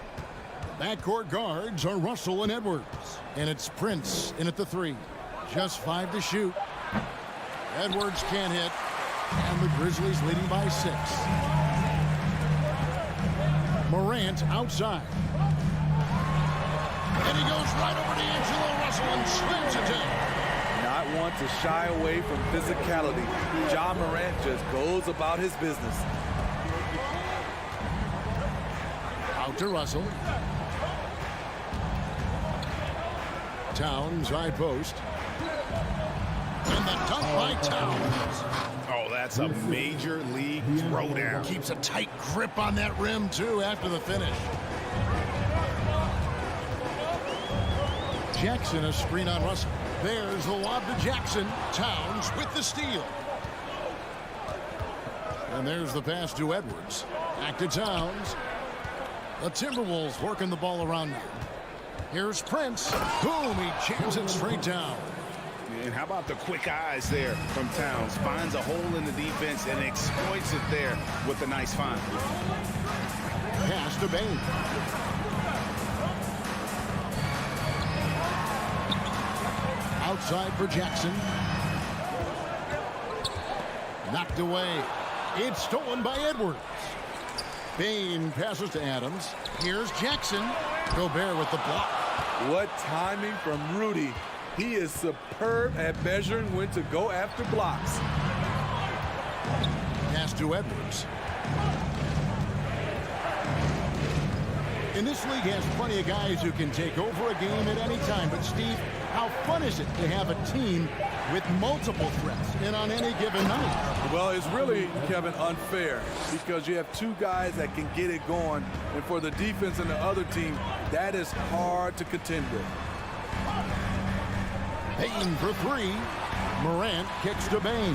Backcourt guards are Russell and Edwards. And it's Prince in at the 3. Just 5 to shoot. Edwards can't hit. And the Grizzlies leading by 6. Morant outside. And he goes right over to Angelo Russell and slams it in. Not want to shy away from physicality. Ja Morant just goes about his business. Out to Russell. Towns, high post. And the dunk by Towns. Oh, that's a major league throwdown. Keeps a tight grip on that rim, too, after the finish. Jackson, a screen on Russell. There's the lob to Jackson. Towns with the steal. And there's the pass to Edwards. Back to Towns. The Timberwolves working the ball around now. Here's Prince. Boom, he jams it straight down. And how about the quick eyes there from Towns? Finds a hole in the defense and exploits it there with a nice find. Pass to Bain. Outside for Jackson. Knocked away. It's stolen by Edwards. Bain passes to Adams. Here's Jackson. Gobert with the block. What timing from Rudy. He is superb at measuring when to go after blocks. Pass to Edwards. And this league has plenty of guys who can take over a game at any time. But, Steve, how fun is it to have a team with multiple threats and on any given night? Well, it's really, Kevin, unfair because you have 2 guys that can get it going. And for the defense and the other team, that is hard to contend with. Bain for 3. Morant kicks to Bain.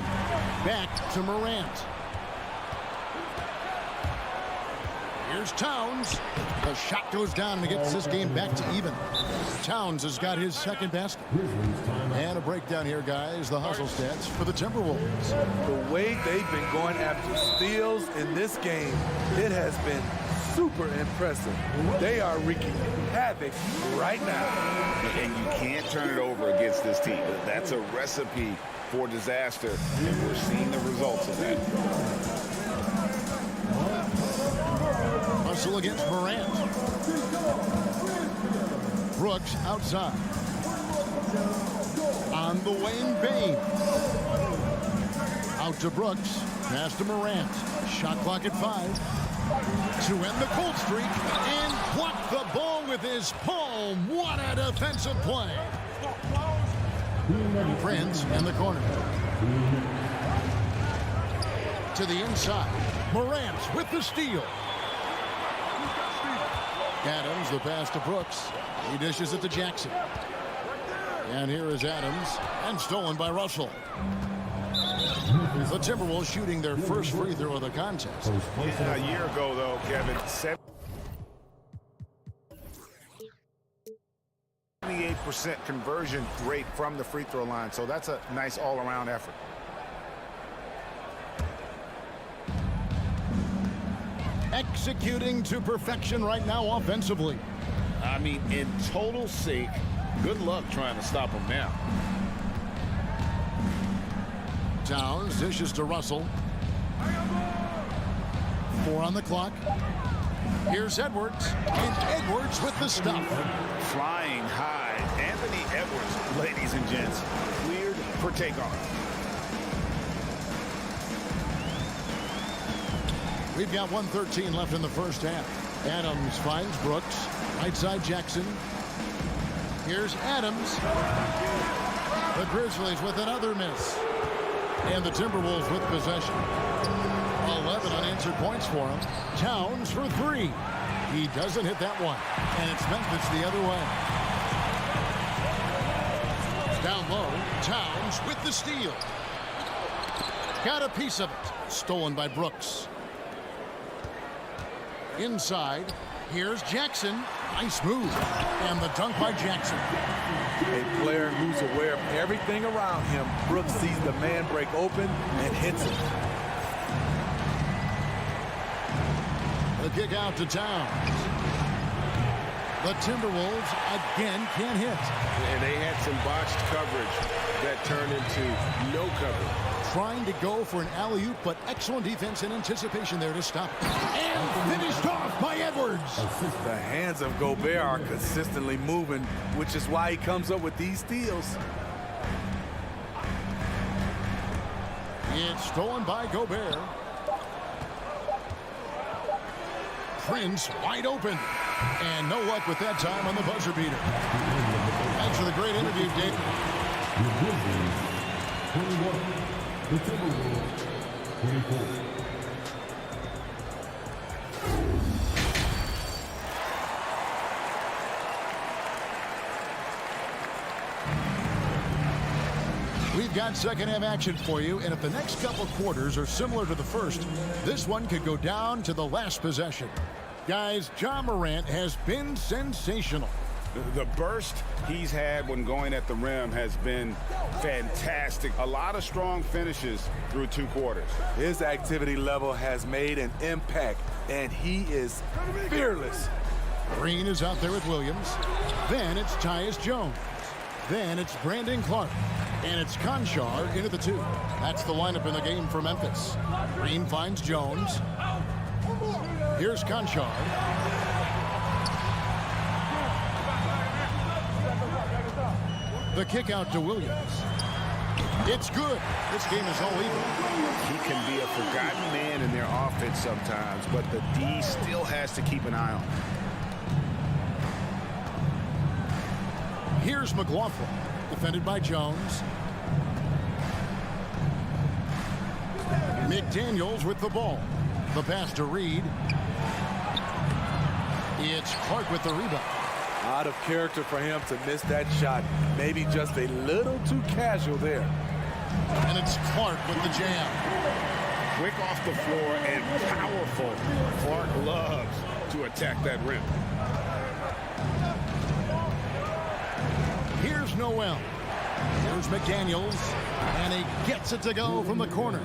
Back to Morant. Here's Towns. The shot goes down and it gets this game back to even. Towns has got his second basket. And a breakdown here, guys. The hustle stats for the Timberwolves. The way they've been going after steals in this game, it has been super impressive. They are wreaking havoc right now. And you can't turn it over against this team. That's a recipe for disaster, and we're seeing the results of that. Hustle against Morant. Brooks outside. On the wing, Bain. Out to Brooks. Pass to Morant. Shot clock at 5. To end the cold streak. And block the ball with his palm. What a defensive play. Prince in the corner. To the inside. Morant with the steal. Adams, the pass to Brooks. He dishes it to Jackson. And here is Adams, and stolen by Russell. The Timberwolves shooting their first free throw of the contest. Yeah, a year ago, though, Kevin, 78% conversion rate from the free throw line, so that's a nice all-around effort. Executing to perfection right now offensively. I mean, in total sake, good luck trying to stop him now. Towns dishes to Russell. 4 on the clock. Here's Edwards, and Edwards with the stop. Flying high, Anthony Edwards, ladies and gents, cleared for takeoff. We've got 1:13 left in the first half. Adams finds Brooks. Right side Jackson. Here's Adams. The Grizzlies with another miss. And the Timberwolves with possession. 11 unanswered points for him. Towns for 3. He doesn't hit that one. And it's Memphis the other way. Down low, Towns with the steal. Got a piece of it. Stolen by Brooks. Inside, here's Jackson. Nice move. And the dunk by Jackson. A player who's aware of everything around him. Brooks sees the man break open and hits it. The kick out to Towns. The Timberwolves again can't hit. And they had some botched coverage that turned into no coverage. Trying to go for an alley-oop, but excellent defense and anticipation there to stop it. And finished off by Edwards. The hands of Gobert are consistently moving, which is why he comes up with these steals. It's stolen by Gobert. Prince wide open. And no luck with that time on the buzzer beater. Thanks for the great interview, Dave. The Timberwolves, 24. We've got second half action for you, and if the next couple quarters are similar to the first, this one could go down to the last possession. Guys, Ja Morant has been sensational. The burst he's had when going at the rim has been fantastic. A lot of strong finishes through 2 quarters. His activity level has made an impact, and he is fearless. Green is out there with Williams. Then it's Tyus Jones. Then it's Brandon Clark. And it's Conchar into the 2. That's the lineup in the game for Memphis. Green finds Jones. Here's Conchar. The kick out to Williams. It's good. This game is all even. He can be a forgotten man in their offense sometimes, but the D still has to keep an eye on him. Here's McLaughlin, defended by Jones. McDaniels with the ball. The pass to Reed. It's Clark with the rebound. Out of character for him to miss that shot. Maybe just a little too casual there. And it's Clark with the jam. Quick off the floor and powerful. Clark loves to attack that rim. Here's Noel. Here's McDaniels. And he gets it to go from the corner.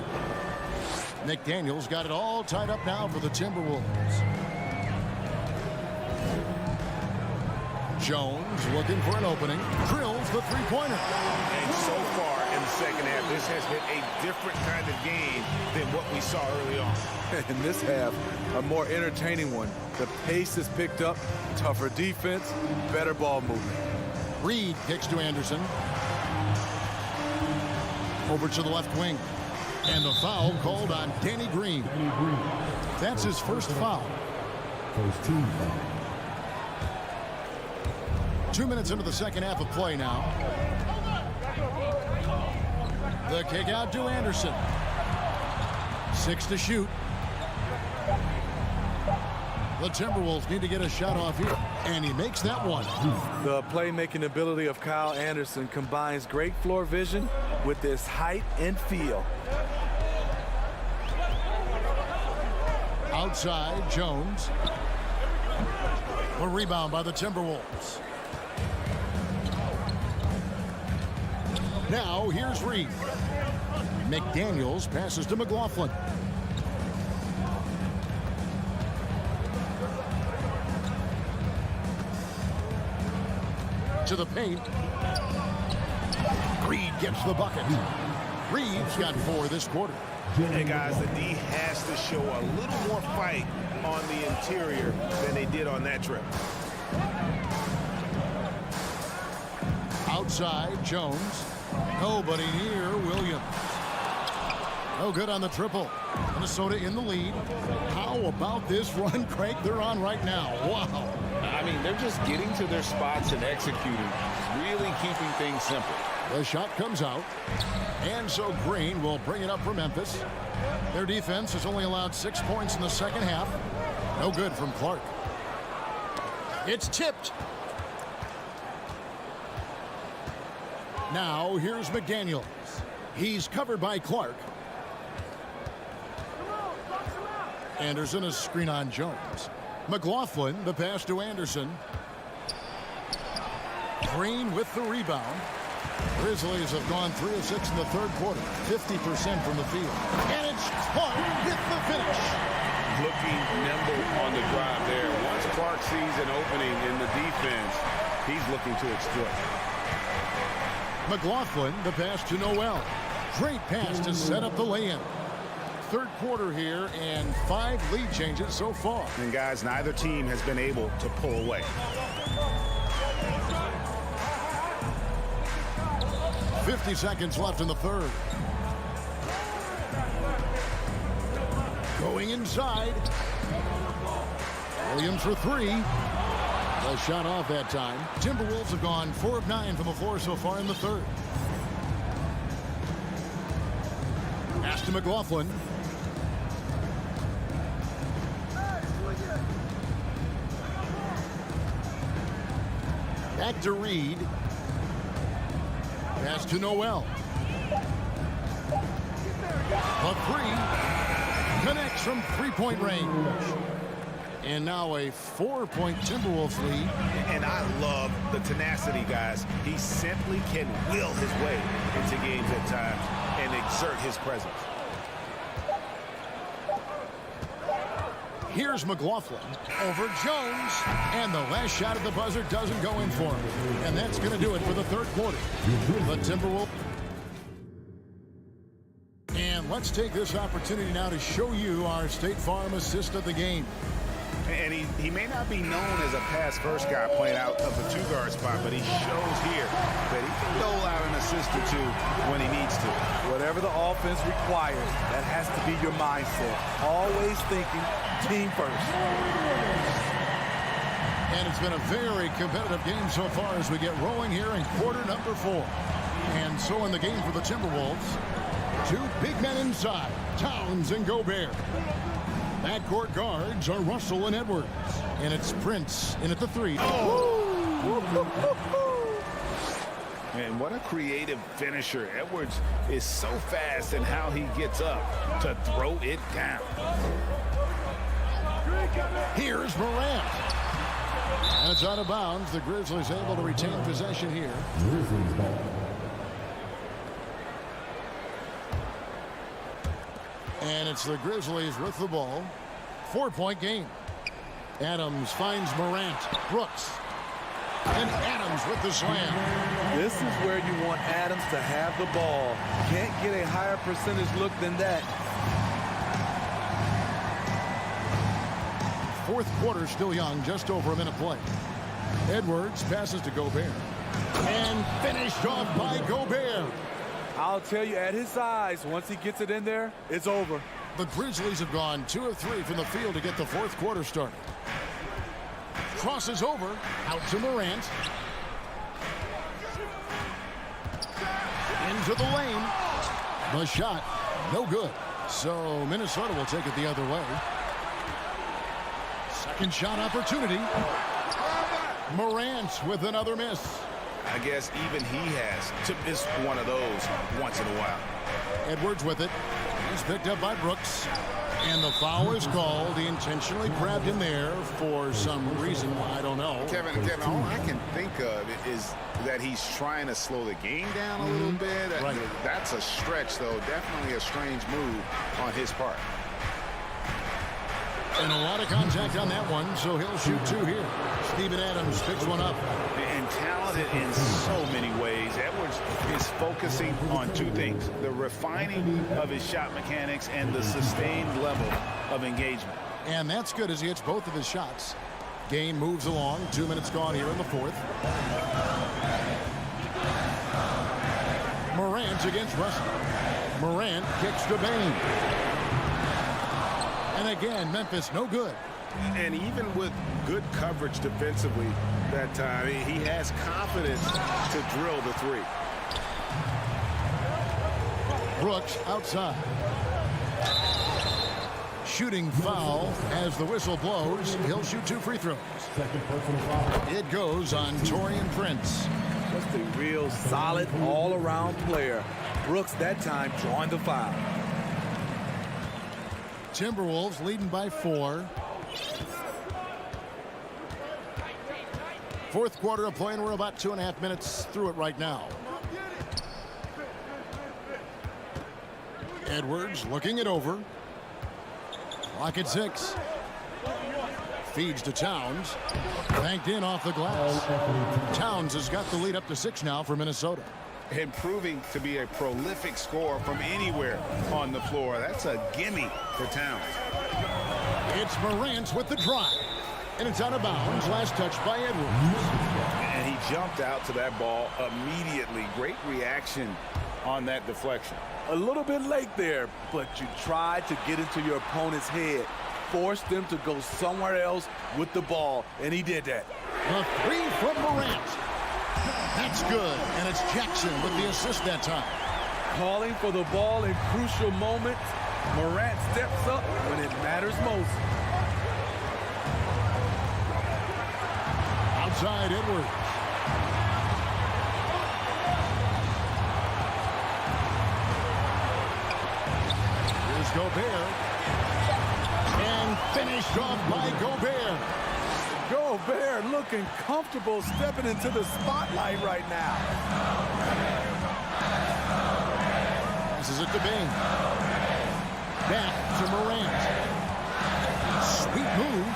McDaniels got it all tied up now for the Timberwolves. Jones looking for an opening. Drills the three-pointer. And so far in the second half, this has been a different kind of game than what we saw early on. In this half, a more entertaining one. The pace is picked up, tougher defense, better ball movement. Reed kicks to Anderson. Over to the left wing. And the foul called on Danny Green. That's his first foul. First team foul. 2 minutes into the second half of play now. The kick out to Anderson. 6 to shoot. The Timberwolves need to get a shot off here, and he makes that one. The playmaking ability of Kyle Anderson combines great floor vision with his height and feel. Outside, Jones. A rebound by the Timberwolves. Now, here's Reed. McDaniels passes to McLaughlin. To the paint. Reed gets the bucket. Reed's got 4 this quarter. Hey, guys, the D has to show a little more fight on the interior than they did on that trip. Outside, Jones. Nobody near Williams. No good on the triple. Minnesota in the lead. How about this run, Craig, they're on right now? Wow. I mean, they're just getting to their spots and executing, really keeping things simple. The shot comes out. And so Green will bring it up for Memphis. Their defense has only allowed 6 points in the second half. No good from Clark. It's tipped. Now here's McDaniels. He's covered by Clark. Anderson is screen on Jones. McLaughlin, the pass to Anderson. Green with the rebound. Grizzlies have gone 3 of 6 in the third quarter, 50% from the field. And it's Clark with the finish. Looking nimble on the drive there. Once Clark sees an opening in the defense, he's looking to exploit. McLaughlin, the pass to Noel. Great pass to set up the lay-in. Third quarter here and 5 lead changes so far. And guys, neither team has been able to pull away. 50 seconds left in the third. Going inside. Williams for 3. The shot off that time. Timberwolves have gone 4 of 9 from the floor so far in the third. Pass to McLaughlin. Back to Reed. Pass to Noel. A 3. Connects from 3-point range. And now a 4-point Timberwolves lead. And I love the tenacity, guys. He simply can will his way into games at times and exert his presence. Here's McLaughlin over Jones. And the last shot at the buzzer doesn't go in for him. And that's going to do it for the third quarter. The Timberwolves. And let's take this opportunity now to show you our State Farm assist of the game. And he may not be known as a pass-first guy playing out of the 2-guard spot, but he shows here that he can dole out an assist or 2 when he needs to. Whatever the offense requires, that has to be your mindset. Always thinking team first. And it's been a very competitive game so far as we get rolling here in quarter number 4. And so in the game for the Timberwolves, 2 big men inside, Towns and Gobert. Backcourt guards are Russell and Edwards. And it's Prince in at the 3. And what a creative finisher. Edwards is so fast in how he gets up to throw it down. Here's Morant. And it's out of bounds. The Grizzlies able to retain possession here. And it's the Grizzlies with the ball. 4-point game. Adams finds Morant. Brooks. And Adams with the slam. This is where you want Adams to have the ball. Can't get a higher percentage look than that. Fourth quarter still young, just over a minute play. Edwards passes to Gobert. And finished off by Gobert. I'll tell you, at his size, once he gets it in there, it's over. The Grizzlies have gone 2 of 3 from the field to get the fourth quarter started. Crosses over, out to Morant. Into the lane. The shot, no good. So Minnesota will take it the other way. Second shot opportunity. Morant with another miss. I guess even he has to miss one of those once in a while. Edwards with it. He's picked up by Brooks. And the foul is called. He intentionally grabbed him there for some reason. I don't know. Kevin, all I can think of is that he's trying to slow the game down a little bit. Right. That's a stretch, though. Definitely a strange move on his part. And a lot of contact on that one, so he'll shoot two here. Steven Adams picks one up. And talented in so many ways. Edwards is focusing on two things: the refining of his shot mechanics and the sustained level of engagement. And that's good as he hits both of his shots. Game moves along. 2 minutes gone here in the fourth. Morant against Russell. Morant kicks to Bain. And again, Memphis no good. And even with good coverage defensively that time, he has confidence to drill the three. Brooks outside. Shooting foul as the whistle blows. He'll shoot 2 free throws. Second personal foul. It goes on Taurean Prince. Just a real solid all-around player. Brooks that time drawing the foul. Timberwolves leading by 4. Fourth quarter of play, and we're about 2.5 minutes through it right now. Edwards looking it over. Clock at 6. Feeds to Towns. Banked in off the glass. Towns has got the lead up to 6 now for Minnesota. And proving to be a prolific scorer from anywhere on the floor. That's a gimme for Towns. It's Morant with the drive. And it's out of bounds. Last touch by Edwards. And he jumped out to that ball immediately. Great reaction on that deflection. A little bit late there, but you tried to get into your opponent's head. Forced them to go somewhere else with the ball, and he did that. A 3 from Morant. That's good, and it's Jackson with the assist that time. Calling for the ball in crucial moments. Morant steps up when it matters most. Outside Edwards. Here's Gobert. And finished off by Gobert. Gobert looking comfortable stepping into the spotlight right now. Passes it to Bain. Back to Morant. Sweet move.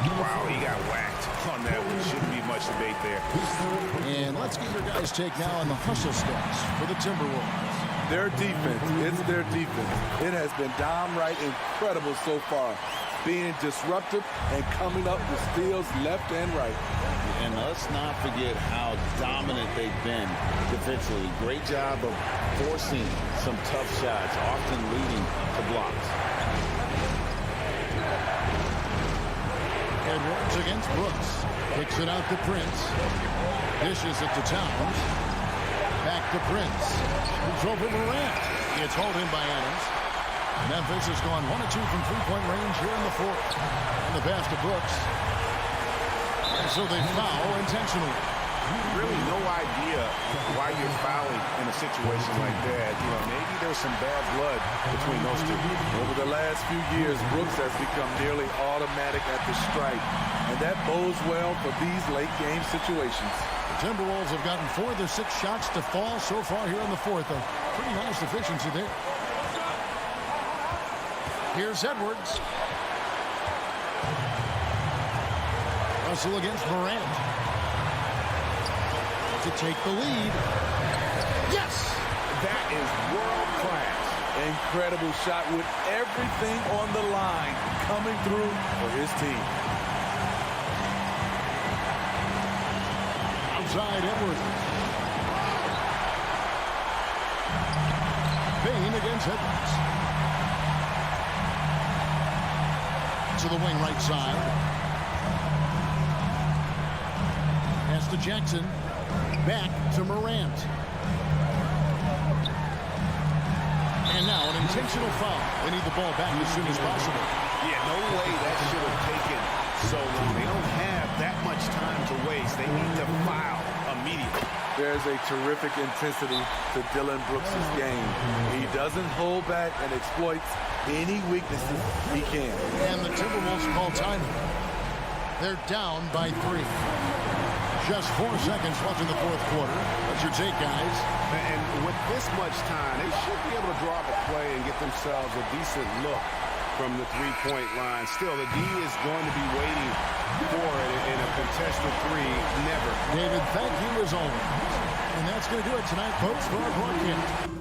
Wow, he got whacked on that one. Shouldn't be much debate there. And let's get your guys' take now on the hustle stats for the Timberwolves. Their defense, it's their defense. It has been downright incredible so far. Being disruptive and coming up with steals left and right. And let's not forget how dominant they've been defensively. Great job of forcing some tough shots, often leading to blocks. Edwards against Brooks. Kicks it out to Prince. Dishes it to Towns. Back to Prince. It's over Morant. It's hauled in by Adams. Memphis has gone 1 of 2 from three-point range here in the fourth. And the pass to Brooks. And so they foul intentionally. Really no idea why you're fouling in a situation like that. You know, maybe there's some bad blood between those two. Over the last few years, Brooks has become nearly automatic at the strike. And that bodes well for these late game situations. The Timberwolves have gotten 4 of their 6 shots to fall so far here in the fourth. A pretty nice efficiency there. Here's Edwards. Russell against Morant. To take the lead. Yes! That is world class. Incredible shot with everything on the line coming through for his team. Outside Edwards. Bain against Edwards. To the wing right side. Pass to Jackson. Back to Morant. And now an intentional foul. They need the ball back as soon as possible. Yeah, no way that so long. They don't have that much time to waste. They need to foul immediately. There's a terrific intensity to Dylan Brooks' game. He doesn't hold back and exploits any weaknesses he can. And the Timberwolves call time. They're down by 3. Just 4 seconds left in the fourth quarter. What's your take, guys? And with this much time, they should be able to draw up a play and get themselves a decent look from the three-point line. Still, the D is going to be waiting for it in a contested three. Never. David, thank you as always. And that's going to do it tonight, folks, for our broadcast.